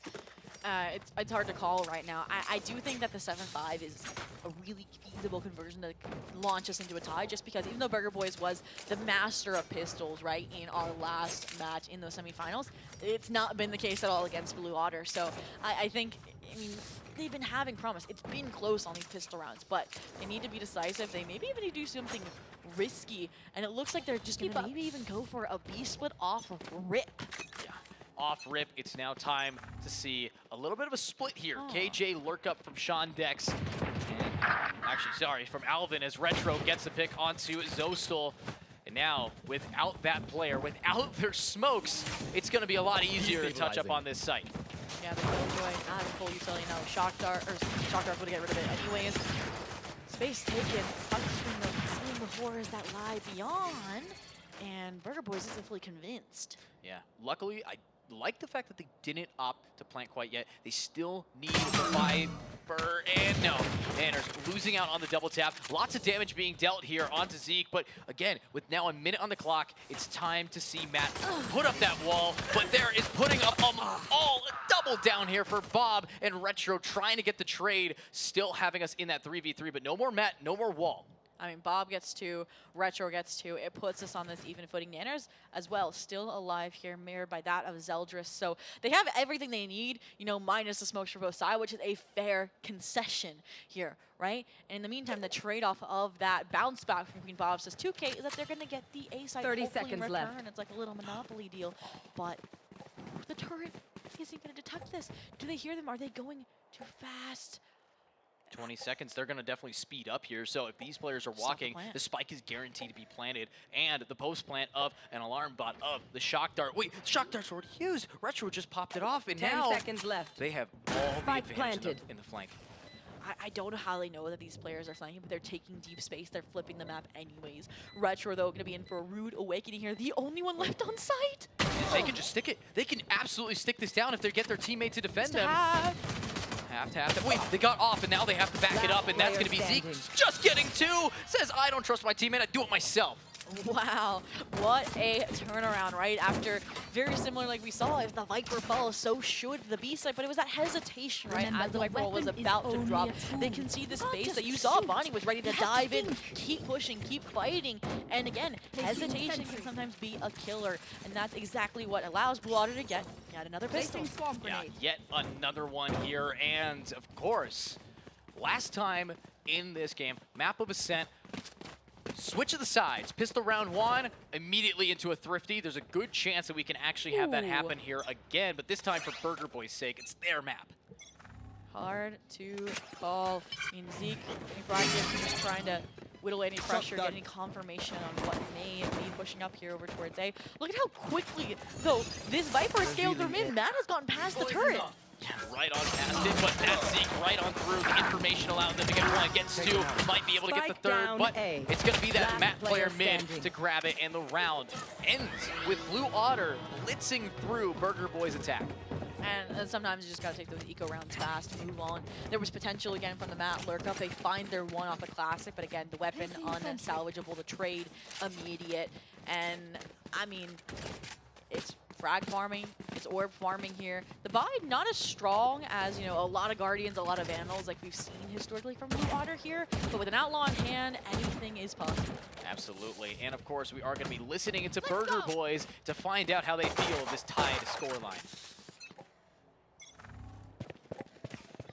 It's hard to call right now. I do think that the 7-5 is a really feasible conversion to launch us into a tie, just because even though Burger Boys was the master of pistols, right, in our last match in those semifinals, it's not been the case at all against Blue Otter. So I think, I mean, they've been having promise. It's been close on these pistol rounds, but they need to be decisive. They maybe even need to do something risky, and it looks like they're just going to maybe even go for a B split off of rip. Yeah. Off rip, it's now time to see a little bit of a split here. KJ lurk up from Shondex. And actually, sorry, from Alvin as Retro gets the pick onto Zostal. And now, without that player, without their smokes, it's going to be a lot easier to touch up on this site. Yeah, the Killjoy not in full utility now. Shock Dart would get rid of it anyways. Space taken, unscreen the seeing the horrors that lie beyond, and Burger Boys isn't fully convinced. Yeah, luckily, I like the fact that they didn't opt to plant quite yet. They still need the Viper, and no. Nanners losing out on the double tap. Lots of damage being dealt here onto Zeke, but again, with now a minute on the clock, it's time to see Matt put up that wall, but there is putting up all double down here for Bob and Retro trying to get the trade, still having us in that 3v3, but no more Matt, no more wall. I mean, Bob gets 2, Retro gets 2. It puts us on this even footing. Nanners as well, still alive here, mirrored by that of Zeldris. So they have everything they need, you know, minus the smokes for both sides, which is a fair concession here, right? And in the meantime, the trade-off of that bounce back from Queen Bob says 2K is that they're going to get the A side 30 hopefully in seconds return. left. It's like a little Monopoly deal, but the turret isn't going to detect this. Do they hear them? Are they going too fast? 20 seconds, they're going to definitely speed up here. So if these players are walking, the spike is guaranteed to be planted. And the post plant of an alarm bot of the shock dart. Wait, the shock dart's already used. Retro just popped it off, and 10 now seconds left. they have all Spike the advantage planted. in the flank. I don't know how they know that these players are flanking, but they're taking deep space. They're flipping the map anyways. Retro, though, going to be in for a rude awakening here. The only one left on site. They can just stick it. They can absolutely stick this down if they get their teammate to defend them. Have to. Wait, they got off, and now they have to back it up, and that's going to be Zeke just getting 2. Says, I don't trust my teammate. I do it myself. Wow, what a turnaround, right? After very similar like we saw, if the Viper falls, so should the B side, but it was that hesitation, right? As the Viper was about to drop, they can see the space that you saw. Bonnie was ready to dive in, keep pushing, keep fighting, and again, hesitation can sometimes be a killer, and that's exactly what allows Blue Otter to get yet another pistol. Yeah, yet another one here, and of course, last time in this game, map of Ascent, switch of the sides, pistol round 1, immediately into a Thrifty. There's a good chance that we can actually have that happen here again, but this time for Burger Boy's sake, it's their map. Hard to call. I mean, Zeke, Brian just trying to whittle any pressure, get any confirmation on what may be pushing up here over towards A. Look at how quickly, though, this Viper scaled through mid. Matt has gotten past the turret. Right on past it, but that's Zeke right on through. The information allowing them to get 1, gets 2, might be able to get the 3rd, but it's going to be that Matt player mid to grab it, and the round ends with Blue Otter blitzing through Burger Boy's attack. And sometimes you just got to take those eco rounds fast and move on. There was potential again from the Matt lurk up. They find their 1 off the classic, but again, the weapon unsalvageable, the trade immediate. And I mean, it's frag farming, it's orb farming here. The buy not as strong as, you know, a lot of Guardians, a lot of Vandals like we've seen historically from Blue Otter here, but with an outlaw in hand, anything is possible. Absolutely, and of course we are going to be listening into Burger Boys to find out how they feel this tied scoreline.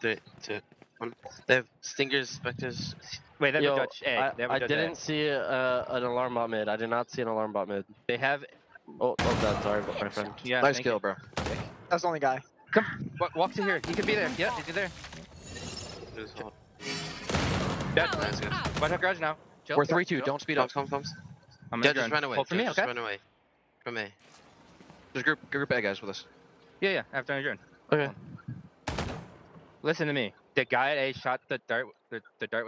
3, 2, 1. They have Stingers, Spectres. Wait, they have Yo, a Dutch A. I didn't see an alarm bot mid. I did not see an alarm bot mid. They have... Oh, God, sorry, my friend. Yeah, nice kill, bro. That's the only guy. Come, walk to here. He could be there. Yeah, he's there. Dead. Nice, good. Watch out, garage now. Chill. We're 3-2. Don't speed up. Comes. I'm Yeah, gonna just run away. Hold for me, Just okay? run away. From A. There's group A guys with us. Yeah, after I adjourn. Okay. Listen to me. The guy at A shot the dart with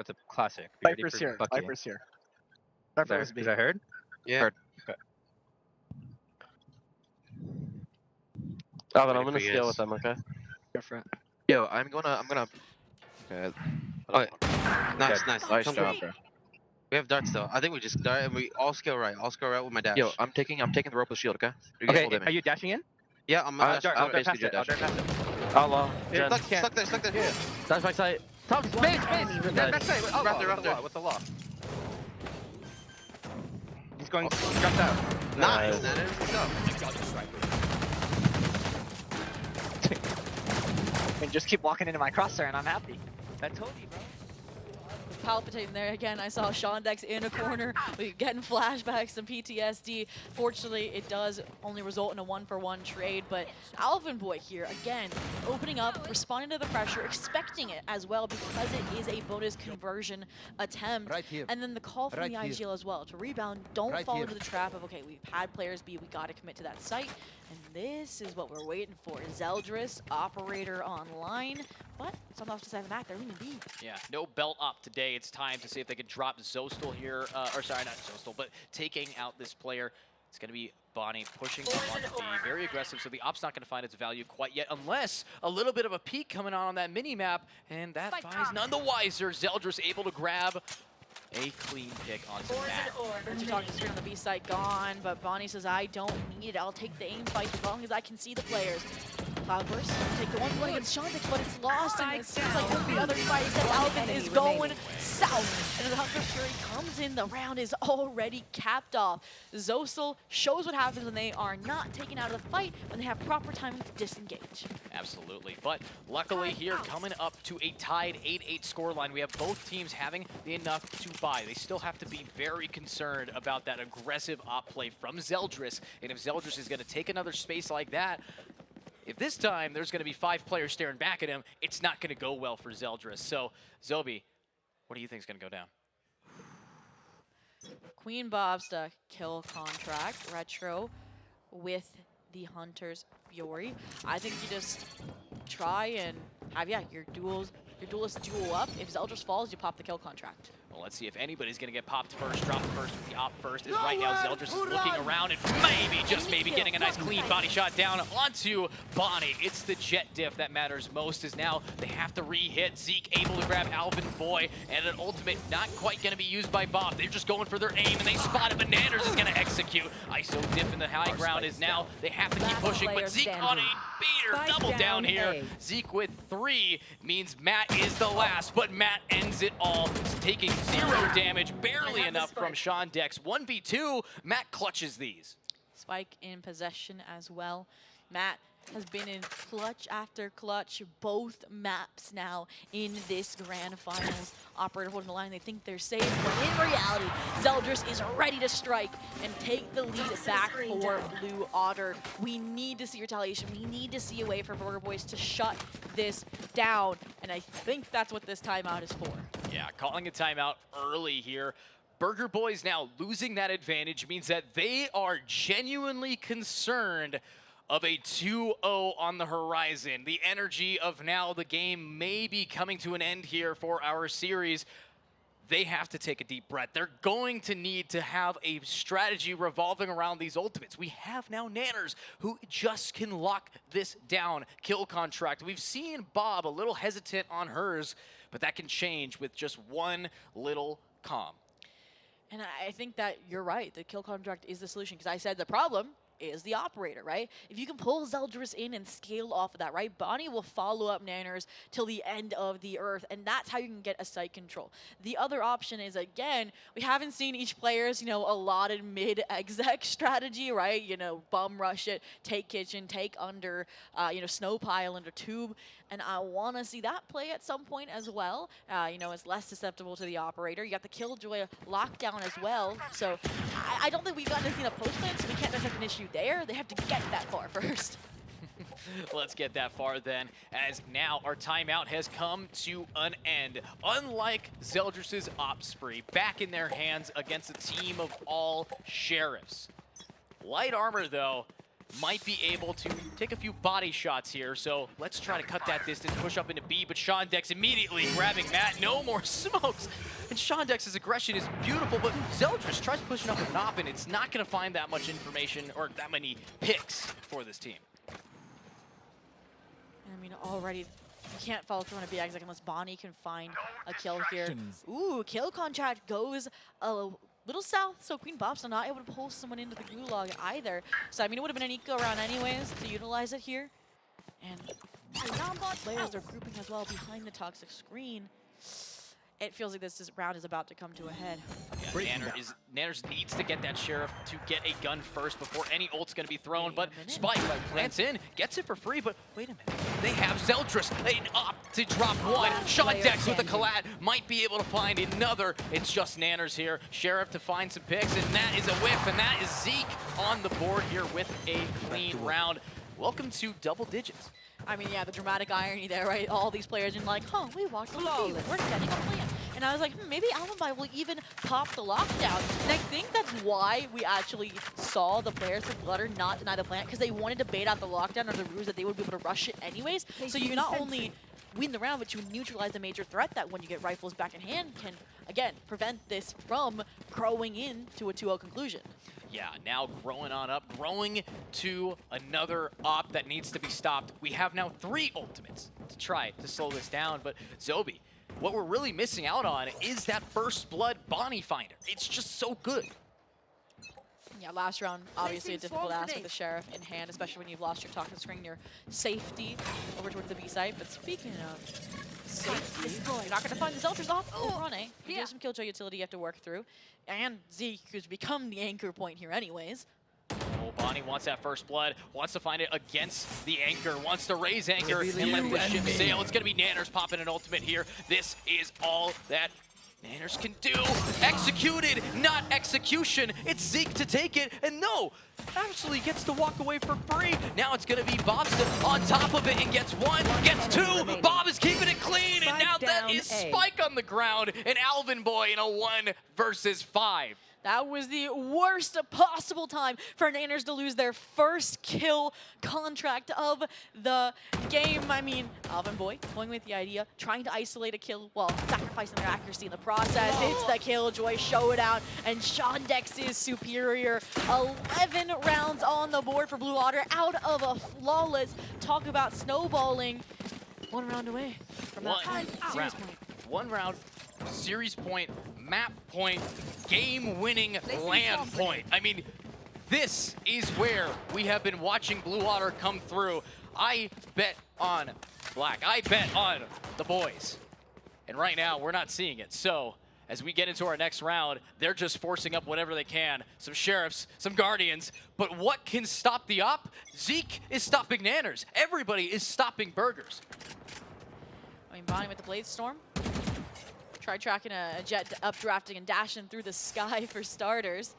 the classic. Be ready Viper's for here. bucking. Viper's here. Is that heard? Yeah. Heard. Okay. Alvin, I'm gonna scale with them, okay? Go for it. Yo, I'm gonna. Okay. Okay. Nice. Nice Come job, on. bro. We have darts though. I think we just dart and we all scale right. All scale right with my dash. Yo, I'm taking the rope with shield, okay? You guys Okay, hold in me. are you dashing in? Yeah, I'm. I'll dart I'll past basically it. I'll dash. dart past it. Outlaw. Yeah, Jen. stuck Stuck there. Yeah. Dash back sight. Top space. Backside. Oh, Raptor. with the law. He's going. He dropped out. Nice. Let's go. I mean, just keep walking into my crosshair and I'm happy. I told you, bro. Palpitating there again. I saw Shondex in a corner. We getting flashbacks, some PTSD. Fortunately, it does only result in a 1-for-1 trade, but Alvin Boy here, again, opening up, responding to the pressure, expecting it as well because it is a bonus conversion attempt. Right here. And then the call from Right the here. IGL as well. To rebound, don't Right fall here. into the trap of, okay, we've had players B, we got to commit to that site. And this is what we're waiting for. Zeldris, operator online, but some off to 7 back, they're leaving B. Yeah, no belt up today. It's time to see if they can drop Zostel here. Or sorry, not Zostel, but taking out this player. It's going to be Bonnie pushing on B. Very aggressive, so the op's not going to find its value quite yet, unless a little bit of a peek coming on that mini-map, and that finds none the wiser. Zeldris able to grab a clean pick onto Matt. Richard talking straight on the B side, gone, but Bonnie says, I don't need it. I'll take the aim fight as long as I can see the players. Cloudburst take the 1-1 against Shondex, but it's lost, and it seems like every other fight is that Alvin is going south. And the Hunger Fury comes in, the round is already capped off. Zosel shows what happens when they are not taken out of the fight, when they have proper timing to disengage. Absolutely, but luckily here, coming up to a tied 8-8 scoreline, we have both teams having enough to buy. They still have to be very concerned about that aggressive op play from Zeldris, and if Zeldris is going to take another space like that, if this time there's going to be 5 players staring back at him, it's not going to go well for Zeldris. So, Zobi, what do you think is going to go down? Queen Bob's the kill contract, Retro with the Hunter's Fury. I think you just try and have, your duelists duel up. If Zeldris falls, you pop the kill contract. Well, let's see if anybody's going to get popped first, dropped first with the op first, as right now Zeldris is looking around and maybe, just maybe, getting a nice clean body shot down onto Bonnie. It's the jet diff that matters most, as now they have to re-hit. Zeke able to grab Alvin Boy, and an ultimate not quite going to be used by Bob. They're just going for their aim, and they spot it, but Nanders is going to execute. ISO diff in the high ground is now, they have to keep pushing, but Zeke on a beater, double down here. Zeke with 3 means Matt is the last, but Matt ends it all, taking 0 damage, barely enough from Sean Dex. 1v2, Matt clutches these. Spike in possession as well. Matt has been in clutch after clutch, both maps now in this grand finals. Operator holding the line, they think they're safe, but in reality, Zeldris is ready to strike and take the lead back for Blue Otter. We need to see retaliation. We need to see a way for Burger Boys to shut this down, and I think that's what this timeout is for. Yeah, calling a timeout early here. Burger Boys now losing that advantage means that they are genuinely concerned of a 2-0 on the horizon. The energy of now the game may be coming to an end here for our series. They have to take a deep breath. They're going to need to have a strategy revolving around these ultimates. We have now Nanners who just can lock this down. Kill contract. We've seen Bob a little hesitant on hers, but that can change with just one little calm. And I think that you're right. The kill contract is the solution, because I said the problem is the operator, right? If you can pull Zeldris in and scale off of that, right? Bonnie will follow up Nanners till the end of the earth, and that's how you can get a site control. The other option is, again, we haven't seen each player's, allotted mid-exec strategy, right? Bum rush it, take kitchen, take under, snow pile under tube, and I want to see that play at some point as well. It's less susceptible to the operator. You got the Killjoy lockdown as well, so I don't think we've gotten to see the post-plan, so we can't detect an issue there. They have to get that far first. Let's get that far then, as now our timeout has come to an end. Unlike Zeldris' op spree, back in their hands against a team of all sheriffs. Light armor, though, might be able to take a few body shots here, so let's try to cut that distance, push up into B, but Sean Dex immediately grabbing Matt. No more smokes. And Sean Dex's aggression is beautiful, but Zeldris tries pushing up a knob, and it's not going to find that much information or that many picks for this team. Already, you can't follow through on a B-exec unless Bonnie can find a kill here. Ooh, kill contract goes a little south, so Queen Bob's not able to pull someone into the gulag either. So, it would have been an eco round anyways to utilize it here. And players are grouping as well behind the toxic screen. It feels like this round is about to come to a head. Yeah, Nanners needs to get that Sheriff to get a gun first before any ult's going to be thrown, but Spike plants in, gets it for free, but wait a minute. They have Zeldris, an op to drop one. Sean Dex with the collat might be able to find another. It's just Nanners here. Sheriff to find some picks, and that is a whiff, and that is Zeke on the board here with a clean round. Welcome to double digits. The dramatic irony there, right? All these players and we walked on the field. We're getting a plan. And I was like, maybe Alibi will even pop the lockdown. And I think that's why we actually saw the players from Flutter not deny the plant, because they wanted to bait out the lockdown or the ruse that they would be able to rush it anyways. So you not only win the round, but you neutralize a major threat that when you get rifles back in hand can, again, prevent this from growing into a 2-0 conclusion. Yeah, now growing on up, growing to another op that needs to be stopped. We have now 3 ultimates to try to slow this down, but Zobi, what we're really missing out on is that first blood Bonnie finder. It's just so good. Yeah, last round, obviously a difficult ask with the Sheriff in hand, especially when you've lost your toxic screen, your safety over towards the B site. But speaking of safety, you're not going to find the Zeldris off on A. You have some Killjoy utility you have to work through. And Zeke, who's become the anchor point here anyways. Oh, Bonnie wants that first blood, wants to find it against the anchor, wants to raise anchor and let the ship sail. It's going to be Nanners popping an ultimate here. This is all that Nanners can do. Executed, not execution. It's Zeke to take it, and no, actually gets to walk away for free. Now it's gonna be Bobson on top of it and gets one, gets two. Bob is keeping it clean, and now that is Spike on the ground, and Alvin Boy in a 1 versus 5. That was the worst possible time for Nanners to lose their first kill contract of the game. I mean, Alvin Boy going with the idea, trying to isolate a kill while sacrificing their accuracy in the process. It's the Killjoy showdown, and Shondex is superior. 11 rounds on the board for Blue Otter out of a flawless. Talk about snowballing. 1 round away from that series point. 1 round, series point, map point, game-winning land point. I mean, this is where we have been watching Blue Otter come through. I bet on Black. I bet on the boys. And right now, we're not seeing it. So, as we get into our next round, they're just forcing up whatever they can. Some Sheriffs, some Guardians. But what can stop the op? Zeke is stopping Nanners. Everybody is stopping Burgers. I mean, Bonnie with the Blade Storm. Try tracking a jet updrafting and dashing through the sky for starters.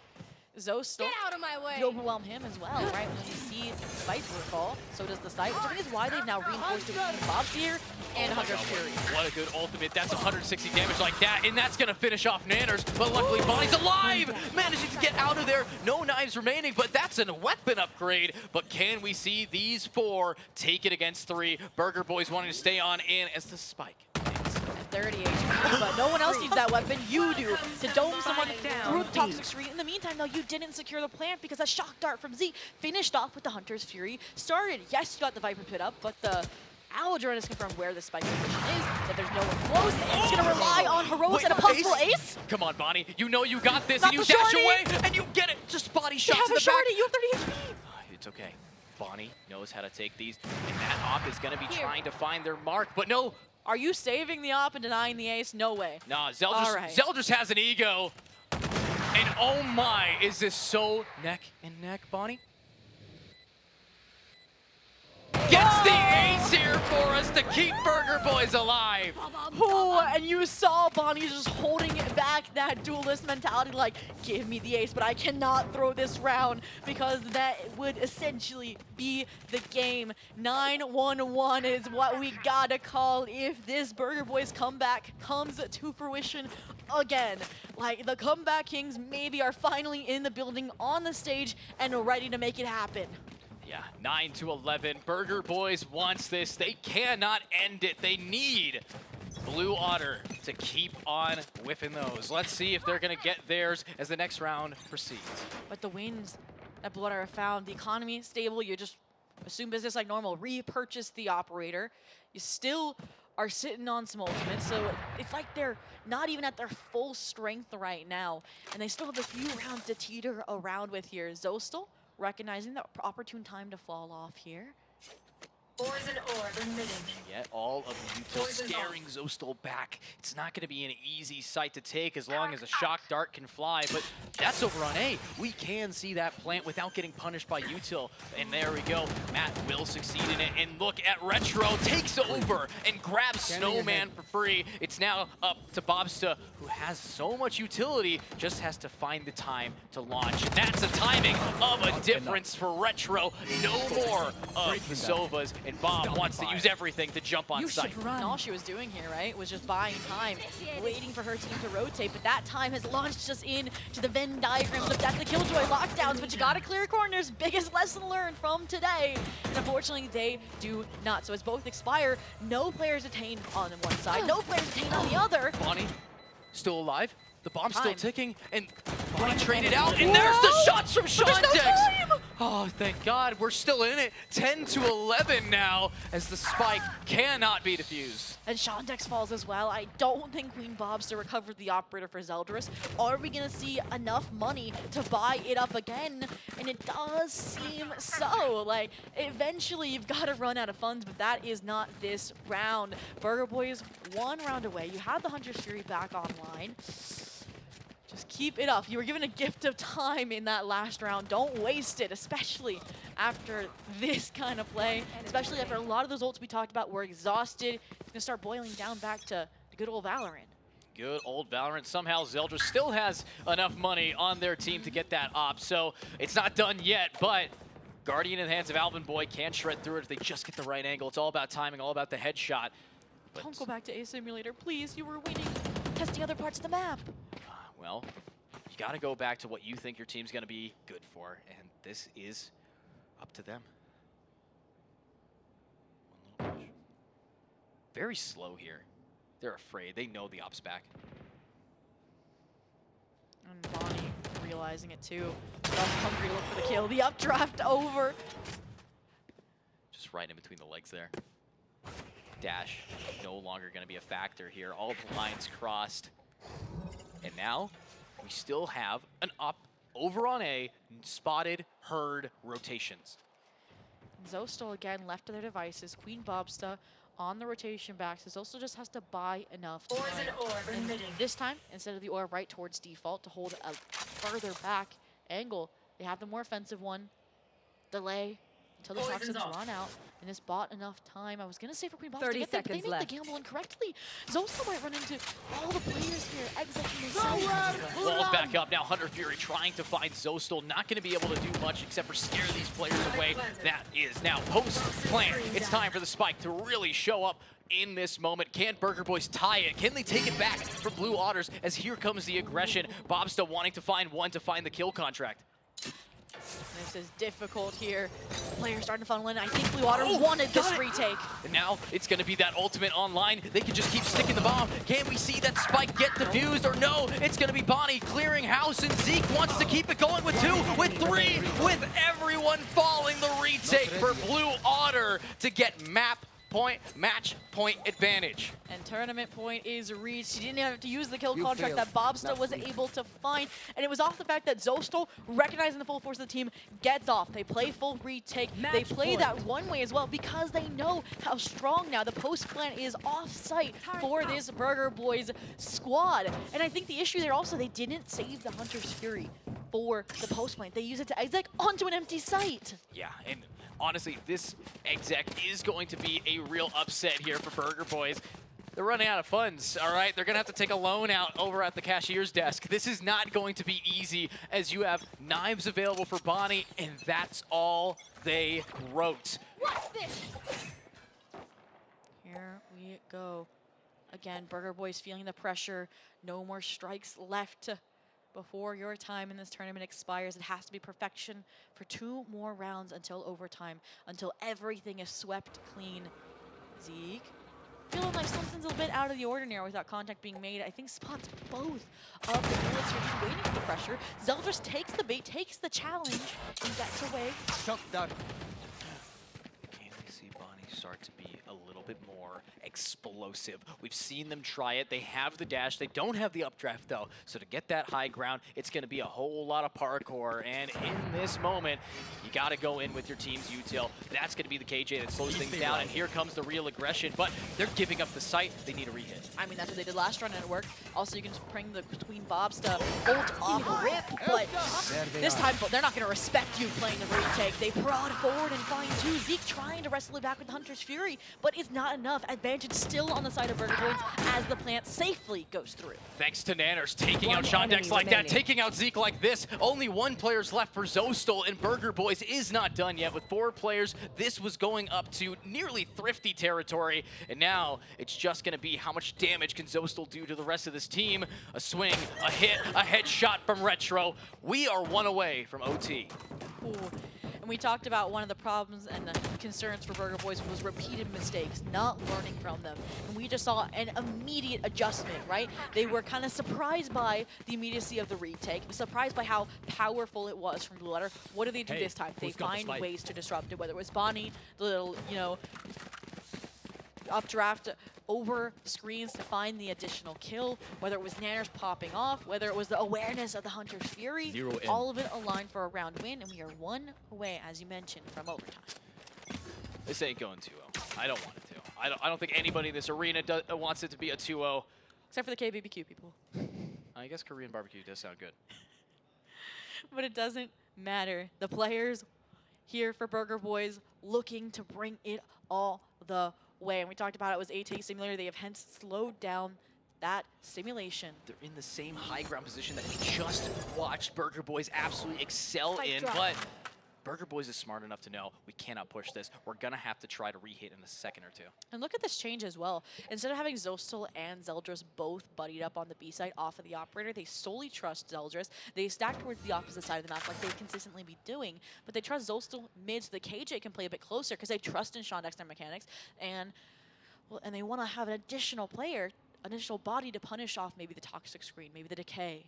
Zostal Get out of my way! could overwhelm him as well, right? When you see Viper fall, so does the site, which I think is why they've now reinforced it with Bob's here and Hunter's Fury. What a good ultimate. That's 160 damage like that, and that's gonna finish off Nanners, but luckily Bonnie's alive! Managing to get out of there. No knives remaining, but that's a weapon upgrade. But can we see these 4 take it against 3? Burger Boys wanting to stay on in as the Spike. 30 HP, but no one else needs that weapon. You do to dome someone through the toxic screen. In the meantime, though, you didn't secure the plant because a shock dart from Z finished off with the Hunter's Fury started. Yes, you got the Viper pit up, but the Aldrin has confirmed where the Spike position is, that there's no one close, and it's going to rely on Heroics and a possible ace. Come on, Bonnie. You know you got this, Not and you the dash shorty. away, and you get it. Just body You shots have in a the back. shorty, you have 30 HP. It's okay. Bonnie knows how to take these, and that op is going to be trying to find their mark, but no. Are you saving the op and denying the ace? No way. Nah, Alright. Zeldris has an ego. And oh my, is this so neck and neck, Bonnie? Gets the ace here for us to keep Burger Boys alive. Ooh, and you saw Bonnie just holding back that duelist mentality, like, give me the ace, but I cannot throw this round because that would essentially be the game. 9-1-1 is what we gotta call if this Burger Boys comeback comes to fruition again. Like, the comeback kings maybe are finally in the building, on the stage, and ready to make it happen. Yeah, 9-11. Burger Boys wants this. They cannot end it. They need Blue Otter to keep on whiffing those. Let's see if they're going to get theirs as the next round proceeds. But the wins that Blue Otter have found, the economy stable, you just assume business like normal, repurchase the operator. You still are sitting on some ultimates, so it's like they're not even at their full strength right now, and they still have a few rounds to teeter around with here. Zostal recognizing the opportune time to fall off here. Poison orb emitted. Yet all of Util scaring Zostal back. It's not going to be an easy site to take as long as a shock dart can fly, but that's over on A. We can see that plant without getting punished by Util. And there we go. Matt will succeed in it. And look at Retro takes over and grabs Snowman for free. It's now up to Bobsta, who has so much utility, just has to find the time to launch. And that's the timing of a difference for Retro. No more of the Sovas. And Bob wants to use everything to jump on site. And all she was doing here, right, was just buying time, waiting for her team to rotate, but that time has launched us in to the Venn diagrams of Death the Killjoy lockdowns, but you gotta clear corners. Biggest lesson learned from today. And unfortunately, they do not. So as both expire, no players detained on one side, no players detained on the other. Bonnie, still alive. The bomb's still Time. ticking, and Bonnie traded out, and there's the shots from Shondex! Oh, thank God, we're still in it. 10-11 now, as the spike cannot be defused. And Shondex falls as well. I don't think Queen Bobster recovered the operator for Zeldris. Are we gonna see enough money to buy it up again? And it does seem so. Like, eventually you've gotta run out of funds, but that is not this round. Burger Boys 1 round away. You have the Hunter's Fury back online. Just keep it up. You were given a gift of time in that last round. Don't waste it, especially after this kind of play. Especially after a lot of those ults we talked about were exhausted. It's going to start boiling down back to good old Valorant. Good old Valorant. Somehow Zeldris still has enough money on their team to get that op, so it's not done yet, but Guardian in the hands of Alvin Boy can shred through it if they just get the right angle. It's all about timing, all about the headshot. But Don't go back to A Simulator, please. You were winning, testing other parts of the map. well, you got to go back to what you think your team's going to be good for, and this is up to them. One little push. Very slow here. They're afraid. They know the op's back. And Bonnie realizing it too. Hungry to look for the kill. The updraft over. Just right in between the legs there. Dash no longer going to be a factor here. All the lines crossed. And now we still have an op over on A, spotted, heard, rotations. Zostal again left to their devices. Queen Bobsta on the rotation back. So Zostal just has to buy enough time. And this time, instead of the orb right towards default to hold a further back angle, they have the more offensive one. Delay until the toxins run out. And this bought enough time. I was going to say for Queen Bobsta 30 to get there, but they seconds made left. the gamble incorrectly. Zostal might run into all the players here. Exiting the Walls back up now. Hunter Fury trying to find Zostal. Not going to be able to do much except for scare these players away. That is now post-plant. It's time for the spike to really show up in this moment. Can Burger Boys tie it? Can they take it back for Blue Otters as here comes the aggression? Bobsta wanting to find one to find the kill contract. This is difficult here. Players starting to funnel in. I think Blue Otter wanted this retake. And now it's going to be that ultimate online. They can just keep sticking the bomb. Can we see that spike get defused or no? It's going to be Bonnie clearing house, and Zeke wants to keep it going with 2, with 3, with everyone falling. The retake for Blue Otter to get match point advantage. And tournament point is reached. He didn't have to use the kill contract that Bobsta was able to find. And it was off the fact that Zostal, recognizing the full force of the team, gets off. They play full retake. They play that one way as well because they know how strong now the post plan is off-site for this Burger Boys squad. And I think the issue there also, they didn't save the Hunter's Fury for the post plant. They use it to exec onto an empty site. Yeah, and honestly, this exec is going to be a real upset here for Burger Boys. They're running out of funds, all right? They're going to have to take a loan out over at the cashier's desk. This is not going to be easy as you have knives available for Bonnie, and that's all they wrote. What's this? Here we go. Again, Burger Boys feeling the pressure. No more strikes left before your time in this tournament expires. It has to be perfection for 2 more rounds until overtime, until everything is swept clean. Zeke, feeling like something's a bit out of the ordinary without contact being made. I think spots both of the bullets are just waiting for the pressure. Zeldris takes the bait, takes the challenge, and gets away. Shut down. Can we see Bonnie start to be a little bit more explosive? We've seen them try it. They have the dash. They don't have the updraft, though. So to get that high ground, it's going to be a whole lot of parkour. And in this moment, you got to go in with your team's util. That's going to be the KJ that slows things down. And here comes the real aggression. But they're giving up the site. They need a rehit. I mean, that's what they did last run and it worked. Also, you can just bring the Queen Bobsta ult off rip, but this time they're not going to respect you playing the retake. They prod forward and find 2. Zeke trying to wrestle it back with the Hunter's Fury, but it's not enough. Advantage still on the side of Burger Boys as the plant safely goes through. Thanks to Nanners taking out Shondex like that, taking out Zeke like this. Only 1 player's left for Zostal, and Burger Boys is not done yet. With 4 players, this was going up to nearly thrifty territory, and now it's just going to be how much damage can Zostal do to the rest of this team. A swing, a hit, a headshot from Retro. We are 1 away from OT. Ooh. And we talked about one of the problems and the concerns for Burger Boys was repeated mistakes, not learning from them. And we just saw an immediate adjustment, right? They were kind of surprised by the immediacy of the retake, surprised by how powerful it was from Blue Otter. What do they do this time? They find ways to disrupt it, whether it was Bonnie, the little, updraft over screens to find the additional kill, whether it was Nanners popping off, whether it was the awareness of the Hunter's Fury, all of it aligned for a round win, and we are 1 away, as you mentioned, from overtime. This ain't going 2-0. I don't want it to. I don't think anybody in this arena wants it to be a 2-0. Except for the KBBQ people. I guess Korean barbecue does sound good. But it doesn't matter. The players here for Burger Boys looking to bring it all the way. And we talked about it was a take simulator. They have hence slowed down that simulation. They're in the same high ground position that we just watched Burger Boyz absolutely excel Spike in, drop. but Burger Boyz is smart enough to know we cannot push this. We're gonna have to try to rehit in a second or two. And look at this change as well. Instead of having Zostal and Zeldris both buddied up on the B side off of the operator, they solely trust Zeldris. They stack towards the opposite side of the map like they consistently be doing, but they trust Zostal mid so the KJ can play a bit closer because they trust in Sean Dexter mechanics, and well, and they want to have an additional player, additional body to punish off maybe the toxic screen, maybe the decay.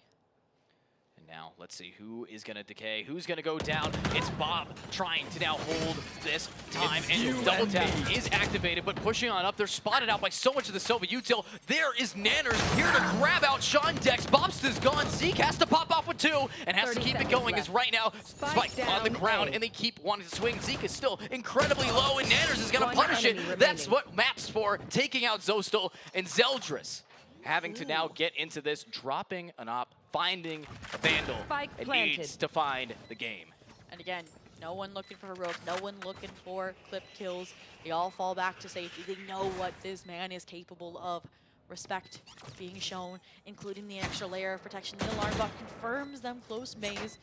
And now, let's see who is going to decay, who's going to go down. It's Bob trying to now hold this time, and double tap is activated, but pushing on up. They're spotted out by so much of the Sova util. There is Nanners here to grab out Sean Dex. Bobsta's gone. Zeke has to pop off with 2 and has to keep it going as right now Spike on the ground, and they keep wanting to swing. Zeke is still incredibly low, and Nanners is going to punish it. That's what Map's for, taking out Zostal and Zeldris. Having to now get into this, dropping an op, finding a Vandal, and needs to find the game. And again, no one looking for heroic, no one looking for clip kills. They all fall back to safety. They know what this man is capable of. Respect being shown, including the extra layer of protection. The alarm bot confirms them close maze.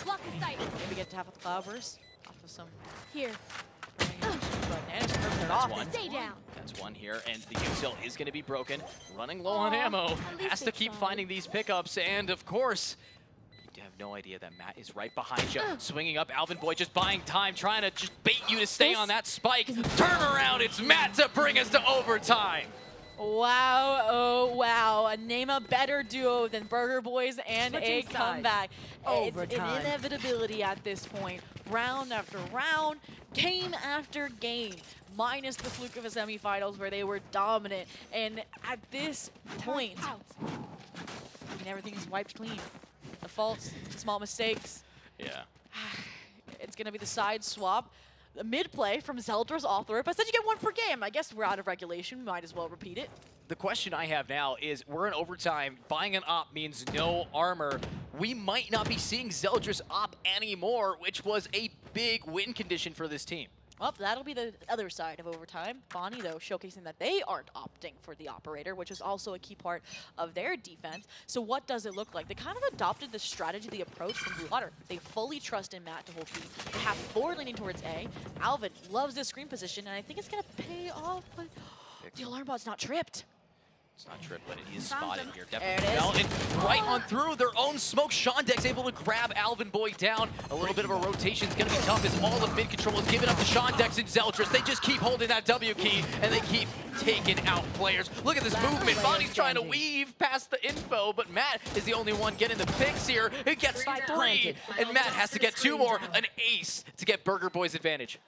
Block in sight. Maybe get to half of the cloudburst off of some Here. but Nanners confirms it off. Stay down. That's one here, and the util is going to be broken. Running low on ammo, has to keep finding these pickups, and of course, you have no idea that Matt is right behind you. Swinging up, Alvin Boy just buying time, trying to just bait you to stay on that spike. Turn around, it's Matt to bring us to overtime. Wow, oh wow. Name a better duo than Burger Boyz and a comeback. It's an inevitability at this point. Round after round, game after game. Minus the fluke of the semifinals where they were dominant. And at this point, I mean, everything is wiped clean. The faults, small mistakes. Yeah. It's going to be the side swap. The mid play from Zeldris off the rip. I said you get 1 per game. I guess we're out of regulation. We might as well repeat it. The question I have now is, we're in overtime. Buying an op means no armor. We might not be seeing Zeldris op anymore, which was a big win condition for this team. Well, that'll be the other side of overtime. Bonnie, though, showcasing that they aren't opting for the operator, which is also a key part of their defense. So what does it look like? They kind of adopted the strategy, the approach from Blue Otter. They fully trust in Matt to hold B. They have 4 leaning towards A. Alvin loves this screen position, and I think it's going to pay off, but the alarm bot's not tripped. It's not tripped, but it is spotted here. Definitely fell in right on through their own smoke. Sean Dex able to grab Alvin Boy down. A little bit of a rotation is going to be tough as all of mid control is given up to Sean Dex and Zeldris. They just keep holding that W key, and they keep taking out players. Look at this movement. Bonnie's trying to weave past the info, but Matt is the only one getting the picks here. He gets 3, and Matt has to get 2 more. An ace to get Burger Boy's advantage.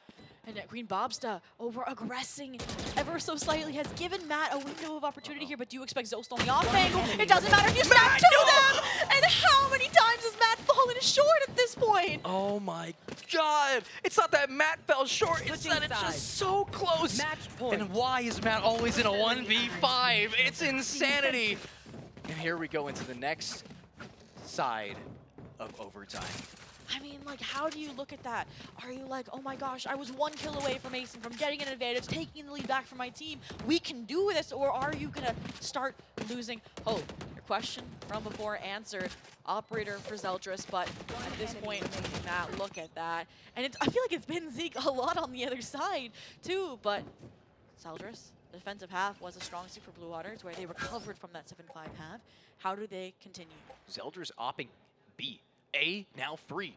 And Green Bobsta over-aggressing ever so slightly has given Matt a window of opportunity here, but do you expect Zost on the off angle? It doesn't matter if you stack 2 of them! And how many times has Matt fallen short at this point? Oh my god! It's not that Matt fell short, it's that it's just so close! And why is Matt always in a 1v5? It's insanity! And here we go into the next side of overtime. I mean, like, how do you look at that? Are you like, oh my gosh, I was 1 kill away from Mason, from getting an advantage, taking the lead back from my team. We can do this, or are you going to start losing hope? Your question from before answered. Operator for Zeldris, but at this point, making Matt look at that. And I feel like it's been Zeke a lot on the other side, too, but Zeldris, the defensive half was a strong suit for Blue Waters, where they recovered from that 7-5 half. How do they continue? Zeldris opping B. A now free.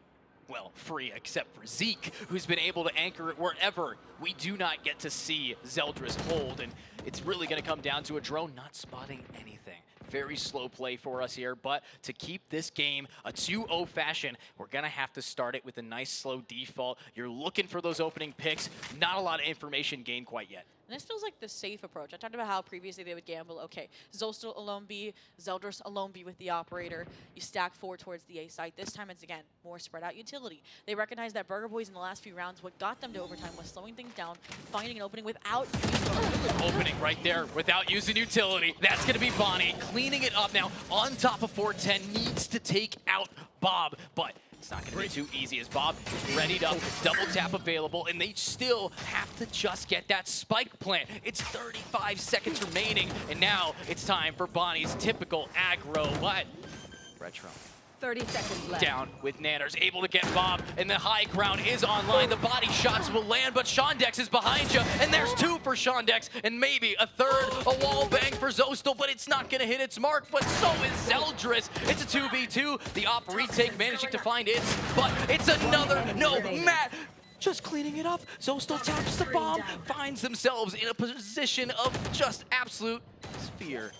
Well, free except for Zeke, who's been able to anchor it wherever. We do not get to see Zeldris hold, and it's really going to come down to a drone not spotting anything. Very slow play for us here, but to keep this game a 2-0 fashion, we're going to have to start it with a nice slow default. You're looking for those opening picks. Not a lot of information gained quite yet. And this feels like the safe approach. I talked about how previously they would gamble. Okay, Zostal alone B, Zeldris alone B with the operator. You stack 4 towards the A site. This time it's, again, more spread out utility. They recognize that Burger Boyz in the last few rounds, what got them to overtime was slowing things down, finding an opening without opening right there without using utility. That's going to be Bonnie cleaning it up now on top of 410. Needs to take out Bob, but it's not going to be too easy as Bob is readied up, double tap available, and they still have to just get that spike plant. It's 35 seconds remaining, and now it's time for Bonnie's typical aggro. What? Retro. 30 seconds left. Down with Nanners, able to get Bob, and the high ground is online. The body shots will land, but Shondex is behind you, and there's 2 for Shondex, and maybe a third, a wall bang for Zostal, but it's not gonna hit its mark, but so is Zeldris. It's a 2v2, the op retake managing to find its, but it's another, no, Matt, just cleaning it up. Zostal taps the bomb, finds themselves in a position of just absolute sphere.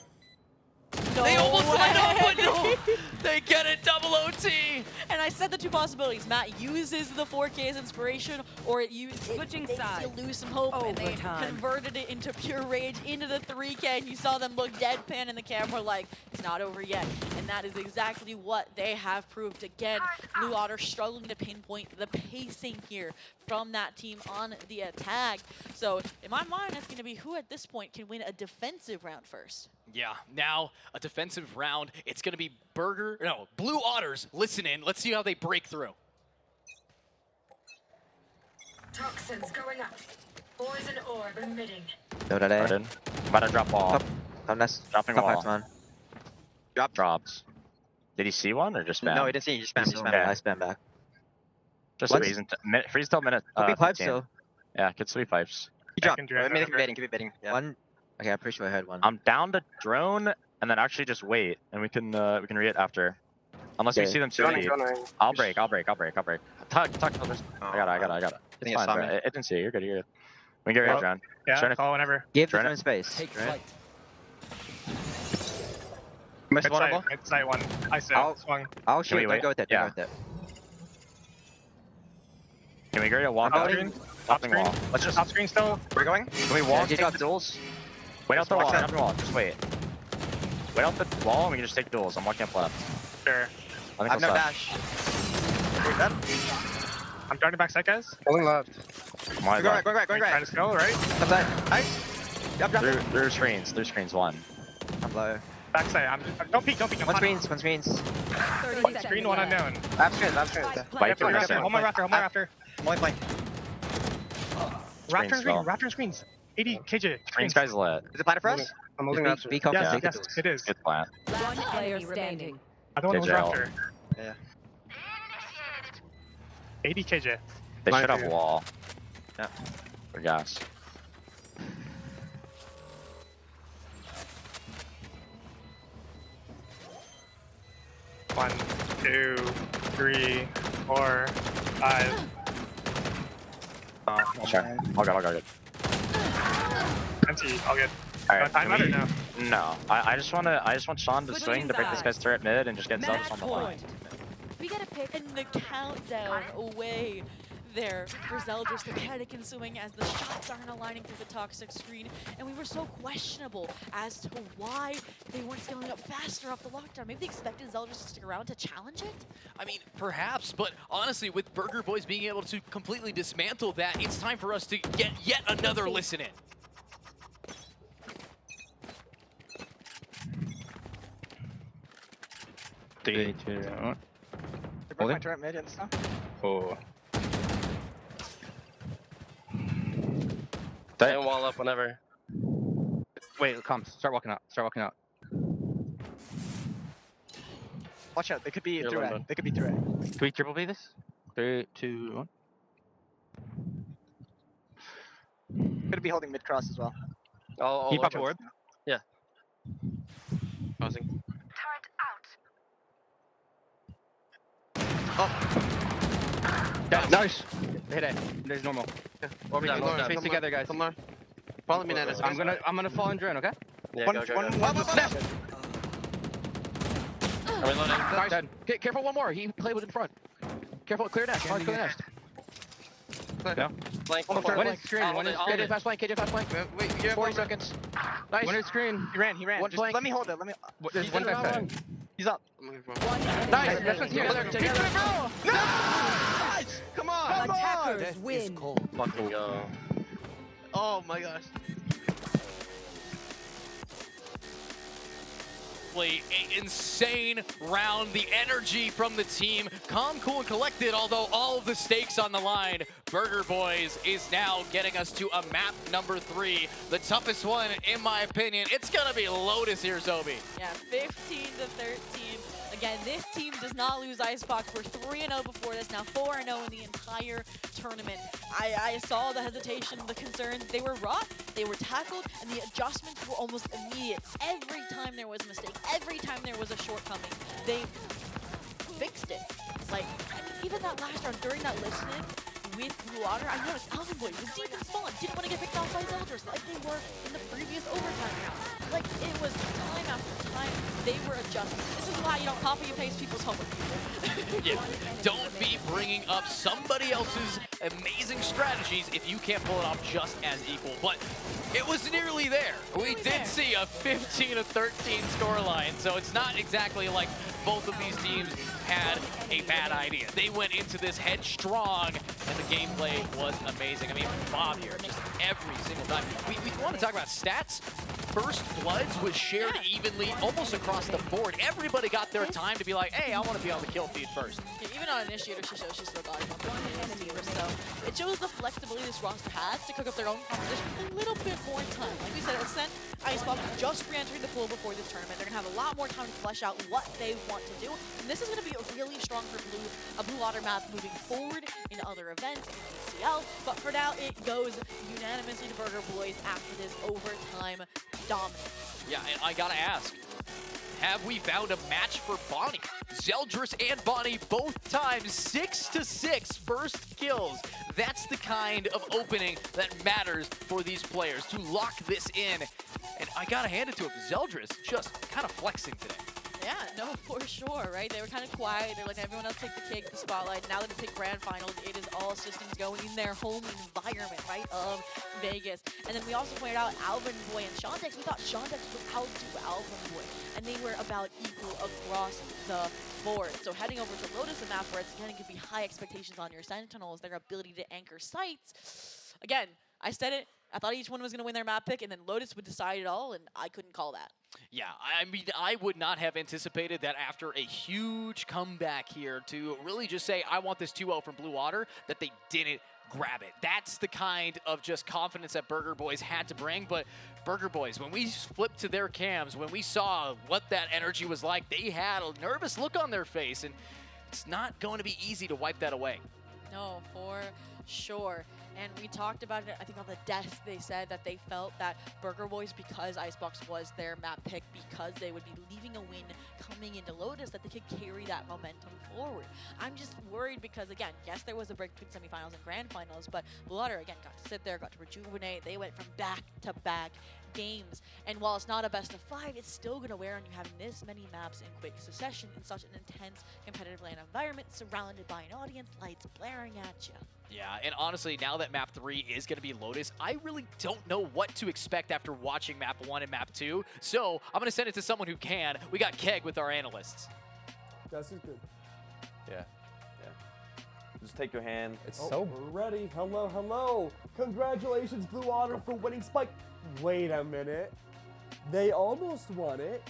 No They almost lined up, but way. no, they get it, double OT. And I said the 2 possibilities. Matt uses the 4K's inspiration, or Switching they sides. lose some hope, and they Overtime. converted it into pure rage into the 3K, and you saw them look deadpan in the camera like, it's not over yet. And that is exactly what they have proved. Again, Blue Otter struggling to pinpoint the pacing here from that team on the attack. So in my mind, it's going to be who at this point can win a defensive round first. Yeah, now a defensive round. It's going to be Blue Otters. Listen in. Let's see how they break through. Toxins going up. Poison orb emitting. No delay. Pardon. I'm about to drop wall. Unless Dropping top wall. X, man. Drops. Did he see one or just spam? No, he didn't see. He just spammed. He spammed. Okay. I spam back. Just Once- freeze, freeze till minute. Could be pipes 15. though. Yeah, could be pipes. He dropped. Maybe keep baiting. Keep baiting. Yeah. One. Okay, I'm pretty sure I heard one. I'm down to drone and then actually just wait, and we can re it after. Unless we Okay. see them too late. I'll break. Tuck. I got it. It's fine, bro. It didn't see you. You're good. You're good. We can get rid of drone. Yeah, call whenever. Give Drone them it. space. Take Right? flight. Missed one. Mid-side one. I said, swung. I'll Can shoot. we Don't wait? go with it. Yeah. Don't go with it. Can we get a wall? Top screen. Top Topping screen. wall. Let's just. Top screen still. We're going. Can we wall? Yeah, Take drop. the duels. Wait out the wall. Top the wall. Just wait. Wait out the wall, and we can just take duels. I'm walking up left. Sure. I think no we'll dash. Wait, that. I'm darting back side, guys. Going left. Going Go right. Trying to go, right? Upside. Nice. Yep, drop it. Through screens. One. I'm low. Backside. Don't peek. I'm One hiding. screens. 30 One seconds screen, one left. unknown. Lab screen. Fight for Hold my missing. raptor. Hold my raptor. I'm only playing. Raptor and still. screen. Raptor and screens. 80 KJ. Screens guy's lit. Is it platter for us? I'm moving Be after. confident. Yes, Take the yes, tools. it is. Good plant. One player standing. Other one was KJ. Raptor. Yeah. 80 KJ. They Mine should have too. wall. Yeah. For gas. One, 2, 3, 4, 5. Sure. I'll go. Empty. All good. Alright. Time out or no? No. I just want Sean to Switching swing to break this sides. guy's turret mid and just get Match Zeldris on the line. point. We got to pick in the countdown away there for Zeldris, the panic ensuing as the shots aren't aligning through the toxic screen, and we were so questionable as to why they weren't scaling up faster off the lockdown. Maybe they expected Zeldris to stick around to challenge it? I mean, perhaps, but honestly, with Burger Boys being able to completely dismantle that, it's time for us to get yet another listen in. Three, two, one. They broke my turret mid and stuff. Four. Don't wall up whenever. Wait, come. Start walking out. Watch out, they could be You're through alone. it. They could be through it. Can we triple B this? 3, 2, 1. Could be holding mid cross as well. I'll Keep look up at- orb. Yeah. Pausing. Yeah, nice. Hit it. There's normal. Orb down, orb down. Face together, guys. Come on. Follow me, Nanners. I'm gonna fall in drone, okay? Yeah, One, go. one, Snap. I'm reloading. Nice. Dead. Careful, one more. He played with in front. Careful, clear nest. Clear nest. No. Flank. One is screen. One is I'll KJ hold fast flank. KJ fast flank. Wait, you have 40 one. seconds. Nice. One is screen. He ran. One Just flank. let me hold it. There's one backside. He's up. Nice. That's what's here. Together. Nice! Come on! Attackers win. Fucking go. Oh my gosh. simply an insane round. The energy from the team, calm, cool, and collected, although all of the stakes on the line. Burger Boyz is now getting us to a map number 3. The toughest one, in my opinion. It's gonna be Lotus here, Zobi. Yeah, 15-13. Again, this team does not lose Icebox. We're 3-0 before this, now 4-0 in the entire tournament. I saw the hesitation, the concerns. They were rough, they were tackled, and the adjustments were almost immediate. Every time there was a mistake, every time there was a shortcoming, they fixed it. Like, even that last round, during that listening with Blue Otter, I noticed Alvin Boy was deep in spawn, didn't want to get picked off by Zeldris like they were in the previous overtime round. Like, it was time after time, they were adjusting. This is why you don't copy and paste people's homework, people. Yeah, don't be bringing up somebody else's amazing strategies if you can't pull it off just as equal. But it was nearly there. We did see a 15-13 scoreline, so it's not exactly like both of these teams had a bad idea. They went into this headstrong, and the gameplay was amazing. I mean, Bob here, just every single time. We want to talk about stats. First Bloods was shared evenly almost across the board. Everybody got their time to be like, hey, I want to be on the kill feed first. Yeah, even on Initiator, she still got it. So it shows the flexibility this roster has to cook up their own competition with a little bit more time. Like we said, Ascent, Icebox just re-entering the pool before this tournament. They're going to have a lot more time to flesh out what they want to do. And this is going to be a really strong for a Blue Otter map moving forward in other events, in ECL. But for now, it goes unanimously to Burger Boyz after this overtime dominance. Yeah, and I gotta ask, have we found a match for Bonnie? Zeldris and Bonnie both times 6-6 first kills. That's the kind of opening that matters for these players to lock this in. And I gotta hand it to him, Zeldris just kind of flexing today. Yeah, no, for sure, right? They were kind of quiet. They're letting everyone else take the cake, the spotlight. Now that it's a grand finals, it is all systems going in their home environment, right, of Vegas. And then we also pointed out Alvin Boy and Shantex. We thought Shantex would outdo Alvin Boy, and they were about equal across the board. So heading over to Lotus, a map where it's going to be high expectations on your Sentinels, their ability to anchor sites. Again, I said it. I thought each one was going to win their map pick, and then Lotus would decide it all, and I couldn't call that. Yeah, I mean, I would not have anticipated that after a huge comeback here to really just say, I want this 2-0 from Blue Otter, that they didn't grab it. That's the kind of just confidence that Burger Boyz had to bring. But Burger Boyz, when we flipped to their cams, when we saw what that energy was like, they had a nervous look on their face, and it's not going to be easy to wipe that away. No, for sure. And we talked about it, I think on the desk, they said that they felt that Burger Boyz, because Icebox was their map pick, because they would be leaving a win coming into Lotus, that they could carry that momentum forward. I'm just worried because, again, yes, there was a break between semifinals and grand finals, but Blue Otter, again, got to sit there, got to rejuvenate. They went from back-to-back games. And while it's not a best of 5, it's still going to wear on you having this many maps in quick succession in such an intense competitive LAN environment, surrounded by an audience, lights blaring at you. Yeah, and honestly, now that map 3 is going to be Lotus, I really don't know what to expect after watching map 1 and map 2. So I'm going to send it to someone who can. We got Keg with our analysts. This is good. Yeah. Just take your hand. It's We're ready. Hello, hello. Congratulations, Blue Otter, for winning Spike. Wait a minute. They almost won it.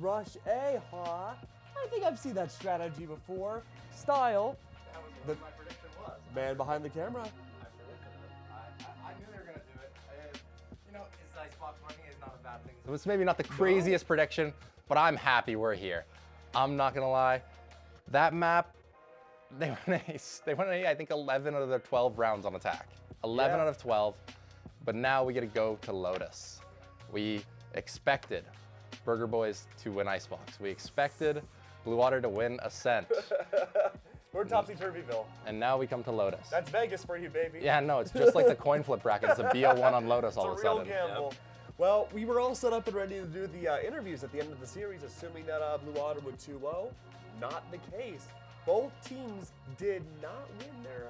Rush A, huh? I think I've seen that strategy before. Style. That was what my prediction was. Man behind the camera. I predicted it. I knew they were going to do it. You know, it's Icebox winning is not a bad thing. So it's maybe not the craziest prediction, but I'm happy we're here. I'm not going to lie. That map, they went I think 11 out of their 12 rounds on attack. 11 out of 12. But now we get to go to Lotus. We expected Burger Boyz to win Icebox. We expected Blue Water to win Ascent. We're Topsy-Turvyville. And now we come to Lotus. That's Vegas for you, baby. Yeah, no, it's just like the coin flip bracket. It's a BO1 on Lotus all of a sudden. It's a real gamble. Yep. Well, we were all set up and ready to do the interviews at the end of the series, assuming that Blue Water would 2-0. Not the case. Both teams did not win their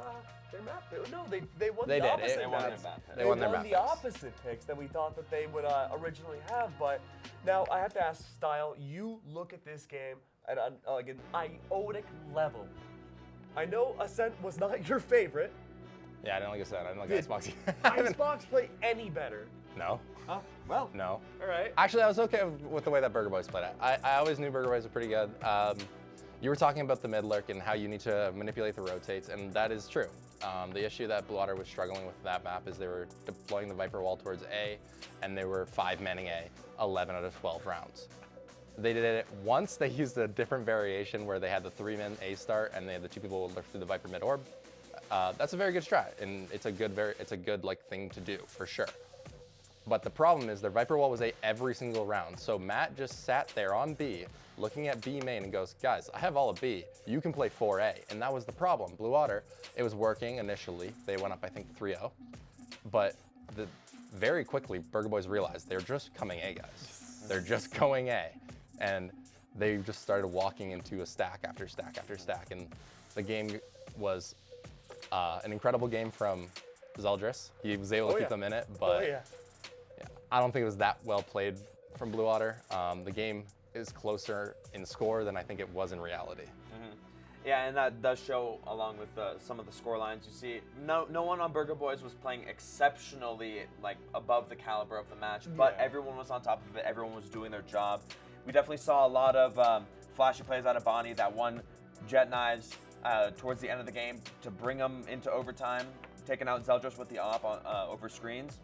map. No, they won the opposite maps. They won the opposite picks than we thought that they would originally have. But now I have to ask, Style, you look at this game at an iodic level. I know Ascent was not your favorite, Yeah, I didn't like I didn't like Did Icebox. Icebox play any better? No. Huh? Well. No. All right. Actually, I was okay with the way that Burger Boys played it. I always knew Burger Boys were pretty good. You were talking about the mid lurk and how you need to manipulate the rotates, and that is true. The issue that Blue Otter was struggling with that map is they were deploying the Viper wall towards A, and they were 5-manning A 11 out of 12 rounds. They did it once. They used a different variation where they had the 3-man A start, and they had the 2 people lurk through the Viper mid orb. That's a very good strat, and it's a good like thing to do for sure. But the problem is their Viper wall was A every single round. So Matt just sat there on B, looking at B main and goes, guys, I have all of B. You can play 4A. And that was the problem. Blue Otter, it was working initially. They went up, I think, 3-0. But very quickly, Burger Boys realized they're just coming A, guys. They're just going A. And they just started walking into a stack after stack after stack. And the game was an incredible game from Zeldris. He was able to keep them in it, but yeah, I don't think it was that well played from Blue Otter. The game is closer in score than I think it was in reality. Yeah, and that does show along with some of the score lines. You see, no one on Burger Boys was playing exceptionally like above the caliber of the match, but everyone was on top of it. Everyone was doing their job. We definitely saw a lot of flashy plays out of Bonnie. That one Jet Knives towards the end of the game to bring them into overtime, taking out Zeldris with the op over screens.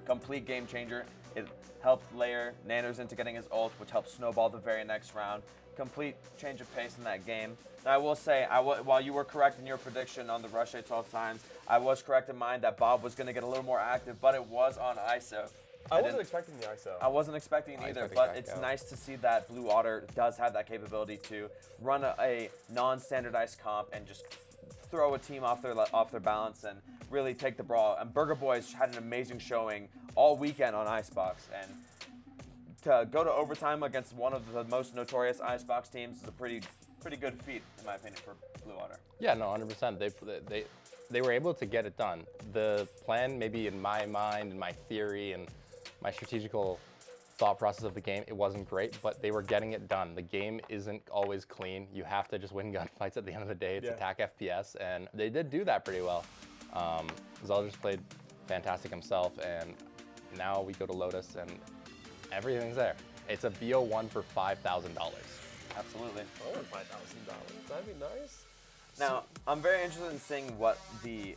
Complete game changer. It helped layer Nanners into getting his ult, which helped snowball the very next round. Complete change of pace in that game. Now, I will say, while you were correct in your prediction on the rush A 12 times, I was correct in mine that Bob was going to get a little more active, but it was on ISO. I wasn't expecting the ISO. I wasn't expecting it either, but it's nice to see that Blue Otter does have that capability to run a non-standardized comp and just throw a team off their balance and really take the brawl. And Burger Boys had an amazing showing all weekend on Icebox, and to go to overtime against one of the most notorious Icebox teams is a pretty good feat, in my opinion, for Blue Otter. Yeah, no, 100%. They were able to get it done. The plan, maybe in my mind, in my theory, and my strategical thought process of the game, it wasn't great, but they were getting it done. The game isn't always clean. You have to just win gunfights at the end of the day. It's attack FPS, and they did do that pretty well. Zeldris played fantastic himself, and now we go to Lotus, and everything's there. It's a BO1 for $5,000. Absolutely. Oh, $5,000. That'd be nice. Now, I'm very interested in seeing what the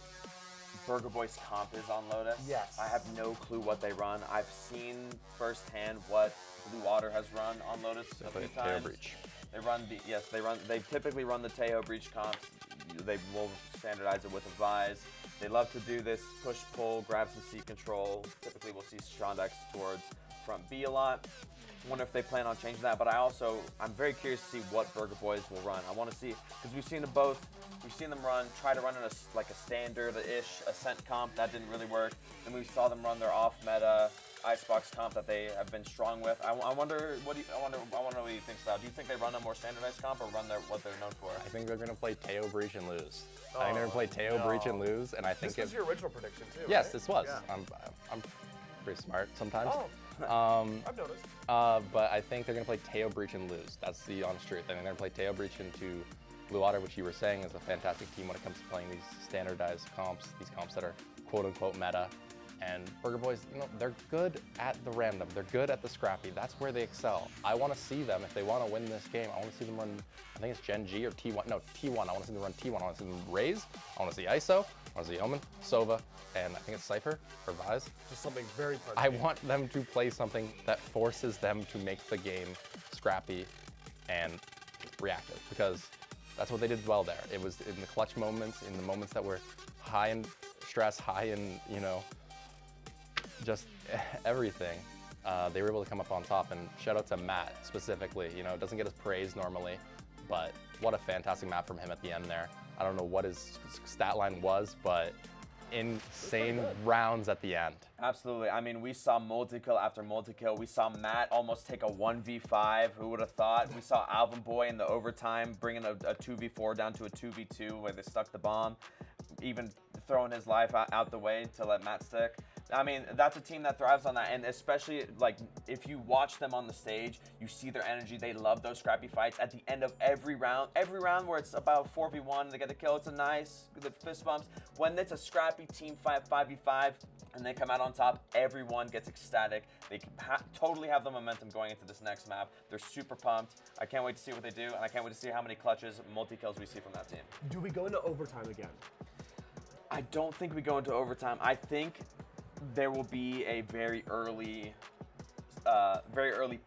Burger Boys comp is on Lotus. Yes. I have no clue what they run. I've seen firsthand what Blue Otter has run on Lotus a few times. Breach. They typically run the Teo Breach comps. They will standardize it with a Vise. They love to do this push pull, grab some C control. Typically we'll see Shondex towards front B a lot. Wonder if they plan on changing that, but I'm very curious to see what Burger Boys will run. I want to see, because we've seen them try to run in a standard-ish Ascent comp. That didn't really work. Then we saw them run their off-meta Icebox comp that they have been strong with. I wonder what you think, Sal. Do you think they run a more standardized comp or run what they're known for? I think they're going to play Teo Breach and lose. I think they're going to play Teo Breach and lose, and I think this was your original prediction too. Yes, right? this was. Yeah. I'm pretty smart sometimes. I've noticed. But I think they're going to play Teo Breach and lose. That's the honest truth. I think they're going to play Teo Breach into Blue Otter, which you were saying is a fantastic team when it comes to playing these standardized comps, these comps that are quote-unquote meta. And Burger Boys, they're good at the random. They're good at the scrappy. That's where they excel. I want to see them, if they want to win this game, I want to see them run, I think it's Gen G or T1. No, T1. I want to see them run T1. I want to see them Raze. I want to see ISO. I want to see Omen, Sova, and I think it's Cypher or Vise. Just something very punky. I want them to play something that forces them to make the game scrappy and reactive, because that's what they did well there. It was in the clutch moments, in the moments that were high in stress, high in, just everything. They were able to come up on top, and shout out to Matt specifically. Doesn't get his praise normally, but what a fantastic map from him at the end there. I don't know what his stat line was, but insane rounds at the end. Absolutely. I mean, we saw multi-kill after multi-kill. We saw Matt almost take a 1v5. Who would have thought? We saw Alvin Boy in the overtime bringing a 2v4 down to a 2v2 where they stuck the bomb, even throwing his life out the way to let Matt stick. I mean, that's a team that thrives on that, and especially like if you watch them on the stage, you see their energy. They love those scrappy fights. At the end of every round where it's about 4v1, they get the kill. It's a nice, the fist bumps. When it's a scrappy team fight, 5v5, and they come out on top, everyone gets ecstatic. They totally have the momentum going into this next map. They're super pumped. I can't wait to see what they do, and I can't wait to see how many clutches, multi-kills we see from that team. Do we go into overtime again? I don't think we go into overtime. I think there will be a very early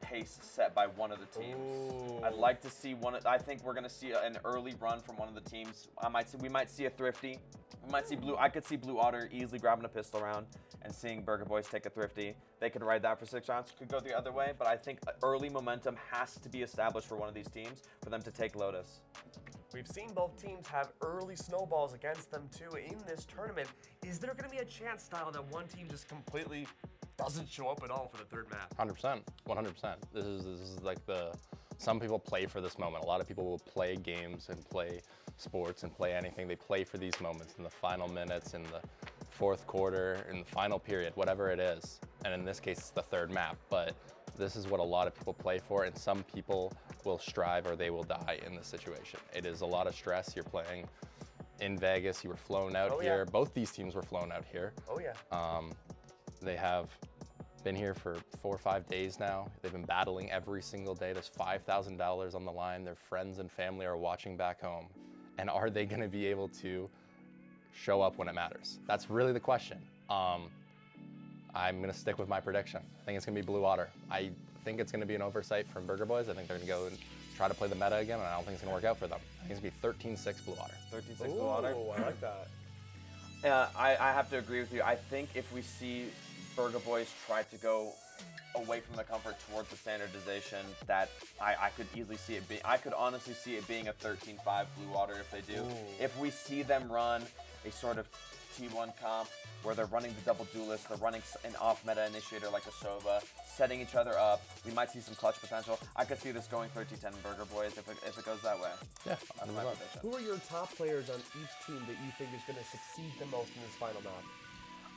pace set by one of the teams. Ooh. I'd like to see one. I think we're gonna see an early run from one of the teams. We might see a Thrifty. We might see Blue. I could see Blue Otter easily grabbing a pistol round and seeing Burger Boys take a Thrifty. They could ride that for 6 rounds. Could go the other way, but I think early momentum has to be established for one of these teams for them to take Lotus. We've seen both teams have early snowballs against them too in this tournament. Is there going to be a chance, Style, that one team just completely doesn't show up at all for the third map? 100%, 100%. This is like some people play for this moment. A lot of people will play games and play sports and play anything. They play for these moments in the final minutes, in the fourth quarter, in the final period, whatever it is. And in this case, it's the third map. But this is what a lot of people play for, and some people will strive or they will die in this situation. It is a lot of stress. You're playing in Vegas. You were flown out here. Yeah. Both these teams were flown out here. Oh, yeah. They have been here for 4 or 5 days now. They've been battling every single day. There's $5,000 on the line. Their friends and family are watching back home. And are they going to be able to show up when it matters? That's really the question. I'm going to stick with my prediction. I think it's going to be Blue Otter. I think it's going to be an oversight from Burger Boys. I think they're going to go and try to play the meta again, and I don't think it's going to work out for them. I think it's going to be 13-6 Blue Otter. 13-6 Blue Otter? Oh, I like that. I have to agree with you. I think if we see Burger Boys try to go away from the comfort towards the standardization, that I could easily see it being, I could honestly see it being a 13-5 Blue Otter if they do. Ooh. If we see them run a sort of T1 comp where they're running the double duelist, they're running an off-meta initiator like a Sova, setting each other up, we might see some clutch potential. I could see this going 13-10 Burger Boys if it goes that way. Yeah, that's my prediction. Who are your top players on each team that you think is going to succeed the most in this final map?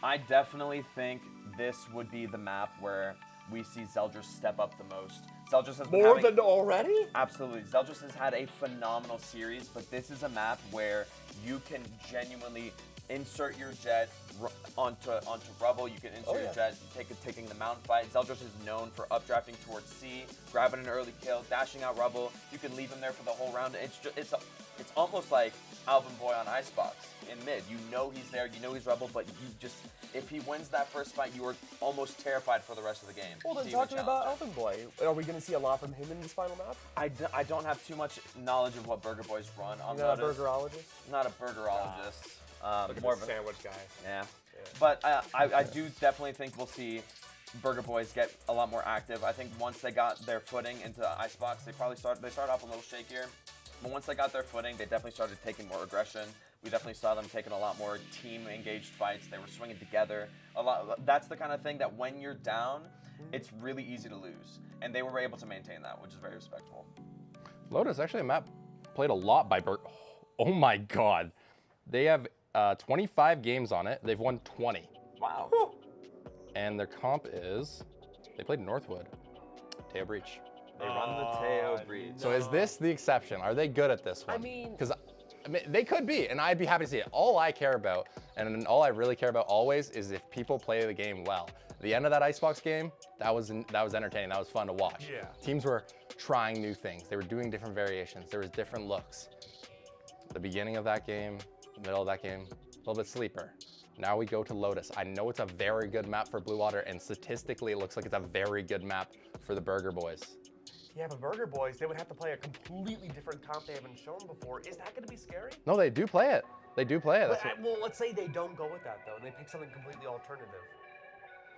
I definitely think this would be the map where we see Zeldris step up the most. Zeldris has more than already? Absolutely. Zeldris has had a phenomenal series, but this is a map where you can genuinely insert your jet onto rubble. You can insert your jet, taking the mount fight. Zeldris is known for updrafting towards C, grabbing an early kill, dashing out rubble. You can leave him there for the whole round. It's almost like Alvin Boy on Icebox in mid. You know he's there, you know he's rubble, but if he wins that first fight, you are almost terrified for the rest of the game. Well, then talk to me about Alvin Boy. Are we going to see a lot from him in this final map? I don't have too much knowledge of what Burger Boys run on Not a burgerologist? Not a burgerologist. More of a sandwich guy. Yeah. But I do definitely think we'll see Burger Boys get a lot more active. I think once they got their footing into Icebox, they started off a little shakier. But once they got their footing, they definitely started taking more aggression. We definitely saw them taking a lot more team-engaged fights. They were swinging together a lot. That's the kind of thing that when you're down, it's really easy to lose. And they were able to maintain that, which is very respectful. Lotus, actually a map played a lot by Oh my God. They have 25 games on it. They've won 20. Wow. And their comp is, they played Northwood, Teo Breach. They run the Teo Breach. So is this the exception? Are they good at this one? I mean, because they could be, and I'd be happy to see it. All I care about, and all I really care about always, is if people play the game well. The end of that Icebox game, that was entertaining. That was fun to watch. Yeah. Teams were trying new things. They were doing different variations. There was different looks. The beginning of that game, the middle of that game, a little bit sleeper. Now we go to Lotus. I know it's a very good map for Blue Otter, and statistically it looks like it's a very good map for the Burger Boys. Yeah, but Burger Boys, they would have to play a completely different comp they haven't shown before. Is that going to be scary? No, they do play it. They do play it. Well, let's say they don't go with that, though, and they pick something completely alternative.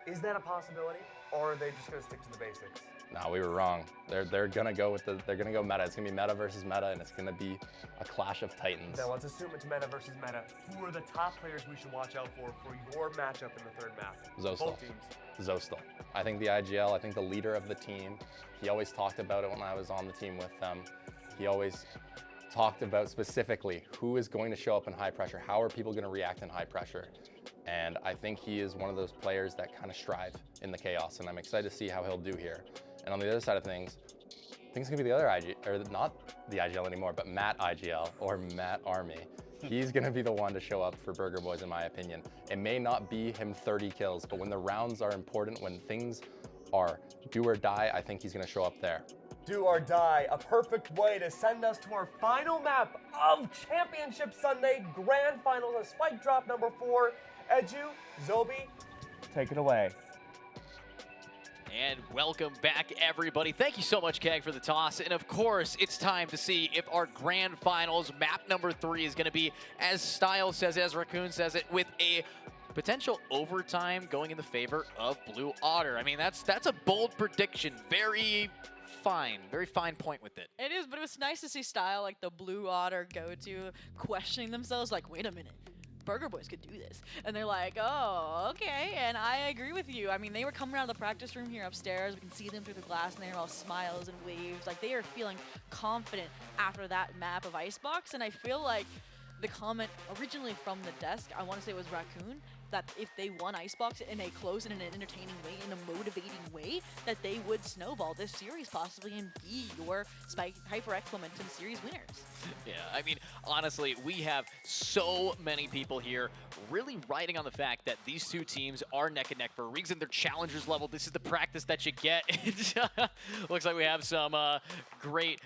Is that a possibility, or are they just going to stick to the basics? No, we were wrong. They're gonna go meta. It's gonna be meta versus meta, and it's gonna be a clash of titans. Now let's assume it's meta versus meta. Who are the top players we should watch out for your matchup in the third map? Zostal. Both teams. Zostal. I think the IGL. I think the leader of the team. He always talked about it when I was on the team with them. He always talked about specifically who is going to show up in high pressure. How are people going to react in high pressure? And I think he is one of those players that kind of strive in the chaos, and I'm excited to see how he'll do here. And on the other side of things, I think it's gonna be the other IG, or not the IGL anymore, but Matt IGL, or Matt Army. He's gonna be the one to show up for Burger Boys, in my opinion. It may not be him 30 kills, but when the rounds are important, when things are do or die, I think he's gonna show up there. Do or die, a perfect way to send us to our final map of Championship Sunday Grand Finals of Spike Drop number 4. Edu, Zobi, take it away. And welcome back, everybody. Thank you so much, Keg, for the toss. And of course, it's time to see if our grand finals map number 3 is going to be, as Style says, as Raccoon says it, with a potential overtime going in the favor of Blue Otter. I mean, that's a bold prediction. Very fine point with it. It is, but it was nice to see Style, like the Blue Otter go-to, questioning themselves, like, wait a minute. Burger Boys could do this. And they're like, oh, okay, and I agree with you. I mean, they were coming out of the practice room here upstairs. We can see them through the glass, and they're all smiles and waves. Like, they are feeling confident after that map of Icebox, and I feel like the comment originally from the desk, I want to say it was Raccoon, that if they won Icebox in a close and in an entertaining way, in a motivating way, that they would snowball this series possibly and be your Spike HyperX Momentum Series winners. Yeah, I mean, honestly, we have so many people here really riding on the fact that these two teams are neck and neck for a reason. They're challengers level. This is the practice that you get. Looks like we have some great,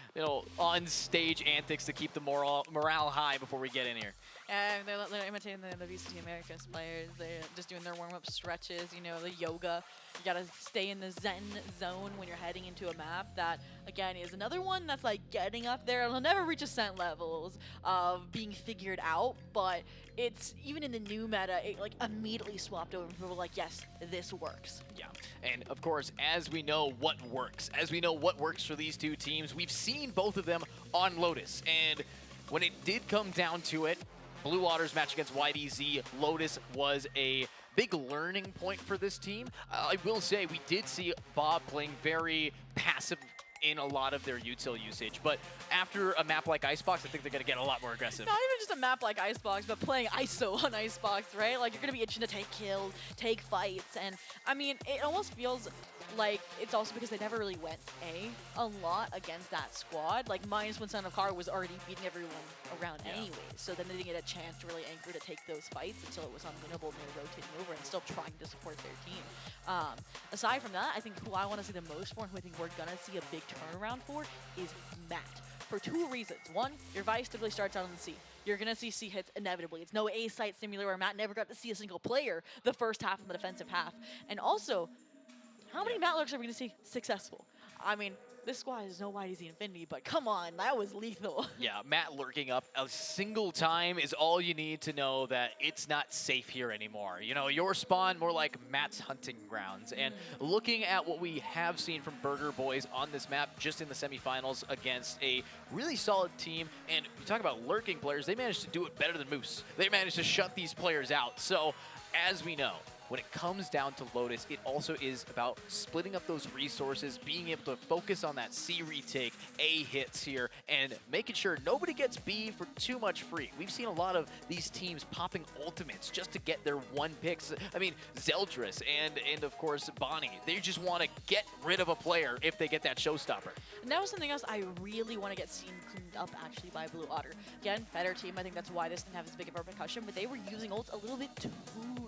on-stage antics to keep the morale high before we get in here. And they're imitating the VCT Americas players. They're just doing their warm-up stretches, the yoga. You gotta stay in the Zen zone when you're heading into a map. That, again, is another one that's like getting up there. It'll never reach Ascent levels of being figured out, but it's, even in the new meta, it like immediately swapped over. People were like, yes, this works. Yeah, and of course, as we know what works for these two teams, we've seen both of them on Lotus. And when it did come down to it, Blue Otter's match against YDZ, Lotus was a big learning point for this team. I will say we did see Bob playing very passive in a lot of their util usage, but after a map like Icebox, I think they're going to get a lot more aggressive. Not even just a map like Icebox, but playing ISO on Icebox, right? Like, you're going to be itching to take kills, take fights, and I mean, it almost feels like it's also because they never really went a lot against that squad. Like, minus when Son of Car was already beating everyone around anyways, so then they didn't get a chance to really anchor to take those fights until it was unwinnable and they were rotating over and still trying to support their team. Aside from that, I think who I want to see the most for and who I think we're going to see a big turnaround for is Matt. For two reasons. One, your Vice typically starts out on the C. You're going to see C hits inevitably. It's no A-site simulator where Matt never got to see a single player the first half and the defensive half. And also, how many Matt lurks are we going to see successful? I mean, this squad is no YDZ Infinity, but come on, that was lethal. Yeah, Matt lurking up a single time is all you need to know that it's not safe here anymore. Your spawn more like Matt's hunting grounds. And looking at what we have seen from Burger Boys on this map just in the semifinals against a really solid team, and you talk about lurking players, they managed to do it better than Moose. They managed to shut these players out. So, as we know, when it comes down to Lotus, it also is about splitting up those resources, being able to focus on that C retake, A hits here, and making sure nobody gets B for too much free. We've seen a lot of these teams popping ultimates just to get their one picks. I mean, Zeldris and of course Bonnie, they just want to get rid of a player if they get that showstopper. And that was something else I really want to get seen cleaned up actually by Blue Otter. Again, better team. I think that's why this didn't have as big of a repercussion, but they were using ults a little bit too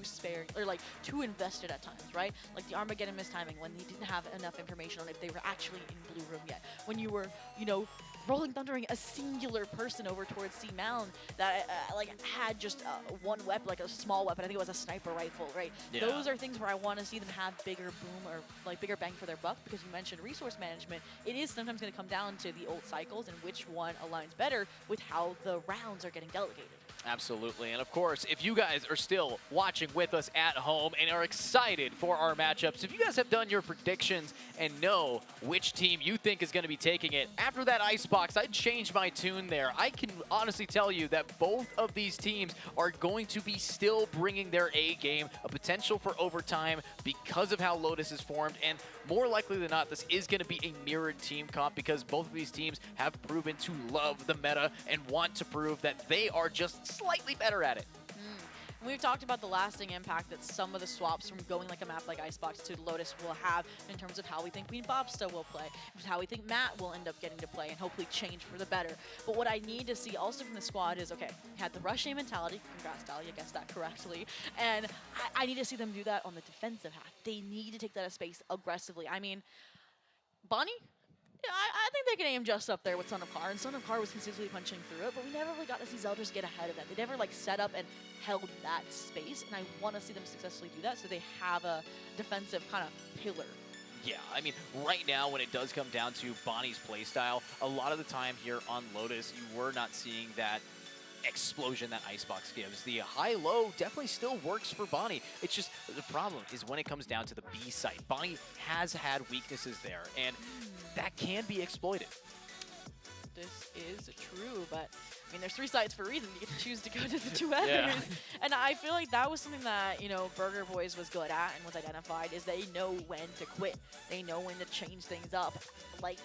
sparing, or like too invested at times, right? Like the Armageddon mistiming when they didn't have enough information on if they were actually in Blue Room yet. When you were, rolling thundering a singular person over towards C Mound that had just one weapon, like a small weapon. I think it was a sniper rifle, right? Yeah. Those are things where I want to see them have bigger boom or like bigger bang for their buck, because you mentioned resource management. It is sometimes going to come down to the ult cycles and which one aligns better with how the rounds are getting delegated. Absolutely. And of course, if you guys are still watching with us at home and are excited for our matchups, if you guys have done your predictions and know which team you think is going to be taking it, after that Icebox, I'd change my tune there. I can honestly tell you that both of these teams are going to be still bringing their A game, a potential for overtime because of how Lotus is formed, and more likely than not, this is going to be a mirrored team comp because both of these teams have proven to love the meta and want to prove that they are just slightly better at it. We've talked about the lasting impact that some of the swaps from going like a map like Icebox to Lotus will have in terms of how we think Queen Bobsta will play, how we think Matt will end up getting to play, and hopefully change for the better. But what I need to see also from the squad is, okay, we had the rush A mentality. Congrats, Dahlia, guessed that correctly. And I need to see them do that on the defensive half. They need to take that space aggressively. I mean, Bonnie? Yeah, I think they can aim just up there with Son of Car, and Son of Car was consistently punching through it, but we never really got to see Zeldris get ahead of that. They never like set up and held that space, and I want to see them successfully do that so they have a defensive kind of pillar. Yeah, I mean, right now when it does come down to Bonnie's playstyle, a lot of the time here on Lotus, you were not seeing that explosion that Icebox gives. The high-low definitely still works for Bonnie. It's just the problem is when it comes down to the B site. Bonnie has had weaknesses there, and that can be exploited. This is true, but I mean, there's 3 sites for a reason. You get to choose to go to the 2 others. And I feel like that was something that, you know, Burger Boyz was good at and was identified, is they know when to quit. They know when to change things up, like,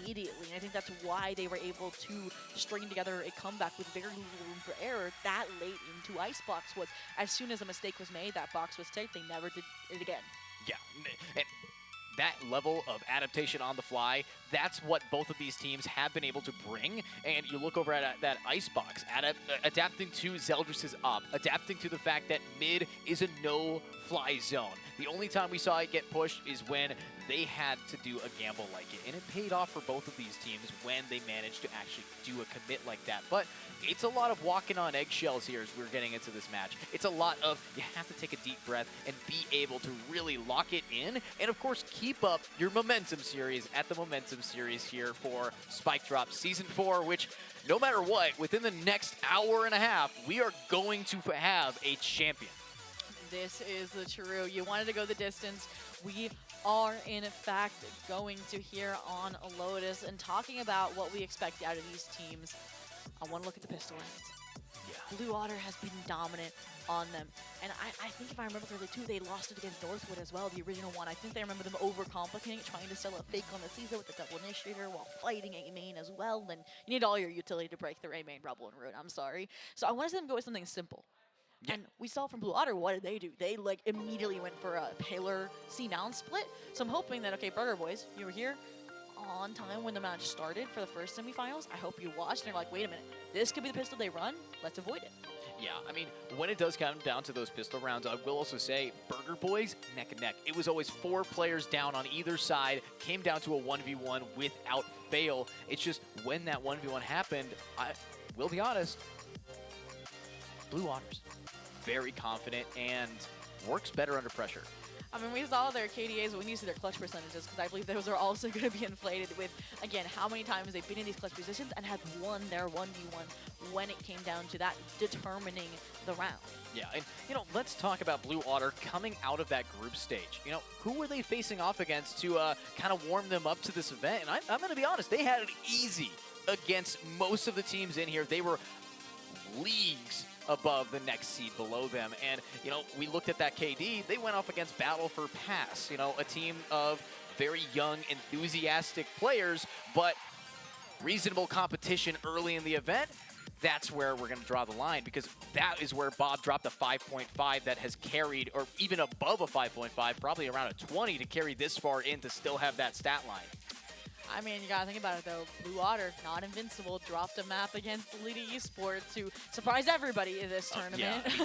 immediately. And I think that's why they were able to string together a comeback with very little room for error that late into Icebox. Was as soon as a mistake was made, that box was ticked, they never did it again. Yeah, and that level of adaptation on the fly, that's what both of these teams have been able to bring. And you look over at that Icebox, adapting to Zeldris' up, adapting to the fact that mid is a no-fly zone. The only time we saw it get pushed is when they had to do a gamble like it. And it paid off for both of these teams when they managed to actually do a commit like that. But it's a lot of walking on eggshells here as we're getting into this match. It's a lot of, you have to take a deep breath and be able to really lock it in. And of course, keep up your Momentum series at the Momentum series here for Spike Drop Season 4, which no matter what, within the next hour and a half, we are going to have a champion. This is the true. You wanted to go the distance. We are, in fact, going to here on Lotus and talking about what we expect out of these teams. I want to look at the pistol rounds. Yeah. Blue Otter has been dominant on them. And I think if I remember correctly, too, they lost it against Northwood as well, the original one. I think they remember them overcomplicating it, trying to sell a fake on the Caesar with the double initiator while fighting A main as well. And you need all your utility to break their A main Rebel and Root. I'm sorry. So I want to see them go with something simple. Yeah. And we saw from Blue Otter, what did they do? They like immediately went for a Paler C-mount split. So I'm hoping that, okay, Burger Boyz, you were here on time when the match started for the first semifinals. I hope you watched and you're like, wait a minute, this could be the pistol they run. Let's avoid it. Yeah, I mean, when it does come down to those pistol rounds, I will also say Burger Boyz, neck and neck. It was always 4 players down on either side, came down to a 1v1 without fail. It's just when that 1v1 happened, I will be honest, Blue Otters, very confident and works better under pressure. I mean, we saw their KDAs, but we need to see their clutch percentages because I believe those are also going to be inflated with, again, how many times they've been in these clutch positions and have won their 1v1 when it came down to that determining the round. Yeah, and, you know, let's talk about Blue Otter coming out of that group stage. You know, who were they facing off against to kind of warm them up to this event? And I'm going to be honest, they had it easy against most of the teams in here. They were leagues above the next seed below them. And, you know, we looked at that KD. They went off against Battle for Pass, you know, a team of very young, enthusiastic players, but reasonable competition early in the event. That's where we're going to draw the line, because that is where Bob dropped a 5.5 that has carried, or even above a 5.5, probably around a 20 to carry this far in to still have that stat line. I mean, you gotta think about it though. Blue Otter, not invincible, dropped a map against Delita Esports to surprise everybody in this tournament.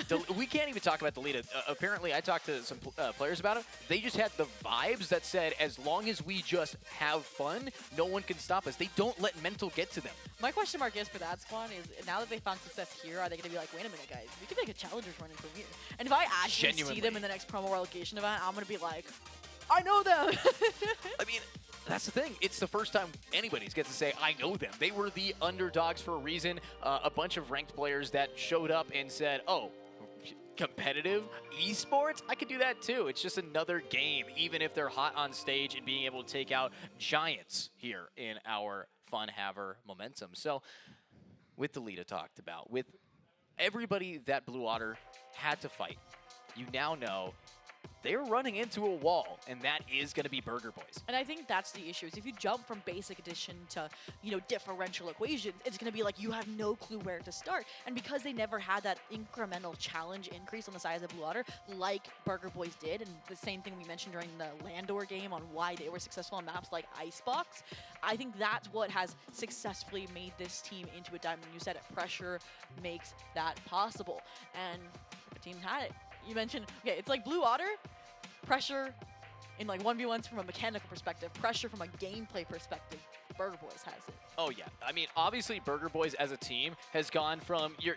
Yeah. We can't even talk about Delita. Apparently, I talked to some players about it. They just had the vibes that said, as long as we just have fun, no one can stop us. They don't let mental get to them. My question mark is for that squad is, now that they found success here, are they gonna be like, wait a minute, guys, we could make a challengers running from here. And if I actually see them in the next promo relegation event, I'm gonna be like, I know them. I mean, that's the thing. It's the first time anybody's gets to say, I know them. They were the underdogs for a reason. A bunch of ranked players that showed up and said, oh, competitive esports? I could do that too. It's just another game, even if they're hot on stage and being able to take out giants here in our Fun Haver Momentum. So, with the Delita talked about, with everybody that Blue Otter had to fight, you now know they're running into a wall, and that is going to be Burger Boys. And I think that's the issue, is if you jump from basic addition to, differential equations, it's going to be like you have no clue where to start. And because they never had that incremental challenge increase on the size of Blue Otter, like Burger Boys did, and the same thing we mentioned during the Landor game on why they were successful on maps like Icebox, I think that's what has successfully made this team into a diamond. You said it, pressure makes that possible. And if a team had it, you mentioned, okay, it's like Blue Otter, pressure in like 1v1s from a mechanical perspective, pressure from a gameplay perspective. Burger Boys has it. Oh yeah, I mean, obviously Burger Boys as a team has gone from your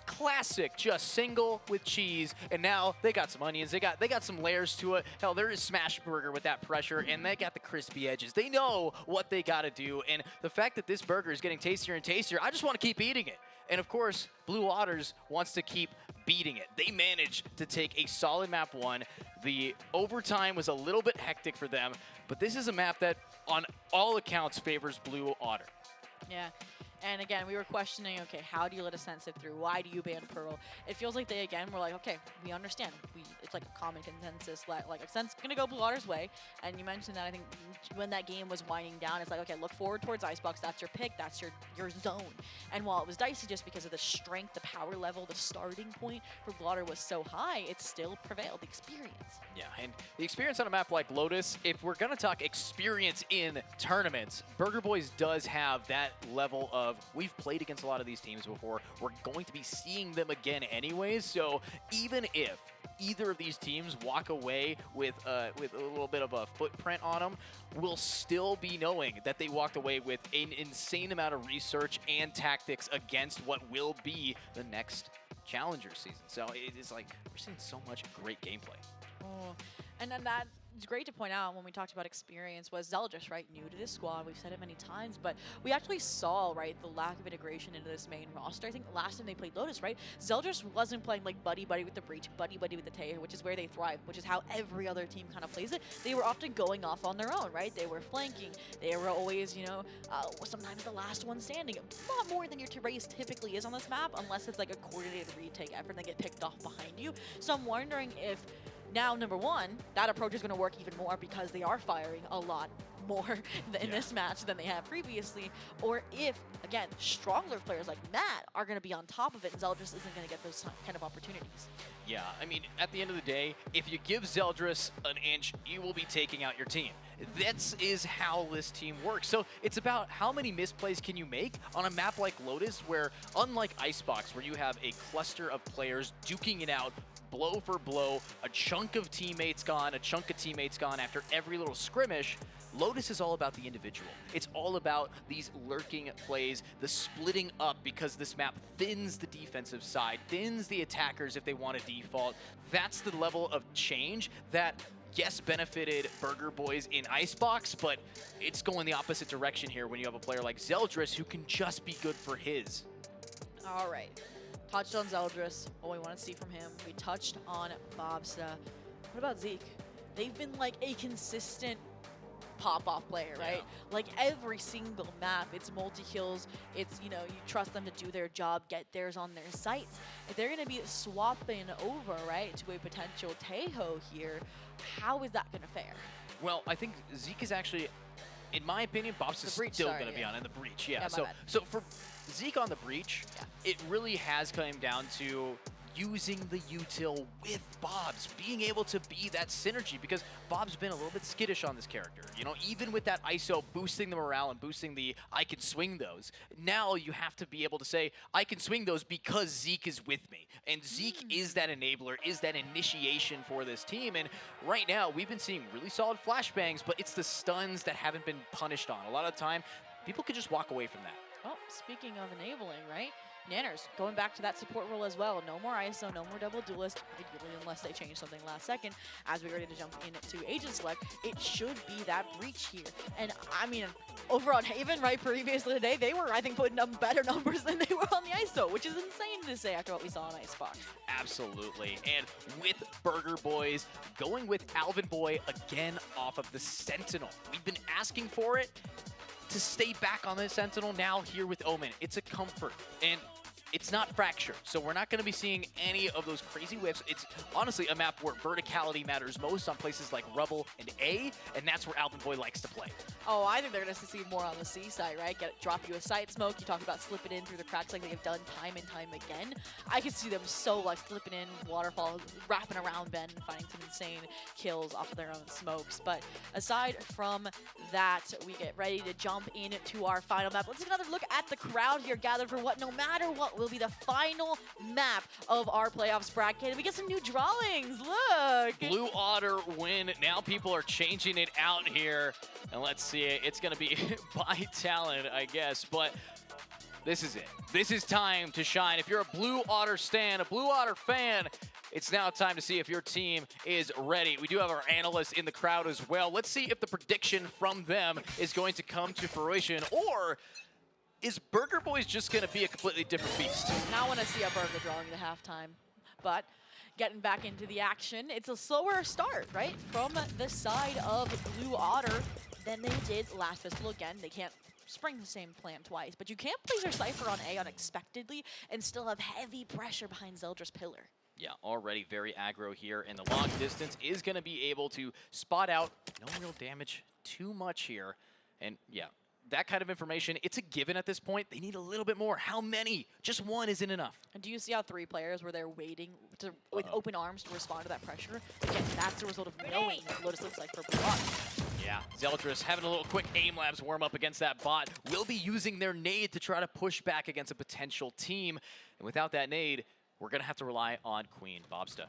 classic just single with cheese, and now they got some onions, they got some layers to it. Hell, there is smash burger with that pressure, and they got the crispy edges. They know what they got to do, and the fact that this burger is getting tastier and tastier, I just want to keep eating it. And of course, Blue Otters wants to keep beating it. They managed to take a solid map 1. The overtime was a little bit hectic for them, but this is a map that on all accounts favors Blue Otter. Yeah. And again, we were questioning, okay, how do you let a sensitive through? Why do you ban Pearl? It feels like they, again, were like, okay, we understand. It's like a common consensus, like a sense going to go Blue Otter's way. And you mentioned that, I think, when that game was winding down, it's like, okay, look forward towards Icebox. That's your pick. That's your zone. And while it was dicey just because of the strength, the power level, the starting point for Blue Otter was so high, it still prevailed, the experience. Yeah, and the experience on a map like Lotus, if we're going to talk experience in tournaments, Burger Boys does have that level of, we've played against a lot of these teams before, we're going to be seeing them again anyways, so even if either of these teams walk away with a little bit of a footprint on them, we'll still be knowing that they walked away with an insane amount of research and tactics against what will be the next Challenger season. So it is like, we're seeing so much great gameplay. Oh, and then that it's great to point out when we talked about experience was Zeldris, right? New to this squad, we've said it many times, but we actually saw, right, the lack of integration into this main roster. I think last time they played Lotus, right, Zeldris wasn't playing like buddy-buddy with the Breach, buddy-buddy with the Taylor, which is where they thrive, which is how every other team kind of plays it. They were often going off on their own, right? They were flanking. They were always, sometimes the last one standing. A lot more than your race typically is on this map, unless it's like a coordinated retake effort and they get picked off behind you. So I'm wondering if now, number one, that approach is going to work even more because they are firing a lot more in this match than they have previously. Or if, again, stronger players like Matt are going to be on top of it and Zeldris isn't going to get those kind of opportunities. Yeah, I mean, at the end of the day, if you give Zeldris an inch, you will be taking out your team. That is how this team works. So it's about how many misplays can you make on a map like Lotus where, unlike Icebox, where you have a cluster of players duking it out blow for blow, a chunk of teammates gone, after every little skirmish, Lotus is all about the individual. It's all about these lurking plays, the splitting up because this map thins the defensive side, thins the attackers if they want to default. That's the level of change that, yes, benefited Burger Boys in Icebox, but it's going the opposite direction here when you have a player like Zeldris who can just be good for his. All right. Touched on Zeldris, what we want to see from him. We touched on Bobsta. What about Zeke? They've been like a consistent pop-off player, right? Like every single map, it's multi-kills. It's, you trust them to do their job, get theirs on their sites. If they're going to be swapping over, right, to a potential Taeho here, how is that going to fare? Well, I think Zeke is actually, in my opinion, Bob's is still going to be on in the Breach. Yeah, so for Zeke on the Breach, it really has come down to using the util with Bob's, being able to be that synergy, because Bob's been a little bit skittish on this character. Even with that ISO boosting the morale and boosting the I can swing those, now you have to be able to say, I can swing those because Zeke is with me. And Zeke is that enabler, is that initiation for this team. And right now, we've been seeing really solid flashbangs, but it's the stuns that haven't been punished on. A lot of the time, people could just walk away from that. Oh, speaking of enabling, right? Nanners, going back to that support role as well. No more ISO, no more double duelist, ideally, unless they change something last second. As we're ready to jump into Agent Select, it should be that Breach here. And I mean, over on Haven, right, previously today, they were, I think, putting up better numbers than they were on the ISO, which is insane to say after what we saw on Icebox. Absolutely. And with Burger Boys, going with Alvin Boy again off of the Sentinel. We've been asking for it to stay back on the Sentinel, now here with Omen. It's a comfort. And it's not fractured, so we're not going to be seeing any of those crazy whiffs. It's honestly a map where verticality matters most on places like Rubble and A, and that's where Alvin Boy likes to play. Oh, I think they're going to see more on the C side, right? Drop you a side smoke. You talk about slipping in through the cracks like they've done time and time again. I could see them so like slipping in, waterfall, wrapping around Ben, and finding some insane kills off of their own smokes. But aside from that, we get ready to jump into our final map. Let's take another look at the crowd here gathered for what, no matter what, will be the final map of our playoffs bracket. And we get some new drawings. Look. Blue Otter win. Now people are changing it out here. And let's see it. It's going to be by talent, I guess. But this is it. This is time to shine. If you're a Blue Otter stan, a Blue Otter fan, it's now time to see if your team is ready. We do have our analysts in the crowd as well. Let's see if the prediction from them is going to come to fruition, or is Burger Boyz just going to be a completely different beast? Now I want to see a Burger drawing the halftime. But getting back into the action, it's a slower start, right? From the side of Blue Otter than they did last pistol. Again, they can't spring the same plan twice, but you can't place your Cypher on A unexpectedly and still have heavy pressure behind Zeldra's pillar. Yeah, already very aggro here, and the long distance is going to be able to spot out. No real damage too much here. And yeah, that kind of information, it's a given at this point. They need a little bit more. How many? Just one isn't enough. And do you see how 3 players were there waiting to, with open arms to respond to that pressure? Again, that's the result of knowing what Lotus looks like for Blue Otter. Yeah, Zeldris having a little quick aim labs warm up against that bot. Will be using their nade to try to push back against a potential team. And without that nade, we're going to have to rely on Queen Bobsta.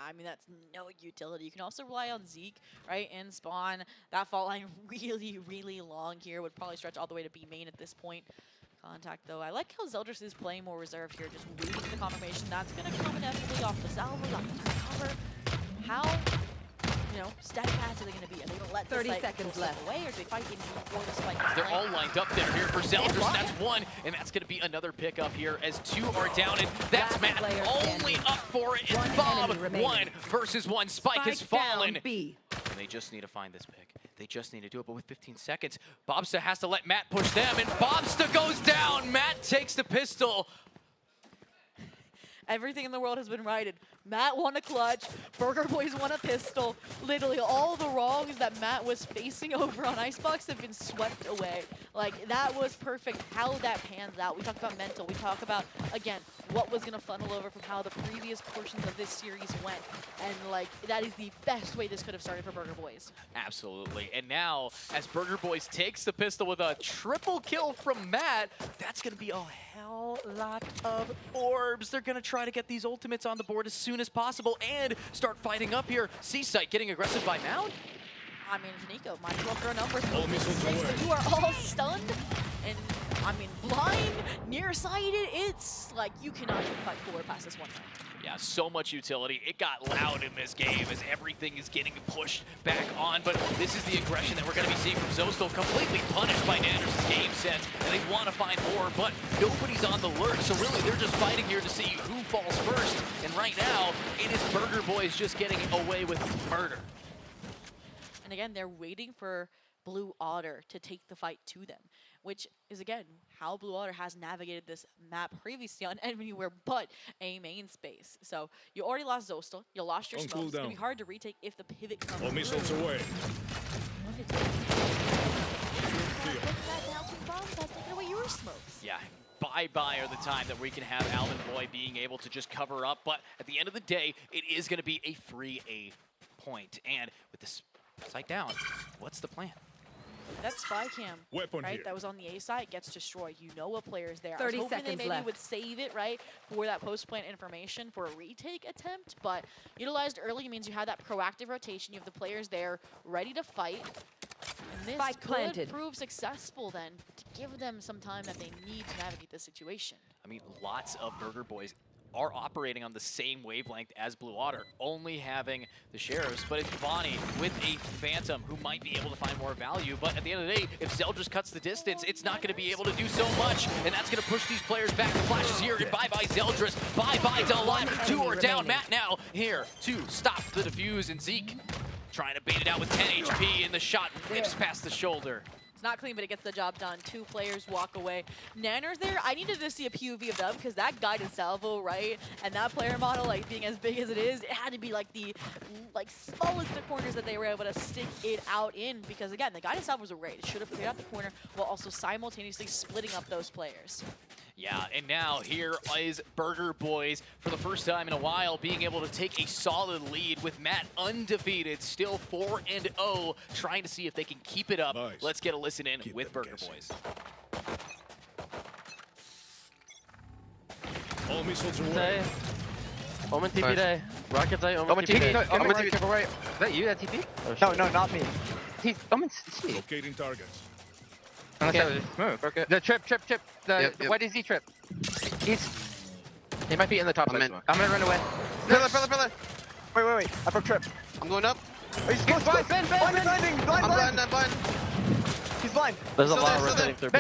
I mean, that's no utility. You can also rely on Zeke, right, and Spawn. That fault line really, really long here. Would probably stretch all the way to B main at this point. Contact, though. I like how Zeldris is playing more reserved here, just waiting for the confirmation. That's going to come inevitably off the salvos, off the cover. How, you know, steadfast are they going to be? Are they going to let 30 this seconds left away, or do they fight in before the spike? They're all lined up there here for Zeldris. That's one, and that's going to be another pickup here as 2 are down, and that's Matt only up for it. It's Bob, 1 versus 1. Spike has fallen. B. And they just need to find this pick. They just need to do it, but with 15 seconds, Bobsta has to let Matt push them, and Bobsta goes down. Matt takes the pistol. Everything in the world has been righted. Matt won a clutch, Burger Boyz won a pistol. Literally all the wrongs that Matt was facing over on Icebox have been swept away. Like, that was perfect how that pans out. We talk about mental, we talk about, again, what was gonna funnel over from how the previous portions of this series went. And like, that is the best way this could have started for Burger Boyz. Absolutely, and now, as Burger Boyz takes the pistol with a triple kill from Matt, that's gonna be a hell lot of orbs. They're gonna try to get these ultimates on the board as soon as possible and start fighting up here. C-Site getting aggressive by Mound. I mean, Nico, might as well throw numbers. You are all stunned, and I mean, blind, nearsighted. It's like you cannot even fight forward past this one guy. Yeah, so much utility. It got loud in this game as everything is getting pushed back on, but this is the aggression that we're going to be seeing from Zostel, completely punished by Nander's game sense, and they want to find more, but nobody's on the lurk, so really they're just fighting here to see who falls first, and right now, it is Burger Boyz just getting away with murder. And again, they're waiting for Blue Otter to take the fight to them, which is, again, how Blue Otter has navigated this map previously on anywhere but a main space. So you already lost Zostel, you lost your smokes. It's going to be hard to retake if the pivot comes All missiles away. Taking away your smokes. Yeah. Bye-bye are the time that we can have Alvin Boy being able to just cover up, but at the end of the day, it is going to be a free A point. And with this sight down, what's the plan? That spy cam, Weapon right, here. that was on the A side gets destroyed. You know what player's there. 30 I was hoping seconds they maybe left. would save it, right, for that post-plant information for a retake attempt, but utilized early means you have that proactive rotation. You have the players there ready to fight. And this Spike could planted. prove successful then to give them some time that they need to navigate this situation. I mean, lots of Burger Boyz are operating on the same wavelength as Blue Otter, only having the Sheriffs, but it's Bonnie with a Phantom who might be able to find more value, but at the end of the day, if Zeldris cuts the distance, it's not going to be able to do so much, and that's going to push these players back. The flash is here, and bye-bye Zeldris, bye-bye Delive. 2 are down. Matt now here to stop the defuse, and Zeke trying to bait it out with 10 HP, and the shot whips past the shoulder. not clean, but it gets the job done. 2 players walk away. Nanner's there. I needed to see a POV of them because that guided salvo, right? And that player model, like being as big as it is, it had to be like the smallest of corners that they were able to stick it out in because again, the guided salvo was a raid. It should have cleared out the corner while also simultaneously splitting up those players. Yeah, and now here is Burger Boys for the first time in a while being able to take a solid lead with Matt undefeated, still 4-0, trying to see if they can keep it up. Nice. Let's get a listen in with Burger Boys. All missiles away. Omen TP day. Rocket's day. Omen TP day. Omen TP. Careful right. Is that you, that TP? No, no, not me. Omen's C. Locating targets. Okay. Move. Okay. The trip. The YDZ trip. He might be in the top. I'm gonna run away. Pillar. Wait. I broke trip. I'm going up. Oh, he's close. Ben. Blind. He's blind. There's a lot rotating through B.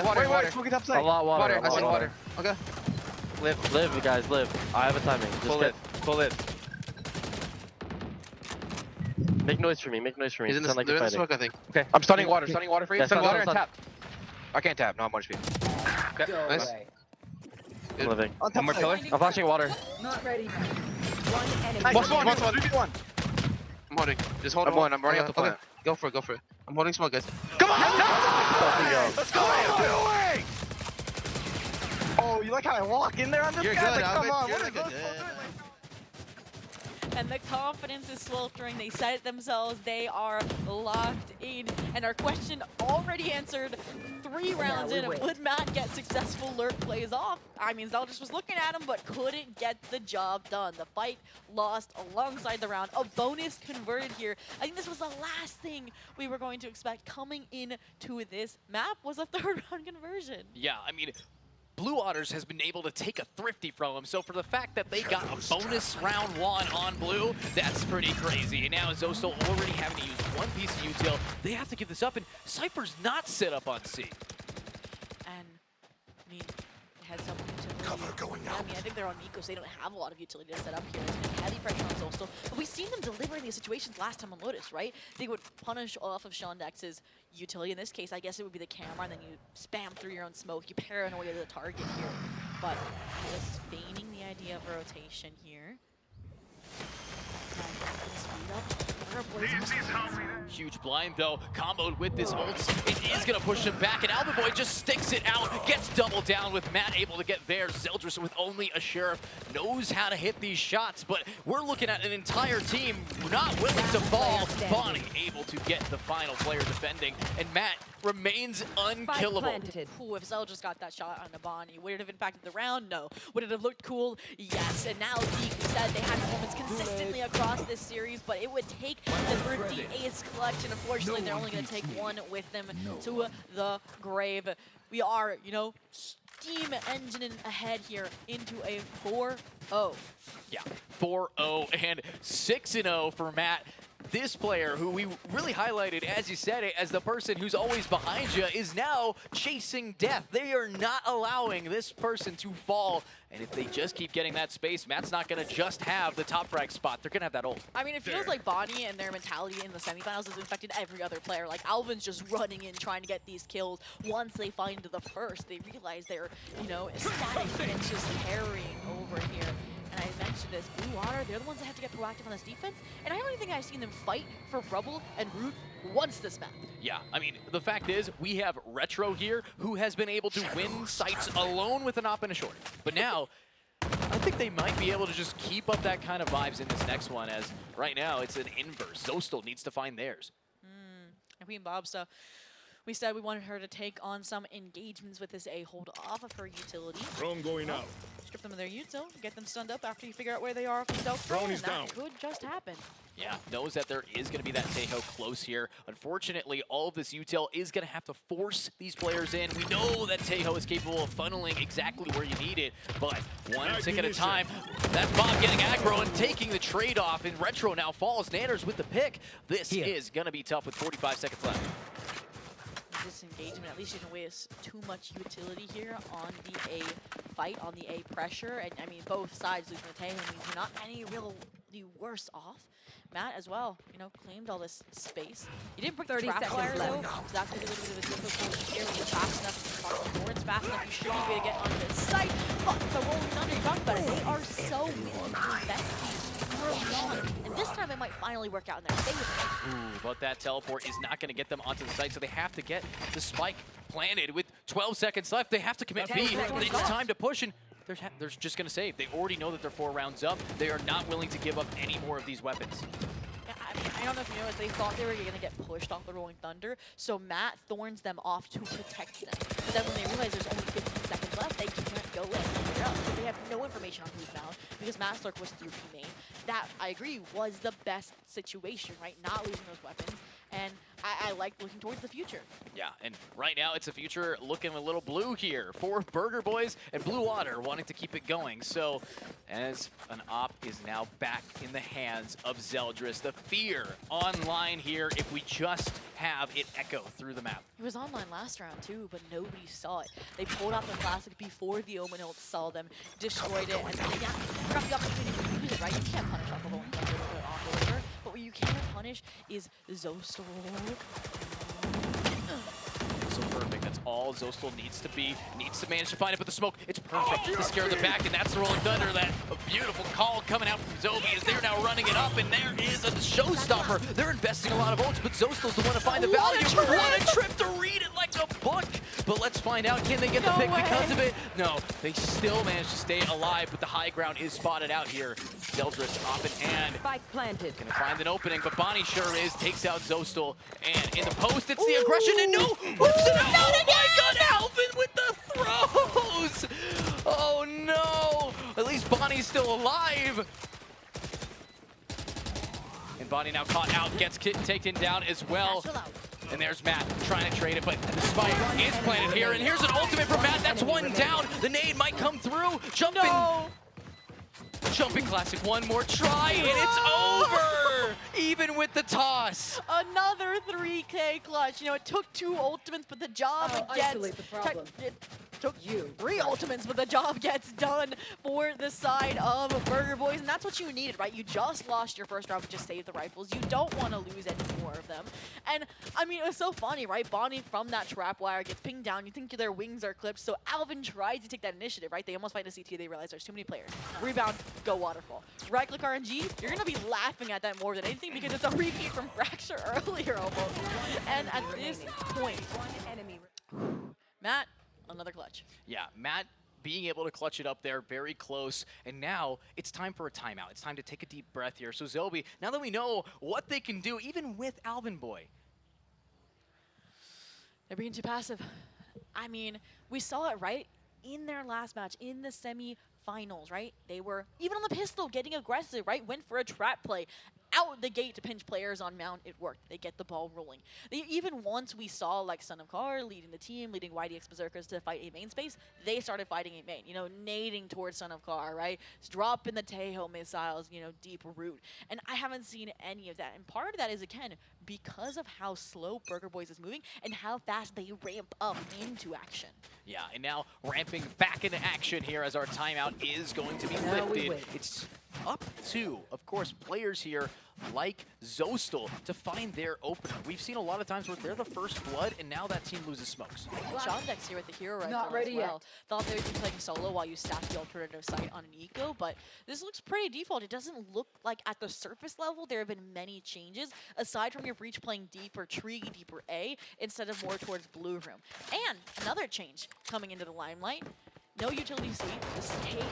Water. Smoke it upside. A lot water. I see water. Okay. Live, guys, live. I have a timing. Just Full it. Make noise for me. He's in the, like they're in the fighting. smoke, I think. Okay. I'm stunning water for you. Yeah, Stun water and stun. tap. I can't tap. No, I'm 1 HP. Okay. Nice. I'm living. One more pillar. I'm flashing water. Not ready. One enemy. Nice. One. 3v1. I'm holding. Just hold I'm on. I'm running up the plant. Go for it. I'm holding smoke, guys. Come on! Let's go. Oh, you like how I walk in there on this You're guy? good, Like, come Alvin. on, You're what is good. this? And the confidence is sweltering. They said it themselves. They are locked in. And our question already answered 3 rounds in. Would Matt get successful lurk plays off? I mean, Zeldris was looking at him, but couldn't get the job done. The fight lost alongside the round. A bonus converted here. I think this was the last thing we were going to expect coming into this map was a 3rd round conversion. Yeah, I mean, Blue Otters has been able to take a thrifty from him, so for the fact that they got a bonus round 1 on Blue, that's pretty crazy. And now Zostal already having to use 1 piece of util, they have to give this up, and Cypher's not set up on C. And, I mean, it has some utility. Cover going out. I mean, I think they're on Nico, so they don't have a lot of utility to set up here. It's been heavy pressure on Zostal, but we've seen them deliver in these situations last time on Lotus, right? They would punish off of Shondex's utility. In this case, I guess it would be the camera, and then you spam through your own smoke. You paranoia the target here. But just feigning the idea of a rotation here. Huge blind though, comboed with this ult. It is gonna push him back, and Albaboy just sticks it out, gets doubled down with Matt able to get there. Zeldris with only a Sheriff knows how to hit these shots, but we're looking at an entire team not willing to fall. Bonnie able to get the final player defending, and Matt remains unkillable. Ooh, if Zeldris got that shot on Bonnie, would it have impacted the round? No. Would it have looked cool? Yes. And now Zeke said they had moments consistently across this series, but it would take the thrifty ace collection. Unfortunately, they're only going to take 1 with them to the grave. We are, you know, steam engineing ahead here into a 4-0. Yeah, 4-0 and 6-0 for Matt. This player, who we really highlighted, as you said it, as the person who's always behind you, is now chasing death. They are not allowing this person to fall. And if they just keep getting that space, Matt's not going to just have the top frag spot. They're going to have that ult. I mean, it feels like Bonnie and their mentality in the semifinals has infected every other player. Like, Alvin's just running in, trying to get these kills. Once they find the first, they realize they're, you know, ecstatic and just carrying over here. And I mentioned this, Blue Otter, they're the ones that have to get proactive on this defense. And I don't even think I've seen them fight for Rubble and Root once this map. Yeah, I mean, the fact is, we have Retro here, who has been able to win sites alone with an op and a short. But now, I think they might be able to just keep up that kind of vibes in this next one, as right now it's an inverse. Zostal needs to find theirs. Queen Bobsta, we said we wanted her to take on some engagements with this A, hold off of her utility. Drone going out. Strip them of their util, get them stunned up after you figure out where they are from self-spray, and that could just happen. Yeah, knows that there is going to be that Tejo close here. Unfortunately, all of this util is going to have to force these players in. We know that Tejo is capable of funneling exactly where you need it, but one tick at a time. That's Bob getting aggro and taking the trade-off, and Retro now falls. Nanners with the pick. This is going to be tough with 45 seconds left. Disengagement, at least you don't waste too much utility here on the A fight, on the A pressure. And I mean, both sides losing the Tejo means you're not any real the worse off. Matt as well, you know, claimed all this space. He didn't break 30 the trap seconds wire though, left. so that could be a little bit of a difficult here. When you're fast enough, Lawrence fast enough, you should be able to get onto the site. But the Rolling Thunder, you talked about it, they are so willing to invest these early on. And this time it might finally work out in their favor. Ooh, but that teleport is not going to get them onto the site, so they have to get the spike planted. With 12 seconds left, they have to commit B. It's time to push, and they're just going to save. They already know that they're 4 rounds up. They are not willing to give up any more of these weapons. Yeah, I mean, I don't know if you noticed, they thought they were going to get pushed off the Rolling Thunder, so Matt thorns them off to protect them. But then when they realize there's only 15 seconds left, they can't go in anywhere else because they have no information on who's down because Matt Slurk was through P main. That, I agree, was the best situation, right? Not losing those weapons. And I like looking towards the future. Yeah, and right now it's a future looking a little blue here for Burger Boys and Blue Otter wanting to keep it going. So as an op is now back in the hands of Zeldris, the fear online here if we just have it echo through the map. It was online last round too, but nobody saw it. They pulled out the classic before the Omen ult saw them, destroyed it, and yeah, got the opportunity to use it, right? You can't punish off a Rolling Thunder with an operator, but what you can punish is Zostor. So perfect. That's all Zostel needs to be. Needs to manage to find it, but the smoke, it's perfect to scare the back, and that's the Rolling Thunder. That a beautiful call coming out from Zobi as they're now running it up, and there is a showstopper. They're investing a lot of ults, but Zostel's the one to find the value. What a trip to read it like a book. But let's find out, can they get the pick because of it? No, they still manage to stay alive, but the high ground is spotted out here. Zeldris up in hand. Spike planted. Gonna find an opening, but Bonnie sure is. Takes out Zostel, and in the post, it's the aggression, and no! Whips it out! Oh my god, Alvin with the throws! Oh no! At least Bonnie's still alive. And Bonnie now caught out, gets taken down as well. And there's Matt trying to trade it, but the spike is planted here. And here's an ultimate from Matt. That's one down. The nade might come through. Jumping. No. Jumping classic. One more try, and it's over. Even with the toss. Another 3K clutch. You know, it took 2 ultimates, but the job gets... Isolate the problem. It took 3 ultimates, but the job gets done for the side of Burger Boys, and that's what you needed, right? You just lost your first round, but just saved the rifles. You don't want to lose any more of them. And, I mean, it was so funny, right? Bonnie from that trap wire gets pinged down. You think their wings are clipped, so Alvin tries to take that initiative, right? They almost fight a CT. They realize there's too many players. Rebound, go Waterfall. Right-click RNG, you're going to be laughing at that more than anything because it's a repeat from Fracture earlier almost. And at this point, Matt, another clutch. Yeah, Matt being able to clutch it up there, very close. And now it's time for a timeout. It's time to take a deep breath here. So Zobi, now that we know what they can do, even with Alvin Boy. They're being too passive. I mean, we saw it, right? In their last match, in the semi-finals, right? They were, even on the pistol, getting aggressive, right? Went for a trap play. Out the gate to pinch players on mount, it worked. They get the ball rolling. Even once we saw like Son of Car leading the team, leading YDX Berserkers to fight a main space, they started fighting a main, you know, nading towards Son of Car, right? Dropping the Tejo missiles, you know, deep root. And I haven't seen any of that. And part of that is, again, because of how slow Burger Boys is moving and how fast they ramp up into action. Yeah, and now ramping back into action here as our timeout is going to be lifted. It's up to, of course, players here like Zostel to find their opener. We've seen a lot of times where they're the first blood, and now that team loses smokes. Shondex here with the hero rifle Not ready as well. yet. Thought they would be playing solo while you stack the alternative site on an eco, but this looks pretty default. It doesn't look like at the surface level there have been many changes, aside from your breach playing deep or tree, deep or A, instead of more towards blue room. And another change coming into the limelight. No utility C.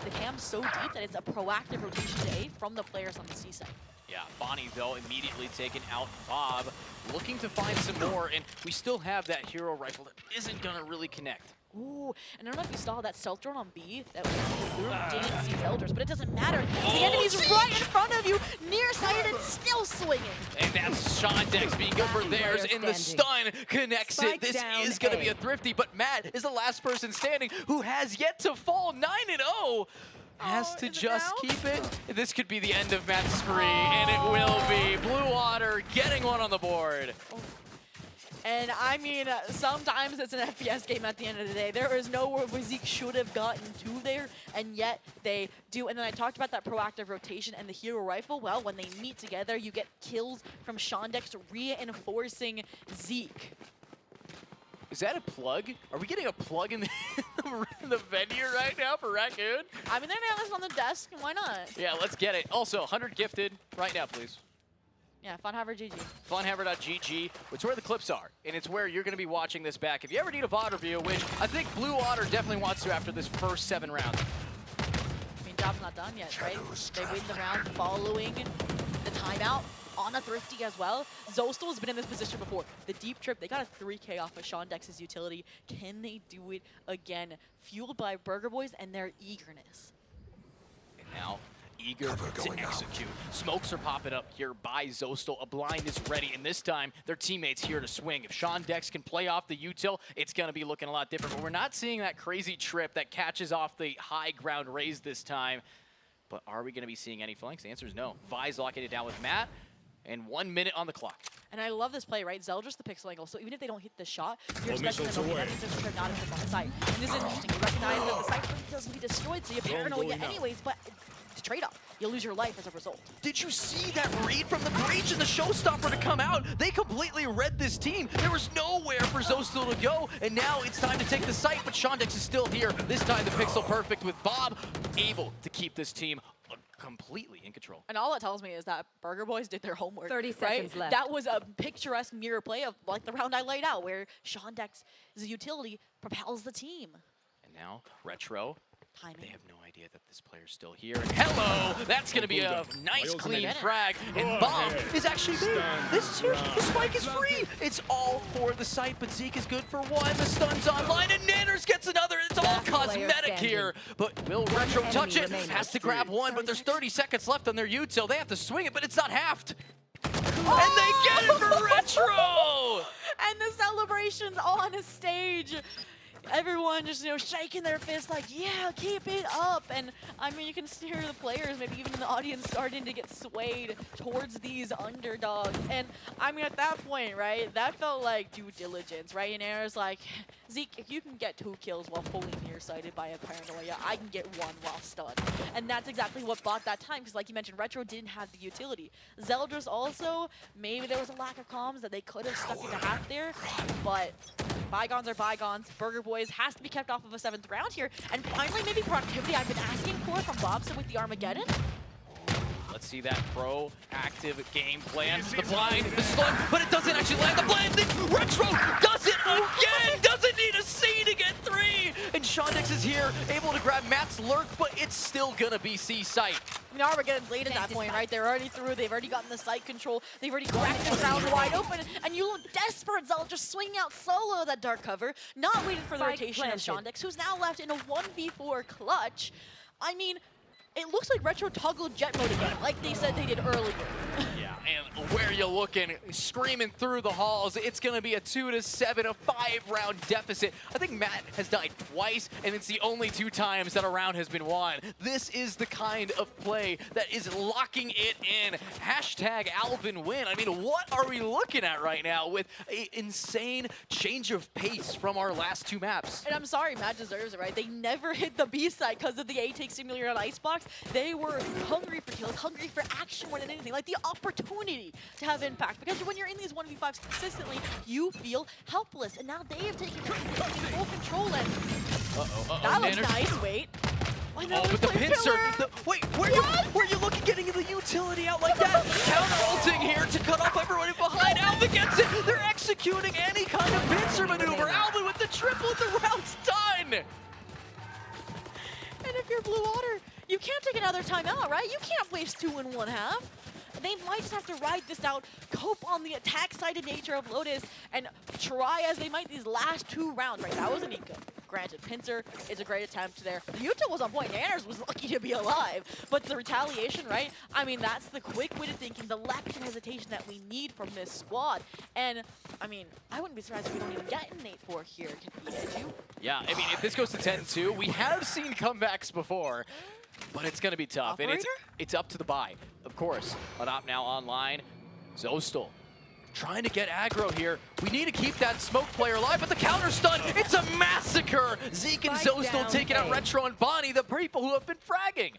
The cam's so deep that it's a proactive rotation to A from the players on the C side. Yeah, Bonnie, though, immediately taking out Bob, looking to find some more, and we still have that hero rifle that isn't going to really connect. Ooh, and I don't know if you saw that stealth drone on B that didn't see Elders, but it doesn't matter. The enemy's right in front of you, nearsighted and still swinging. And that's Shondex being good for theirs, and the stun connects it. This is going to be a thrifty, but Matt is the last person standing who has yet to fall 9-0. Has to just keep it. This could be the end of Matt's spree, and it will be. Blue Otter getting one on the board. And I mean, sometimes it's an FPS game at the end of the day. There is nowhere where Zeke should have gotten to there, and yet they do. And then I talked about that proactive rotation and the hero rifle. Well, when they meet together, you get kills from Shondex reinforcing Zeke. Is that a plug? Are we getting a plug in the venue right now for Raccoon? I mean, they're now this on the desk, and why not? Yeah, let's get it. Also, 100 gifted right now, please. Yeah, Funhaver GG. Funhaver.gg, which is where the clips are, and it's where you're going to be watching this back. If you ever need a VOD review, which I think Blue Otter definitely wants to after this first 7 rounds. I mean, job's not done yet, right? They win the round following the timeout on a Thrifty as well. Zostal has been in this position before. The deep trip, they got a 3K off of Shondex's utility. Can they do it again? Fueled by Burger Boys and their eagerness. And now, eager to execute. Smokes are popping up here by Zostal. A blind is ready, and this time, their teammates here to swing. If Shondex can play off the util, it's going to be looking a lot different. But we're not seeing that crazy trip that catches off the high ground raise this time. But are we going to be seeing any flanks? The answer is no. Vi's locking it down with Matt. And 1 minute on the clock. And I love this play, right? Zeldris the pixel angle, so even if they don't hit the shot, you're expecting them to that means there's a trip not a trip on the site. And this is interesting. You recognize that the site doesn't be destroyed, so you're paranoid anyways, but it's a trade-off. You lose your life as a result. Did you see that read from the breach and the showstopper to come out? They completely read this team. There was nowhere for Zostal to go, and now it's time to take the site, but Shondex is still here. This time the pixel perfect with Bob able to keep this team completely in control. And all that tells me is that Burger Boys did their homework. 30 seconds right? left. That was a picturesque mirror play of like the round I laid out, where Shondex's utility propels the team. And now, Retro. Timing. They have no idea that this player's still here. And hello! That's going to be a nice, clean frag. And Bomb is actually big. This here, the spike is free. It's all for the site, but Zeke is good for 1. The stun's online, and Nanners gets another. It's all cosmetic here. But will Retro touch it? Has to grab 1, but there's 30 seconds left on their util. They have to swing it, but it's not halved. And they get it for Retro! And the celebrations on a stage. Everyone just, you know, shaking their fists like, yeah, keep it up. And I mean, you can hear the players, maybe even in the audience, starting to get swayed towards these underdogs. And I mean, at that point, right, that felt like due diligence, right? And Air's like, Zeke, if you can get 2 kills while fully nearsighted by a paranoia, I can get 1 while stunned. And that's exactly what bought that time, because like you mentioned, Retro didn't have the utility. Zeldris also, maybe there was a lack of comms that they could have stuck into half there, but bygones are bygones. Burger Boys has to be kept off of a 7th round here. And finally, maybe productivity I've been asking for from Bobson with the Armageddon. Let's see that proactive game plan. The blind, the stun, but it doesn't actually land. The blind, Retro does it again! Doesn't need a C to get 3! And Shondex is here, able to grab Matt's lurk, but it's still gonna be C site. I mean, Armageddon's late at that point, right? They're already through. They've already gotten the site control. They've already cracked this round wide open. And you look desperate, Zell, just swinging out solo that dark cover, not waiting for the rotation of Shondex, who's now left in a 1v4 clutch. I mean, it looks like Retro toggled jet mode again, like they said they did earlier. Yeah, and where you looking, screaming through the halls, it's gonna be a 2-7, a 5-round deficit. I think Matt has died twice, and it's the only 2 times that a round has been won. This is the kind of play that is locking it in. Hashtag Alvin win. I mean, what are we looking at right now with an insane change of pace from our last 2 maps? And I'm sorry, Matt deserves it, right? They never hit the B side because of the A-Take simulator on Icebox. They were hungry for kills, hungry for action more than anything, like the opportunity to have impact. Because when you're in these 1v5s consistently, you feel helpless. And now they have taken full control. And that looks nice. Wait. Oh, but the pincer. Wait, where are you looking, getting the utility out like that? Counter-ulting here to cut off everyone behind. Alvin gets it. They're executing any kind of pincer maneuver. Alvin with the triple, the round's done. And if you're Blue Otter, you can't take another timeout, right? You can't waste 2 in 1 half. They might just have to ride this out, cope on the attack-sided nature of Lotus, and try as they might these last 2 rounds, right? That was an eco. Granted, Pincer is a great attempt there. Utah was on point. Nanners was lucky to be alive. But the retaliation, right? I mean, that's the quick-witted thinking, the lack of hesitation that we need from this squad. And, I mean, I wouldn't be surprised if we don't even get an 8-4 here. Could you? Yeah, I mean, if this goes to 10-2, we have seen comebacks before. But it's going to be tough. Operator? And it's up to the buy, of course. An op now online. Zostal trying to get aggro here. We need to keep that smoke player alive, but the counter stun, it's a massacre! Zeke and Spike Zostal down taking out A. Retro and Bonnie, the people who have been fragging.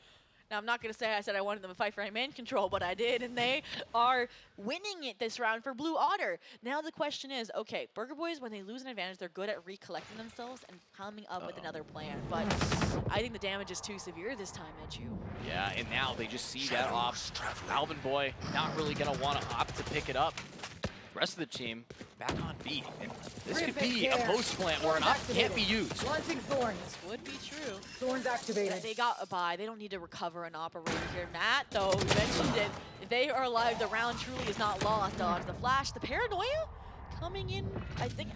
Now, I'm not going to say I said I wanted them to fight for man control, but I did, and they are winning it this round for Blue Otter. Now the question is, okay, Burger Boys, when they lose an advantage, they're good at recollecting themselves and coming up with another plan. But I think the damage is too severe this time at you. Yeah, and now they just see that off. Alvin Boy not really going to want to opt to pick it up. The rest of the team back on B. And this could be a post plant where an op can't be used. Launching thorns. Would be true. Thorns activated. They got a buy. They don't need to recover an operator here. Matt, though, you mentioned it. If they are alive, the round truly is not lost. Dodge the flash. The paranoia coming in, I think,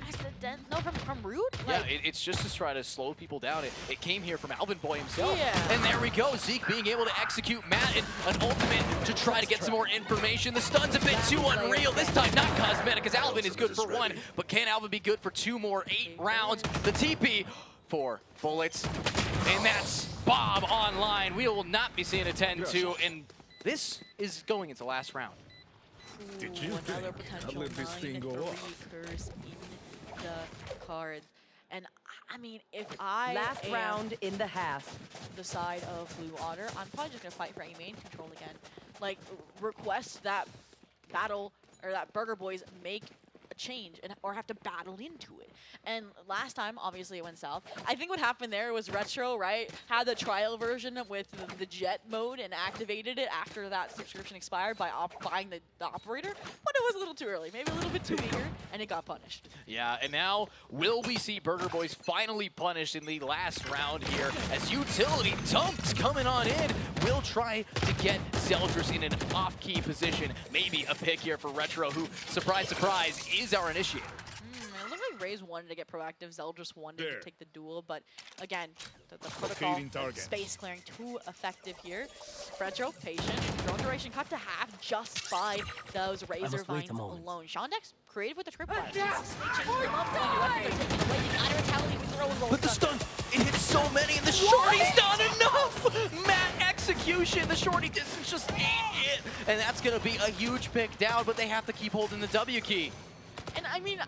from Root? Yeah, it's just to try to slow people down. It came here from Alvin Boy himself. Yeah. And there we go. Zeke being able to execute Matt and an ultimate to try to get some more information. The stun's a bit too unreal. This time not cosmetic, because Alvin is good for 1. But can Alvin be good for 2 more? 8 rounds. The TP, 4 bullets. And that's Bob online. We will not be seeing a 10-2. And this is going into last round. Did you another think potential I'd let this thing go 9-3 off? curse in the cards. And I mean, if I Last am round in the half. the side of Blue Otter, I'm probably just gonna fight for main control again. Like, request that battle or that Burger Boys make a change or have to battle into it. And last time, obviously, it went south. I think what happened there was Retro, right, had the trial version with the jet mode and activated it after that subscription expired by buying the operator, but it was a little too early, maybe a little bit too eager, and it got punished. Yeah, and now will we see Burger Boys finally punished in the last round here as Utility Dumps coming on in. We'll try to get Zeldris in an off-key position. Maybe a pick here for Retro, who, surprise, surprise, is our initiator. It looked like Raze wanted to get proactive, Zeldris wanted There. to take the duel, but again, the protocol, Feeding target. space clearing, too effective here. Retro, patient, drone duration cut to half just by those Razor Vines alone. Shondex, creative with the trip fire. But the stun, it hits so many, and the shorty's not enough! Matt execution, the shorty distance just ain't it. And that's gonna be a huge pick down, but they have to keep holding the W key. And I mean,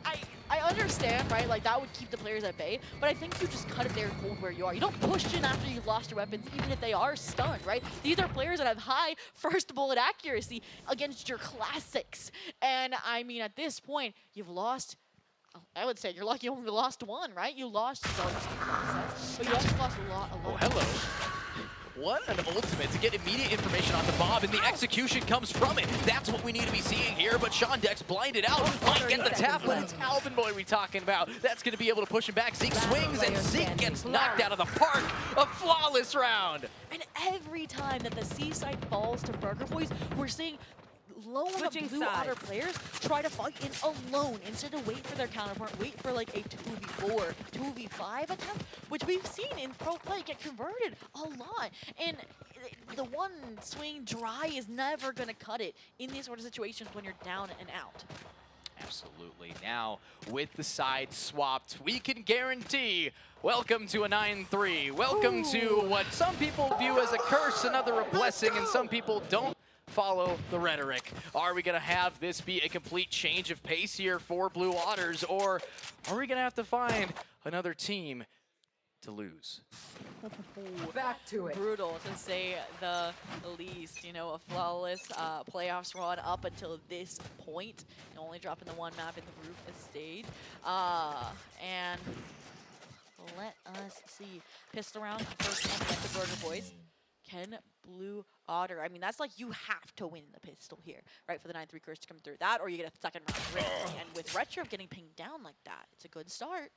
I understand, right? Like, that would keep the players at bay, but I think you just cut it there and hold where you are. You don't push in after you've lost your weapons, even if they are stunned, right? These are players that have high first bullet accuracy against your classics. And I mean, at this point, you've lost, I would say you're lucky you only lost 1, right? You lost Zeldris, but you also lost a lot. Oh, hello. What an ultimate to get immediate information onto Bob, and the execution comes from it. That's what we need to be seeing here, but Shondex blinded out. Might get the tap, but it's Alvin Boy we talking about. That's going to be able to push him back. Zeke swings, and Zeke gets knocked out of the park. A flawless round. And every time that the Seaside falls to Burger Boys, we're seeing lone Switching Blue sides. Otter players try to fight in alone instead of wait for their counterpart, wait for like a 2v4, 2v5 attempt, which we've seen in pro play get converted a lot. And the one swing dry is never going to cut it in these sort of situations when you're down and out. Absolutely. Now, with the side swapped, we can guarantee welcome to a 9-3. Welcome to what some people view as a curse, another a blessing, and some people don't follow the rhetoric. Are we going to have this be a complete change of pace here for Blue Otters, or are we going to have to find another team to lose? Back to it. Brutal, to say the least. You know, a flawless playoffs run up until this point. Only dropping the 1 map in the roof estate. And let us see. Pistol round, first one at the Burger Boys. Can Blue Otter, I mean, that's like you have to win the pistol here, right, for the 9-3 curse to come through. That, or you get a second round ring. And with Retro getting pinged down like that, it's a good start.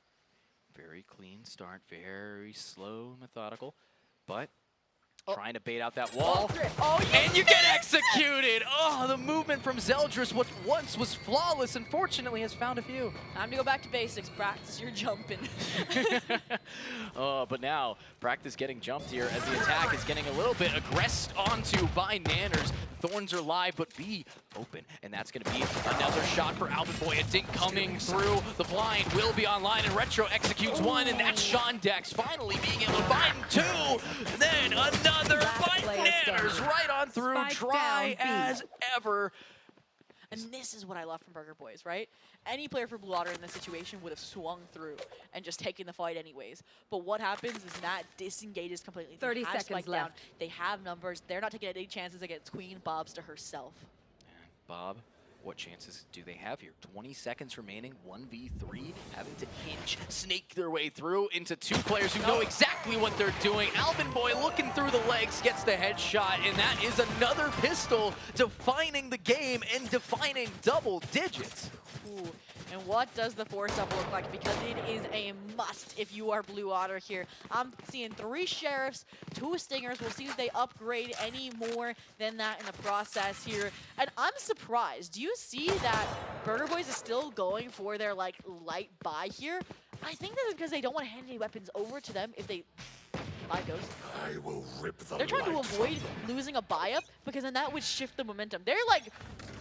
Very clean start, very slow, methodical, but trying to bait out that wall. And you get executed! Oh, the movement from Zeldris, what once was flawless, unfortunately has found a few. Time to go back to basics, practice your jumping. But now, practice getting jumped here as the attack is getting a little bit aggressed onto by Nanners. Thorns are live, but B open, and that's going to be another shot for Alvin Boy. A dink coming through. The blind will be online, and Retro executes 1, and that's Shondex finally being able to find 2. Then another by Nanners right on through, Spike dry down B. as ever. And this is what I love from Burger Boyz, right? Any player for Blue Otter in this situation would have swung through and just taken the fight anyways. But what happens is Matt disengages completely. 30 They have seconds Spike down. left. They have numbers. They're not taking any chances against Queen. Bob's to herself. And Bob, what chances do they have here? 20 seconds remaining, 1v3, having to inch, snake their way through into two players who know exactly what they're doing. Alvin Boy looking through the legs, gets the headshot, and that is another pistol defining the game and defining double digits. Ooh. And what does the force up look like? Because it is a must if you are Blue Otter here. I'm seeing 3 Sheriffs, 2 Stingers. We'll see if they upgrade any more than that in the process here. And I'm surprised. Do you see that Burger Boyz is still going for their like light buy here? I think that's because they don't want to hand any weapons over to them if they... Goes. I will rip the They're trying to avoid losing a buy-up because then that would shift the momentum. They're like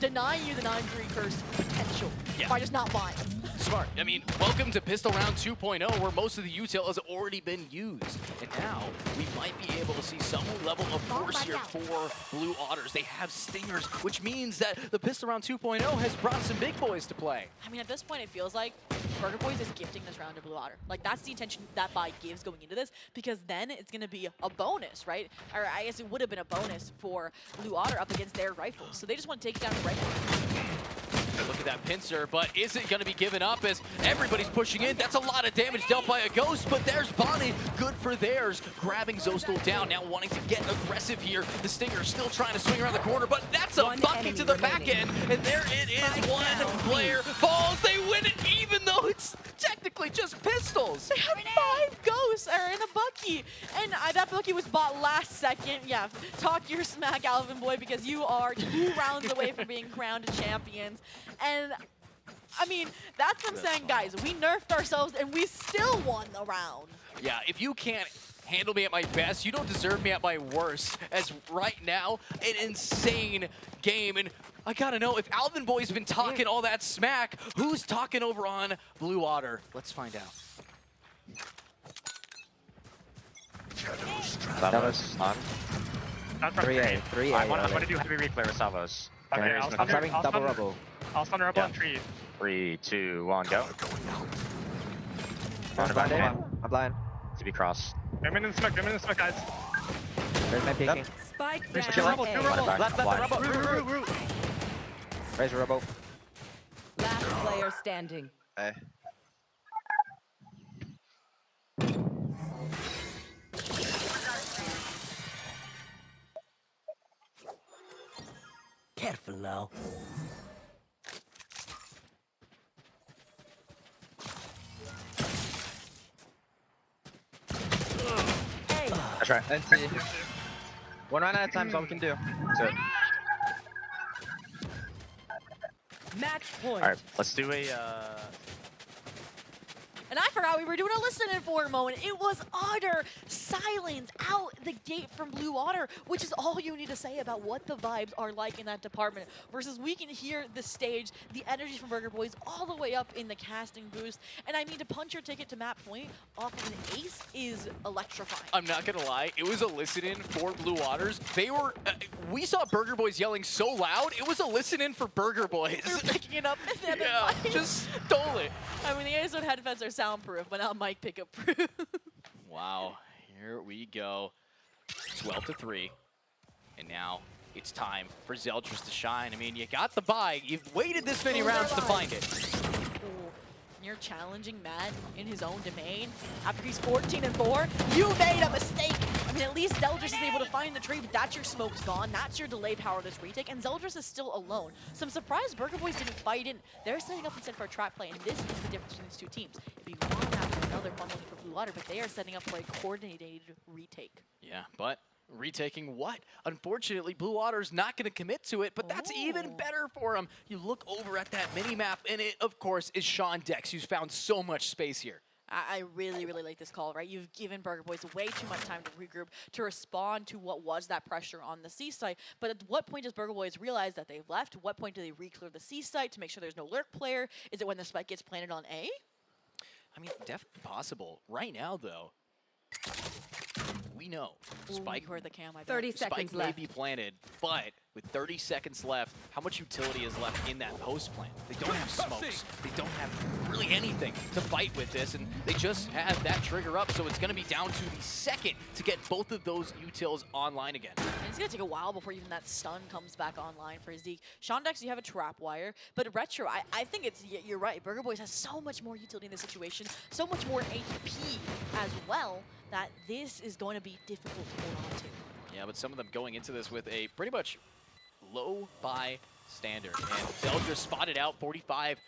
denying you the 9-3 curse potential by just not buying. Smart. I mean, welcome to Pistol Round 2.0, where most of the util has already been used. And now we might be able to see some level of force here for Blue Otters. They have Stingers, which means that the Pistol Round 2.0 has brought some big boys to play. I mean, at this point, it feels like Burger Boyz is gifting this round to Blue Otter. Like, that's the intention that buy gives going into this, because then it's going to be a bonus, right? Or I guess it would have been a bonus for Blue Otter up against their rifles. So they just want to take down the rifle. Look at that pincer, but is it going to be given up as everybody's pushing in? That's a lot of damage dealt by a Ghost, but there's Bonnie. Good for theirs. Grabbing Zostal down, now wanting to get aggressive here. The Stinger still trying to swing around the corner, but that's a bucket to the back end. And there it is. One player falls. They win it, even though it's technically just pistols. They have 5 Ghosts are in a Bucky. And that Bucky was bought last second. Yeah, talk your smack, Alvin Boy, because you are 2 rounds away from being crowned champions. And I mean, that's what I'm saying, guys. We nerfed ourselves and we still won the round. Yeah, if you can't handle me at my best, you don't deserve me at my worst. As right now, an insane game. And I gotta know, if Alvin Boy's been talking all that smack, who's talking over on Blue Otter? Let's find out. Savos on. 3A, 3A. I want to do heavy replay with Savos. Okay, I'm having double rubble. I'll stun rubble on tree. 3, 2, 1, go. I'm blind. I'm blind. TB cross. I'm in the smoke, guys. Where's my peeking? Spike There's down. 2 rubble, 2 rubble. Left, rubble. Root. Raise your rubble. Last player standing. Hey. Careful now. That's right. Let's see. 1 round at a time is all we can do. That's it. Match point. All right, let's do a. And I forgot we were doing a listening for a moment. It was utter silence out the gate from Blue Otter, which is all you need to say about what the vibes are like in that department. Versus we can hear the stage, the energy from Burger Boyz all the way up in the casting boost. And I mean, to punch your ticket to map point off of an ace is electrifying. I'm not gonna lie, it was a listen-in for Blue Otters. They were, we saw Burger Boyz yelling so loud, it was a listen-in for Burger Boyz. They're picking it up and then Yeah, just stole it. I mean, the ASO headphones are soundproof, but not mic pickup proof. Wow, here we go. 12-3. And now it's time for Zeldris to shine. I mean, you got the buy. You've waited this many rounds to find it. Ooh, you're challenging Matt in his own domain. After he's 14-4, you made a mistake. I mean, at least Zeldris is able to find the tree, but that's your smoke's gone. That's your delay power of this retake, and Zeldris is still alone. So I'm surprised Burger Boyz didn't fight in. They're setting up instead for a trap play, and this is the difference between these 2 teams. It'd be one after another bundling for Blue Otter, but they are setting up for a coordinated retake. Yeah, but retaking what? Unfortunately, Blue Otter's not going to commit to it, but that's even better for him. You look over at that mini-map, and it, of course, is Sean Dex, who's found so much space here. I really, really like this call, right? You've given Burger Boyz way too much time to regroup, to respond to what was that pressure on the C site. But at what point does Burger Boyz realize that they've left? What point do they re-clear the C site to make sure there's no lurk player? Is it when the spike gets planted on A? I mean, definitely possible. Right now, though, we know Spike, heard the cam, I bet. 30 Spike seconds may left. be planted, but with 30 seconds left, how much utility is left in that post plant? They don't have smokes. They don't have really anything to fight with this, and they just have that trigger up, so it's going to be down to the second to get both of those utils online again. And it's going to take a while before even that stun comes back online for Zeke. Shondex, you have a trap wire, but Retro, I think you're right. Burger Boyz has so much more utility in this situation, so much more HP as well, that this is going to be difficult to hold on to. Yeah, but some of them going into this with a pretty much low buy standard. And Zeldris spotted out, 45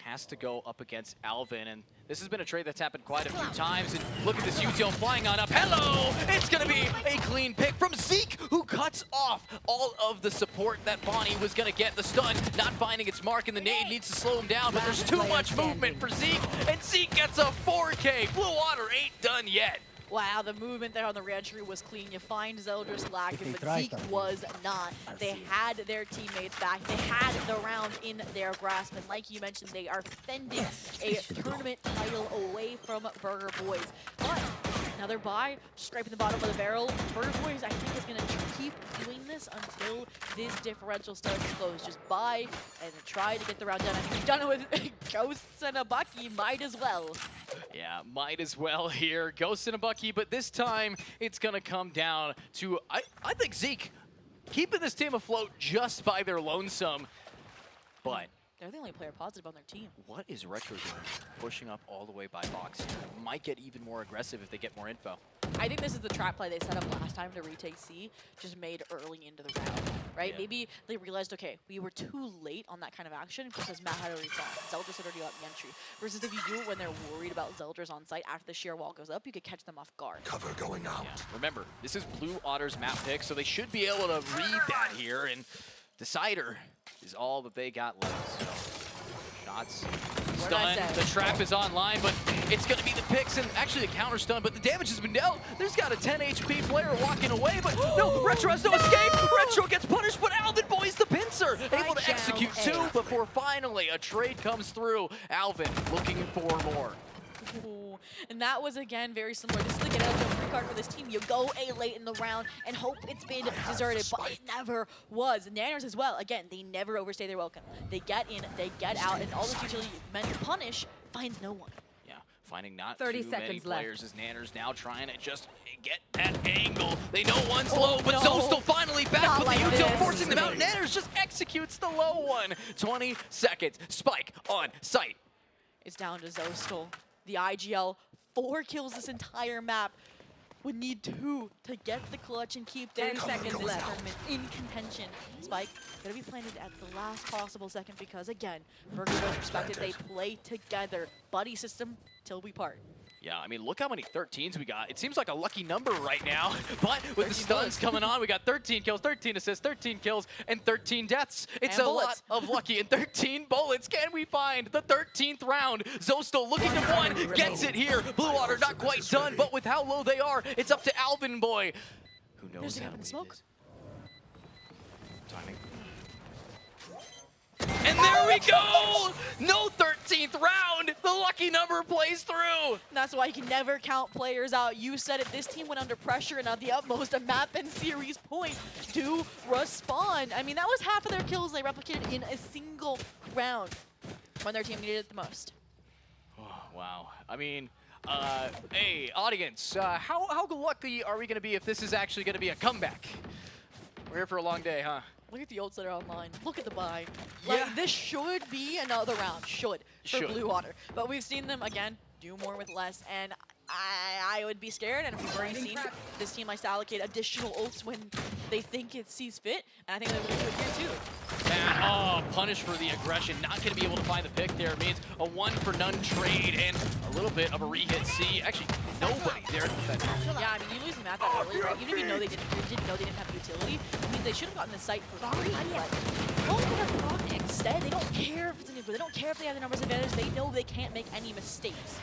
has to go up against Alvin. And this has been a trade that's happened quite a few times. And look at this util flying on up. Hello! It's going to be a clean pick from Zeke, who cuts off all of the support that Bonnie was going to get. The stun not finding its mark, and the nade needs to slow him down. But there's too much movement for Zeke, and Zeke gets a 4K. Blue Water ain't done yet. Wow, the movement there on the reentry was clean. You find Zeldris lacking, but Zeke was not. They had their teammates back. They had the round in their grasp. And like you mentioned, they are fending a tournament title away from Burger Boyz. But another buy, scraping the bottom of the barrel. Burger Boyz, I think, is going to keep doing this until this differential starts to close. Just buy and try to get the round done. I mean, you've done it with Ghosts and a Bucky. Might as well. Yeah, might as well here. Ghosts and a Bucky, but this time it's going to come down to, I think, Zeke keeping this team afloat just by their lonesome. But they're the only player positive on their team. What is Retro doing? Pushing up all the way by box here. Might get even more aggressive if they get more info. I think this is the trap play they set up last time to retake C, just made early into the round, right? Yeah. Maybe they realized, okay, we were too late on that kind of action because Matt had already gone. Zeldris had already got the entry. Versus if you do it when they're worried about Zeldris on site after the sheer wall goes up, you could catch them off guard. Cover going out. Yeah. Remember, this is Blue Otter's map pick, so they should be able to read that here, and Decider is all that they got left. So, shots. Stun, the trap is online, but it's going to be the picks and actually the counter stun, but the damage has been dealt. There's got a 10 HP player walking away, but no, Retro has no escape. Retro gets punished, but Alvin Boyz the pincer, able to execute two before finally a trade comes through. Alvin looking for more. Ooh. And that was, again, very similar. This is the get-out-of-jail free card for this team. You go A late in the round and hope it's been deserted, but it never was. Nanners as well. Again, they never overstay their welcome. They get in, they get out, and all this utility meant to punish finds no one. Yeah, finding not 30 too many seconds left. players as Nanners now trying to just get that angle. They know one's low, but Zostal finally back Not with like the util, this. forcing them out. Nanners just executes the low one. 20 seconds. Spike on site. It's down to Zostal. The IGL, 4 kills this entire map. Would need 2 to get the clutch and keep 10 their seconds this left. tournament in contention. Spike gonna be planted at the last possible second because, again, Burger Boyz respected. They play together. Buddy system till we part. Yeah, I mean, look how many 13s we got. It seems like a lucky number right now, but with the stuns coming on, we got 13 kills, 13 assists, 13 kills, and 13 deaths. It's And a bullets. lot of lucky, and 13 bullets. Can we find the 13th round? Zostal looking to one, gets it here. Blue Water not quite done, but with how low they are, it's up to Alvin Boy. Who knows There's how the to smoke. timing. And there we go! No 13th round! The lucky number plays through! And that's why you can never count players out. You said it, this team went under pressure and at the utmost a map and series point to respond. I mean, that was half of their kills they replicated in a single round when their team needed it the most. Oh, wow. I mean, hey, audience, how lucky are we going to be if this is actually going to be a comeback? We're here for a long day, huh? Look at the ults that are online. Look at the buy. Like, this should be another round. For Blue Water. But we've seen them, again, do more with less. And I would be scared. And we've already seen this team likes to allocate additional ults when they think it sees fit. And I think they will do it here, too. Man, oh, punish for the aggression. Not going to be able to find the pick there. It means a 1-for-none trade and a little bit of a re-hit C. Actually, nobody there. Yeah, I mean, you lose the map that early, right? Even if you know they didn't know they didn't have utility, I mean, they should have gotten the site for free. But going to the front instead, they don't care if it's a new, they don't care if they have the numbers advantage. They know they can't make any mistakes.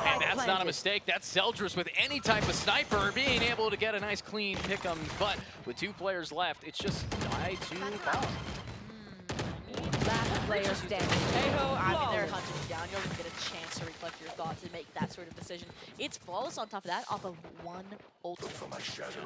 And that's not a mistake. That's Zeldris with any type of sniper being able to get a nice clean pick'ems. But with 2 players left, it's just die to bomb. Last player standing. Hey-ho, I mean, they're hunting you down. You don't even get a chance to reflect your thoughts and make that sort of decision. It's flawless on top of that, off of one ultimate.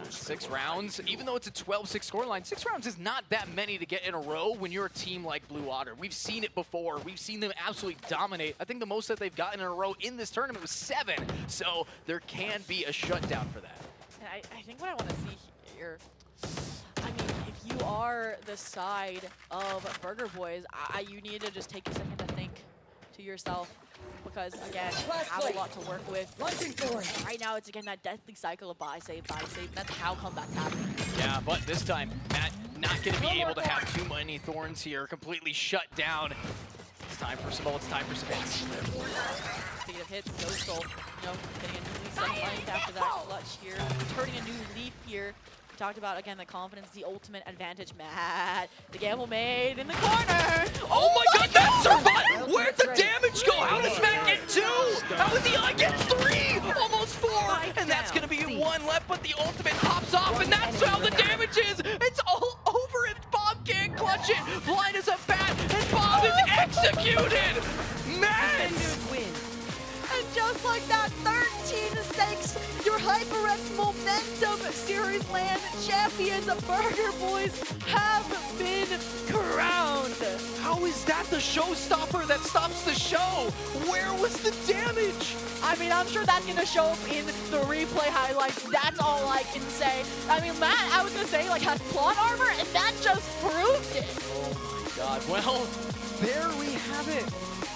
6 rounds, even though it's a 12-6 scoreline, 6 rounds is not that many to get in a row when you're a team like Blue Otter. We've seen it before. We've seen them absolutely dominate. I think the most that they've gotten in a row in this tournament was 7, so there can be a shutdown for that. And I think what I want to see here, I mean, if you are the side of Burger Boys, you need to just take a second to think to yourself. Because, again, you have a lot to work with. Right now, it's, again, that deathly cycle of buy, save, buy, save. That's how comebacks happen. Yeah, but this time, Matt not going to be able to have too many thorns here. Completely shut down. It's time for some ults, time for some hits. Speaking of hits, no soul. You know, getting a new leaf life after that clutch here. Turning a new leaf here. We talked about, again, the confidence, the ultimate advantage. Matt, the gamble made in the corner. Oh my god, that survived! Where'd the damage go? How does Matt get 2? How did the get 3? Almost 4! And that's gonna be 1 left, but the ultimate pops off, and that's how the damage is! It's all over, and Bob can't clutch it! Blind as a bat, and Bob is executed! Matt! And just like that, 13-6, your HyperX Momentum Series Land champions, Burger Boys, have been crowned. How is that the showstopper that stops the show? Where was the damage? I mean, I'm sure that's going to show up in the replay highlights. That's all I can say. I mean, Matt, I was going to say, like, has plot armor, and that just proved it. Oh my god. Well, there we have it.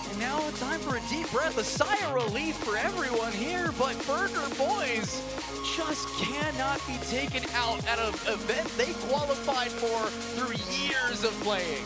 And now it's time for a deep breath, a sigh of relief for everyone here, but Burger Boys just cannot be taken out at an event they qualified for through years of playing.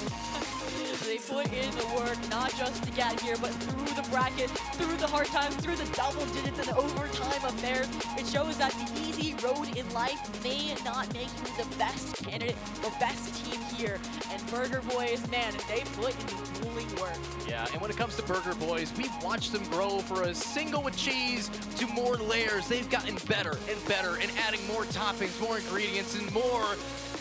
They put in the work, not just to get here, but through the bracket, through the hard times, through the double digits and overtime affairs. It shows that the easy road in life may not make you the best candidate or best team here. And Burger Boys, man, they put in the grueling work. Yeah, and when it comes to Burger Boys, we've watched them grow for a single with cheese to more layers. They've gotten better and better and adding more toppings, more ingredients, and more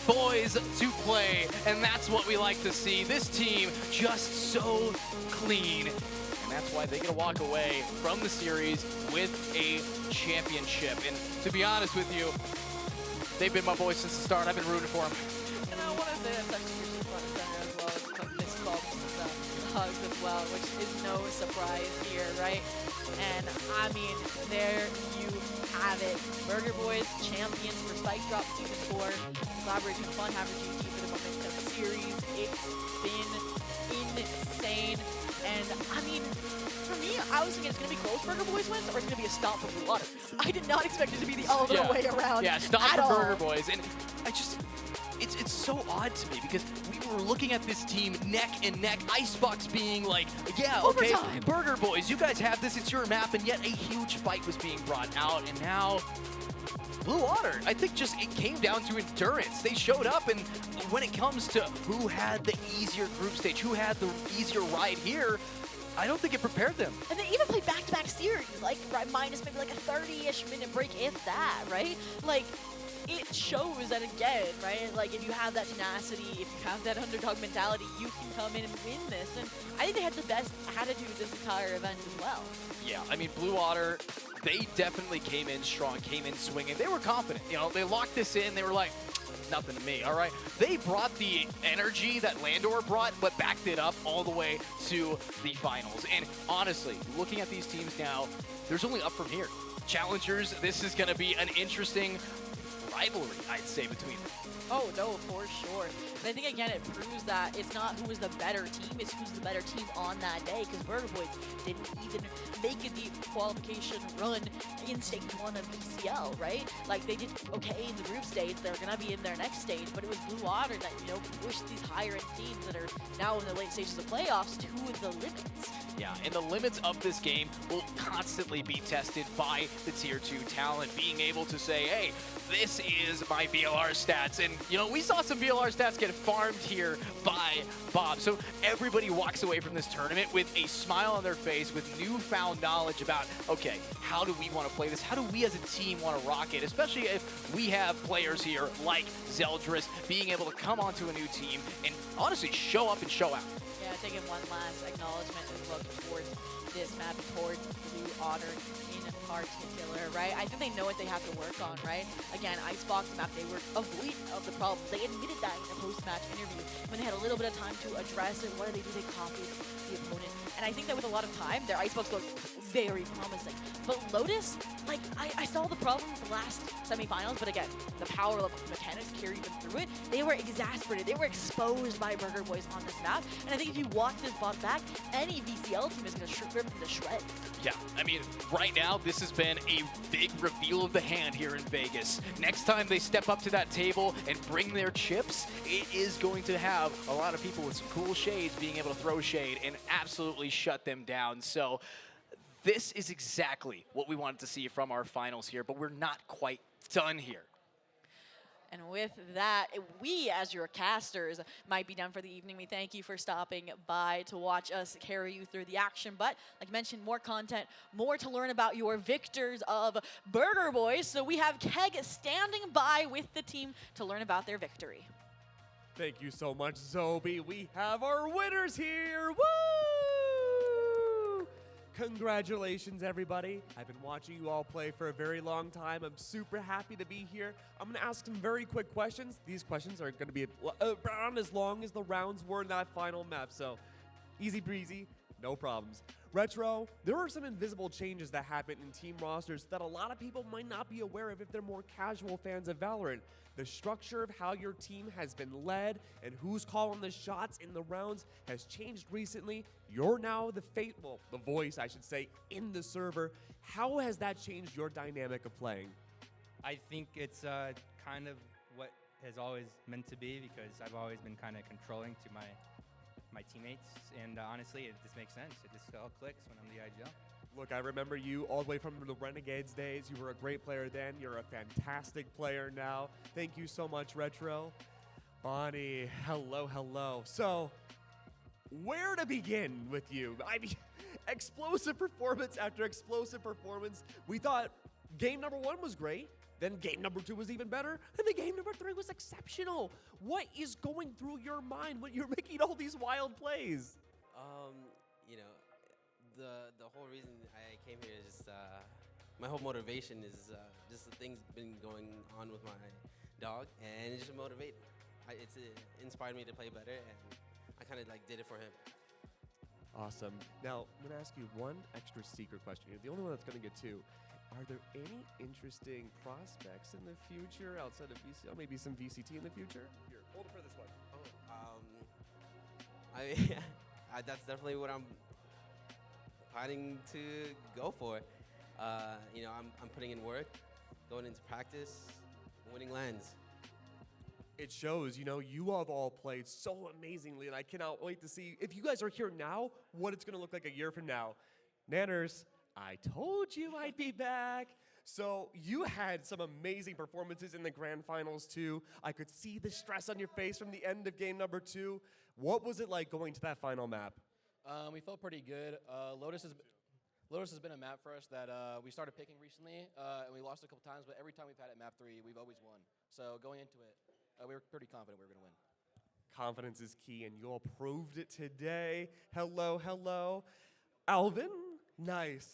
boys to play, and that's what we like to see. This team just so clean, and that's why they get to walk away from the series with a championship. And to be honest with you, they've been my boys since the start. I've been rooting for them. And I want to say that's actually front and center as well as like missed bumps and hugs as well, which is no surprise here, right? And I mean, there you have it. Burger Boys champions for Spike Drop Season 4. Collaboration Fun Haver GG for the Momentum Series. It's been insane. And I mean, for me, I was thinking it's going to be close Burger Boys wins or it's going to be a stomp for Blue Otter. I did not expect it to be the other way around. Yeah, stomp at for all. Burger Boys. And I just, it's so odd to me because we were looking at this team neck and neck, Icebox being like, yeah, okay, Overtime. Burger Boys, you guys have this, it's your map, and yet a huge fight was being brought out, and now Blue Otter, I think just it came down to endurance. They showed up, and when it comes to who had the easier group stage, who had the easier ride here, I don't think it prepared them. And they even played back-to-back series, like right, minus maybe like a 30-ish minute break, if that, right? Like, it shows that again, right? Like, if you have that tenacity, if you have that underdog mentality, you can come in and win this. And I think they had the best attitude this entire event as well. Yeah, I mean, Blue Otter, they definitely came in strong, came in swinging. They were confident. You know, they locked this in. They were like, nothing to me, all right? They brought the energy that Landor brought, but backed it up all the way to the finals. And honestly, looking at these teams now, there's only up from here. Challengers, this is going to be an interesting rivalry, I'd say, between them. Oh, no, for sure. And I think, again, it proves that it's not who is the better team, it's who's the better team on that day, because Burger Boys didn't even make a deep qualification run in stage 1 of BCL, right? Like, they did okay in the group stage, they're going to be in their next stage, but it was Blue Otter that, you know, pushed these higher-end teams that are now in the late stages of playoffs to the limits. Yeah, and the limits of this game will constantly be tested by the Tier 2 talent, being able to say, hey, this is my VLR stats. And, you know, we saw some VLR stats get farmed here by Bob. So everybody walks away from this tournament with a smile on their face, with newfound knowledge about, okay, how do we want to play this? How do we as a team want to rock it? Especially if we have players here like Zeldris being able to come onto a new team and honestly show up and show out. Yeah, taking one last acknowledgement and look towards this map, towards Blue Otter in particular, right? I think they know what they have to work on, right? Again, Icebox map, they were avoid of the problems. They admitted that in a post-match interview when they had a little bit of time to address it. What do? They copied the opponent. And I think that with a lot of time, their Icebox looks very promising. But Lotus, like, I saw the problem with the last semifinals, but again, the power level mechanics carried them through it. They were exasperated. They were exposed by Burger Boyz on this map. And I think if you watch this bot back, any VCL team is going to rip them to shreds. Yeah, I mean, right now, this has been a big reveal of the hand here in Vegas. Next time they step up to that table and bring their chips, it is going to have a lot of people with some cool shades being able to throw shade and absolutely shut them down. So this is exactly what we wanted to see from our finals here, but we're not quite done here. And with that, we as your casters might be done for the evening. We thank you for stopping by to watch us carry you through the action. But like mentioned, more content, more to learn about your victors of Burger Boyz. So we have Keg standing by with the team to learn about their victory. Thank you so much, Zobi. We have our winners here. Woo! Congratulations, everybody. I've been watching you all play for a very long time. I'm super happy to be here. I'm going to ask some very quick questions. These questions are going to be around as long as the rounds were in that final map, so easy breezy, no problems. Retro, there are some invisible changes that happen in team rosters that a lot of people might not be aware of if they're more casual fans of Valorant. The structure of how your team has been led and who's calling the shots in the rounds has changed recently. You're now the voice, I should say, in the server. How has that changed your dynamic of playing? I think it's kind of what has always meant to be, because I've always been kind of controlling to my teammates, and honestly, it just makes sense. It just all clicks when I'm the IGL. Look, I remember you all the way from the Renegades days. You were a great player then. You're a fantastic player now. Thank you so much, Retro. Bonnie, hello, hello. So, where to begin with you? I mean, explosive performance after explosive performance. We thought game number 1 was great. Then game number 2 was even better. And then game number 3 was exceptional. What is going through your mind when you're making all these wild plays? You know, the whole reason I came here is just, my whole motivation is just the things been going on with my dog, and it just motivated. It inspired me to play better, and I kind of like did it for him. Awesome. Now, I'm going to ask you one extra secret question. You're the only one that's going to get 2. Are there any interesting prospects in the future outside of VCL? Maybe some VCT in the future? Here, hold it for this one. That's definitely what I'm planning to go for. You know, I'm putting in work, going into practice, winning lands. It shows, you know, you have all played so amazingly, and I cannot wait to see, if you guys are here now, what it's going to look like a year from now. Nanners, I told you I'd be back. So you had some amazing performances in the grand finals too. I could see the stress on your face from the end of game number 2. What was it like going to that final map? We felt pretty good. Lotus has been a map for us that we started picking recently, and we lost a couple times, but every time we've had it map 3, we've always won. So going into it, we were pretty confident we were going to win. Confidence is key, and you all proved it today. Hello, hello. Alvin, nice.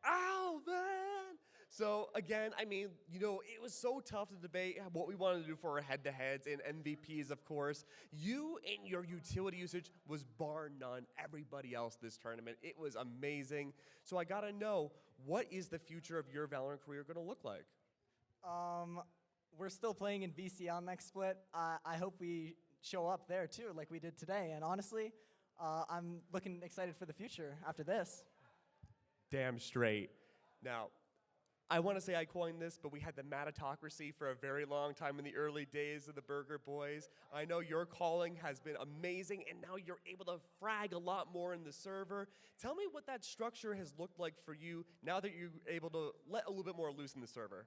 Alvin! So again, I mean, you know, it was so tough to debate what we wanted to do for our head-to-heads and MVPs, of course. You and your utility usage was bar none everybody else this tournament. It was amazing. So I gotta know, what is the future of your Valorant career gonna look like? We're still playing in VCL next split. I hope we show up there too, like we did today. And honestly, I'm looking excited for the future after this. Damn straight. Now, I want to say I coined this, but we had the meritocracy for a very long time in the early days of the Burger Boyz. I know your calling has been amazing, and now you're able to frag a lot more in the server. Tell me what that structure has looked like for you now that you're able to let a little bit more loose in the server.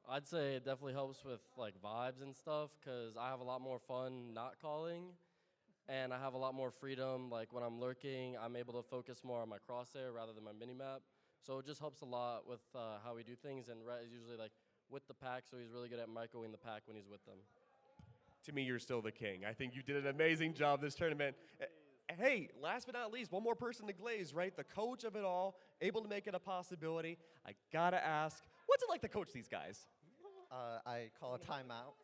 I'd say it definitely helps with like vibes and stuff because I have a lot more fun not calling, and I have a lot more freedom. Like when I'm lurking, I'm able to focus more on my crosshair rather than my minimap. So it just helps a lot with how we do things. And Rhett is usually like with the pack, so he's really good at microing the pack when he's with them. To me, you're still the king. I think you did an amazing job this tournament. Hey, last but not least, one more person to glaze, right? The coach of it all, able to make it a possibility. I gotta ask, what's it like to coach these guys? I call a timeout.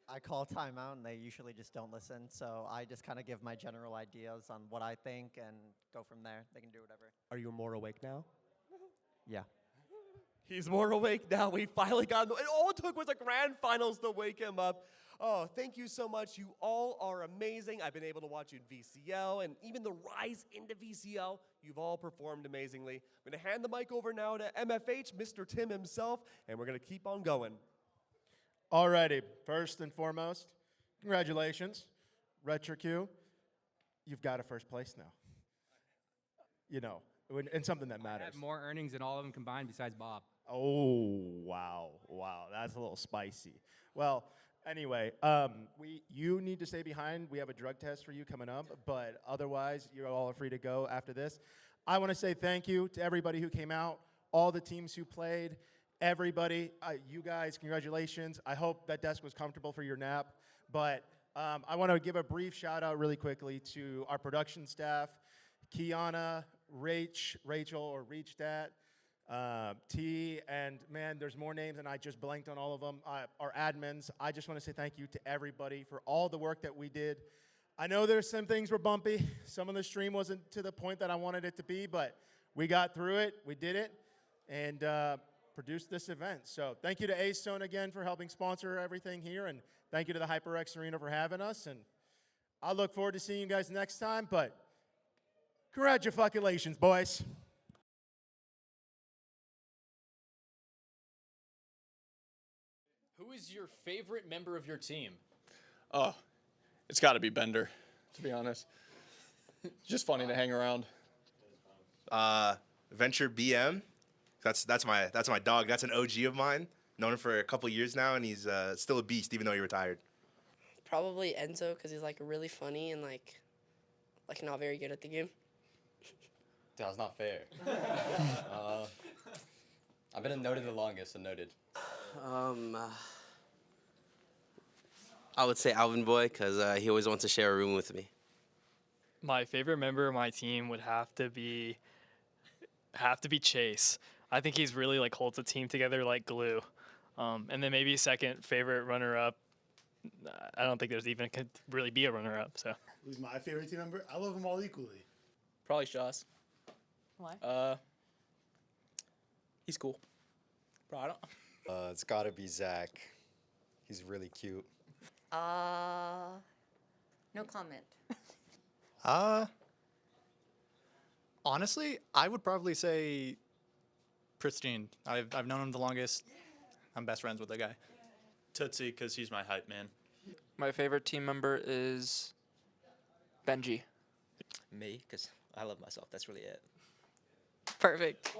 I call a timeout, and they usually just don't listen. So I just kind of give my general ideas on what I think and go from there. They can do whatever. Are you more awake now? Yeah. He's more awake now. We finally got him. All it took was a grand finals to wake him up. Oh, thank you so much. You all are amazing. I've been able to watch you in VCL and even the rise into VCL. You've all performed amazingly. I'm going to hand the mic over now to MFH, Mr. Tim himself, and we're going to keep on going. Alrighty, first and foremost, congratulations. RetroQ, you've got a first place now. You know, and something that I matters. have more earnings than all of them combined besides Bob. Oh, wow, that's a little spicy. Well, anyway, you need to stay behind. We have a drug test for you coming up, but otherwise, you all are free to go after this. I want to say thank you to everybody who came out, all the teams who played, everybody. You guys, congratulations. I hope that desk was comfortable for your nap, but I want to give a brief shout out really quickly to our production staff, Kiana, Rachel, or Reached T, and man, there's more names and I just blanked on all of them. Our admins, I just want to say thank you to everybody for all the work that we did. I know there's some things were bumpy. Some of the stream wasn't to the point that I wanted it to be, but we got through it, we did it, and produced this event. So thank you to A-Stone again for helping sponsor everything here, and thank you to the HyperX Arena for having us, and I look forward to seeing you guys next time, but congratulations, boys. Who is your favorite member of your team? Oh, it's got to be Bender, to be honest. Just funny to hang around. Venture BM. That's my dog. That's an OG of mine. Known him for a couple years now, and he's still a beast, even though he retired. Probably Enzo, because he's like really funny and like not very good at the game. That's not fair. I've been a noted the longest, so noted. I would say Alvin Boy because he always wants to share a room with me. My favorite member of my team would have to be Chase. I think he's really like holds the team together like glue. And then maybe second favorite runner-up. I don't think there's even could really be a runner-up. So Who's my favorite team member? I love them all equally. Probably Shaz. Why? He's cool. Bro, I don't. It's gotta be Zach. He's really cute. No comment. Honestly, I would probably say Pristine. I've known him the longest. I'm best friends with the guy. Tootsie, because he's my hype man. My favorite team member is Benji. Me, because I love myself. That's really it. Perfect.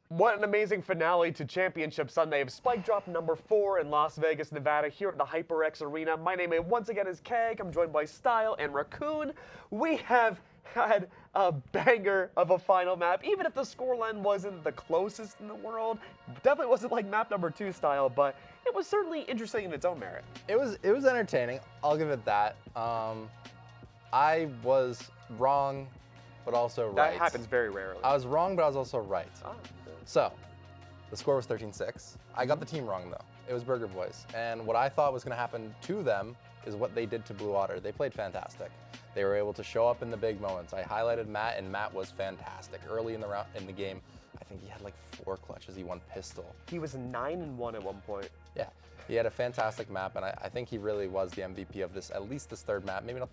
What an amazing finale to Championship Sunday of Spike Drop number 4 in Las Vegas, Nevada, here at the HyperX Arena. My name once again is Keg. I'm joined by Style and Raccoon. We have had a banger of a final map, even if the scoreline wasn't the closest in the world. Definitely wasn't like map number 2 Style, but it was certainly interesting in its own merit. It was entertaining. I'll give it that. I was wrong, but also right. That happens very rarely. I was wrong, but I was also right. Oh. So, the score was 13-6. I got the team wrong, though. It was Burger Boys. And what I thought was going to happen to them is what they did to Blue Otter. They played fantastic. They were able to show up in the big moments. I highlighted Matt, and Matt was fantastic. Early in the game, I think he had like 4 clutches. He won pistol. He was 9-1 at one point. Yeah, he had a fantastic map, and I think he really was the MVP of this, at least this third map. Maybe not.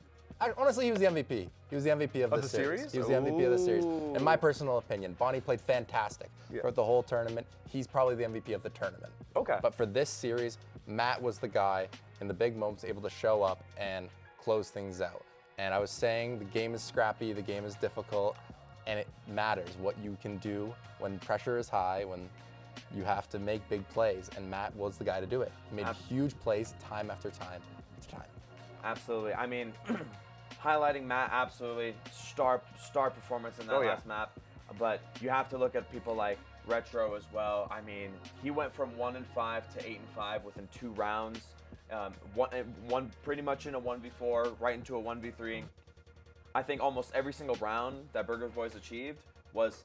Honestly, he was the MVP. He was the MVP of this series. He was the MVP of the series. In my personal opinion, Bonnie played fantastic throughout the whole tournament. He's probably the MVP of the tournament. Okay. But for this series, Matt was the guy in the big moments able to show up and close things out. And I was saying the game is scrappy, the game is difficult. and it matters what you can do when pressure is high, when you have to make big plays, and Matt was the guy to do it. He made huge plays time after time after time. Absolutely. I mean, highlighting Matt, absolutely star performance in that last map. But you have to look at people like Retro as well. I mean, he went from 1-5 to 8-5 within 2 rounds. One pretty much in a 1v4, right into a 1v3. I think almost every single round that Burger Boys achieved was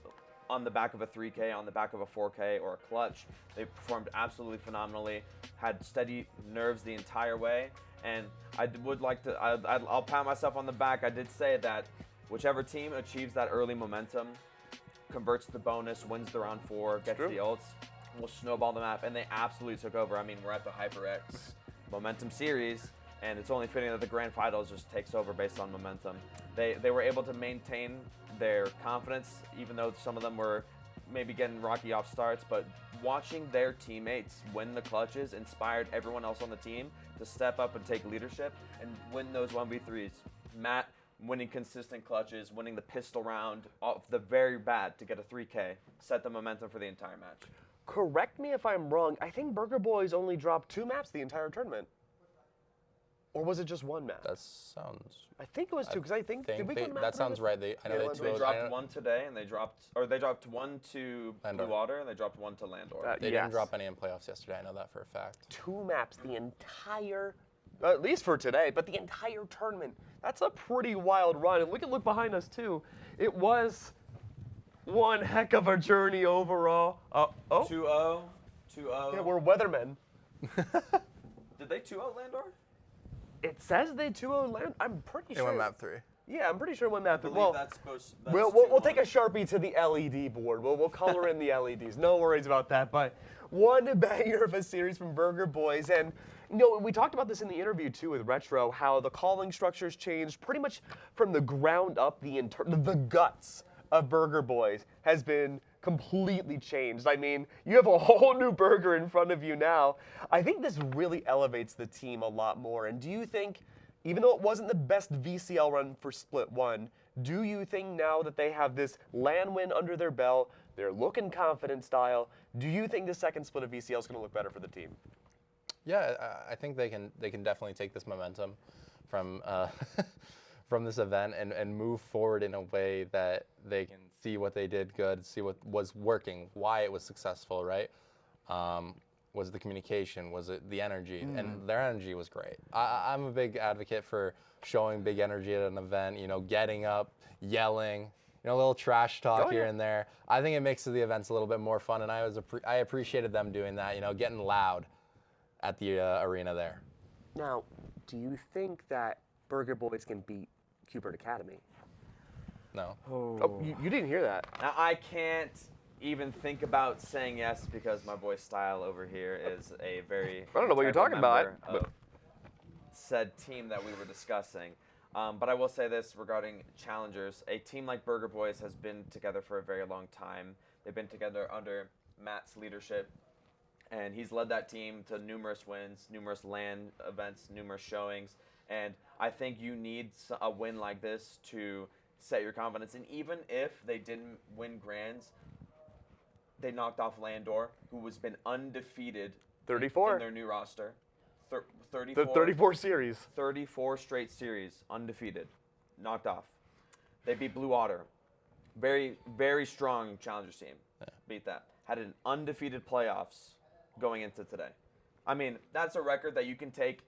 on the back of a 3K, on the back of a 4K, or a clutch. They performed absolutely phenomenally, had steady nerves the entire way, and I would like to, I'll pat myself on the back. I did say that whichever team achieves that early momentum, converts the bonus, wins the round 4, gets the ults, will snowball the map, and they absolutely took over. I mean, we're at the HyperX Momentum Series, and it's only fitting that the Grand Finals just takes over based on momentum. They were able to maintain their confidence, even though some of them were maybe getting rocky off starts, but watching their teammates win the clutches inspired everyone else on the team to step up and take leadership and win those 1v3s. Matt winning consistent clutches, winning the pistol round off the very bat to get a 3K, set the momentum for the entire match. Correct me if I'm wrong, I think Burger Boys only dropped 2 maps the entire tournament. Or was it just 1 map? That sounds. I think it was 2, because I think did we go to map that sounds right. I know they dropped 1 today, and they dropped 1 to Blue Water, and they dropped 1 to Landor. They didn't drop any in playoffs yesterday. I know that for a fact. 2 maps the entire, at least for today, but the entire tournament. That's a pretty wild run, and we can look behind us too. It was one heck of a journey overall. 2-0. Yeah, we're weathermen. Did they 2-0 Landor? It says they 2-0 land. I'm pretty sure. It went map 3. Yeah, I'm pretty sure it went map 3. Well, Well, that's we'll take a Sharpie to the LED board. We'll color in the LEDs. No worries about that. But one banger of a series from Burger Boys. And, you know, we talked about this in the interview, too, with Retro, how the calling structures changed pretty much from the ground up. The guts of Burger Boys has been completely changed. I mean, you have a whole new burger in front of you now. I think this really elevates the team a lot more. And do you think, even though it wasn't the best VCL run for Split 1, do you think now that they have this LAN win under their belt, they're looking confident style, do you think the second split of VCL is going to look better for the team? Yeah, I think they can definitely take this momentum from from this event and move forward in a way that they can see what they did good, see what was working, why it was successful, right? Was it the communication? Was it the energy? And their energy was great. I'm a big advocate for showing big energy at an event, you know, getting up, yelling, you know, a little trash talk here and there. I think it makes the events a little bit more fun, and I appreciated them doing that, you know, getting loud at the arena there. Now, do you think that Burger Boys can beat Cubert Academy? No. Oh, you didn't hear that. Now, I can't even think about saying yes because my boy Style over here is a very I don't know what you're talking about. Of said team that we were discussing. But I will say this regarding challengers. A team like Burger Boys has been together for a very long time. They've been together under Matt's leadership, and he's led that team to numerous wins, numerous LAN events, numerous showings. And I think you need a win like this to set your confidence. And even if they didn't win Grands, they knocked off Landor, who has been undefeated 34 in their new roster. 34. The 34 series. 34 straight series, undefeated, knocked off. They beat Blue Otter. Very, very strong challengers team. Beat that. Had an undefeated playoffs going into today. I mean, that's a record that you can take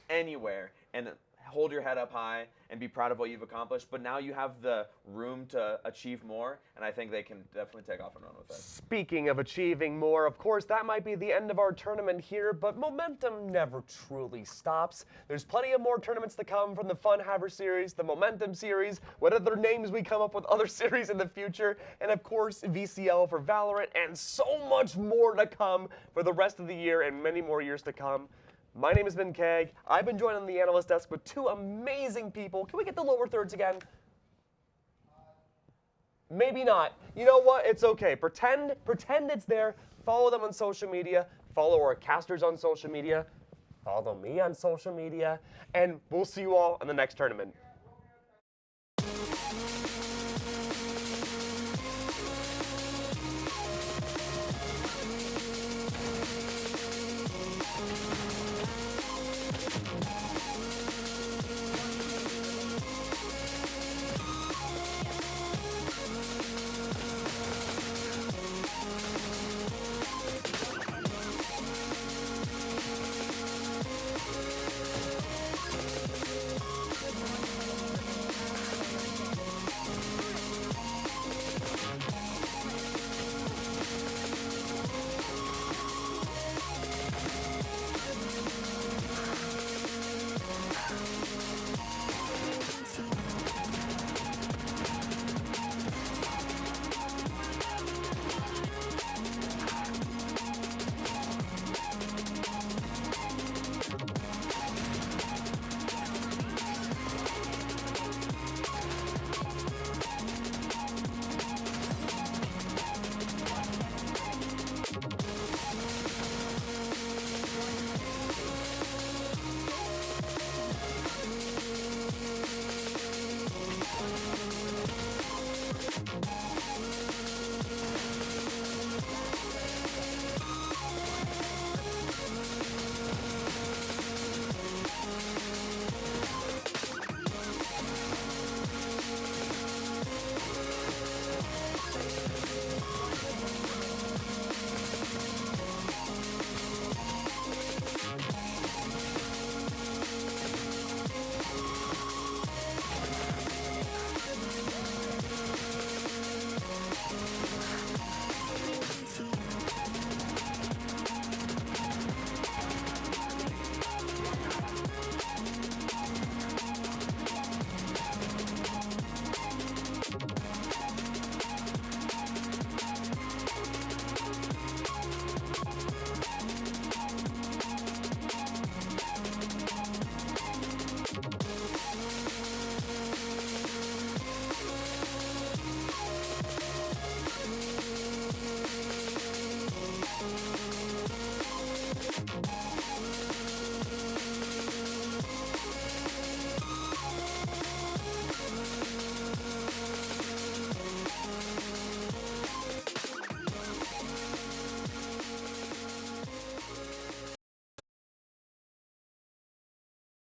anywhere and hold your head up high and be proud of what you've accomplished, but now you have the room to achieve more, and I think they can definitely take off and run with it. Speaking of achieving more, of course, that might be the end of our tournament here, but momentum never truly stops. There's plenty of more tournaments to come from the Fun Haver series, the Momentum series, what other names we come up with, other series in the future, and of course, VCL for Valorant, and so much more to come for the rest of the year and many more years to come. My name has been Keg. I've been joined on the analyst desk with 2 amazing people. Can we get the lower thirds again? Maybe not. You know what? It's okay. Pretend it's there. Follow them on social media. Follow our casters on social media. Follow me on social media. And we'll see you all in the next tournament.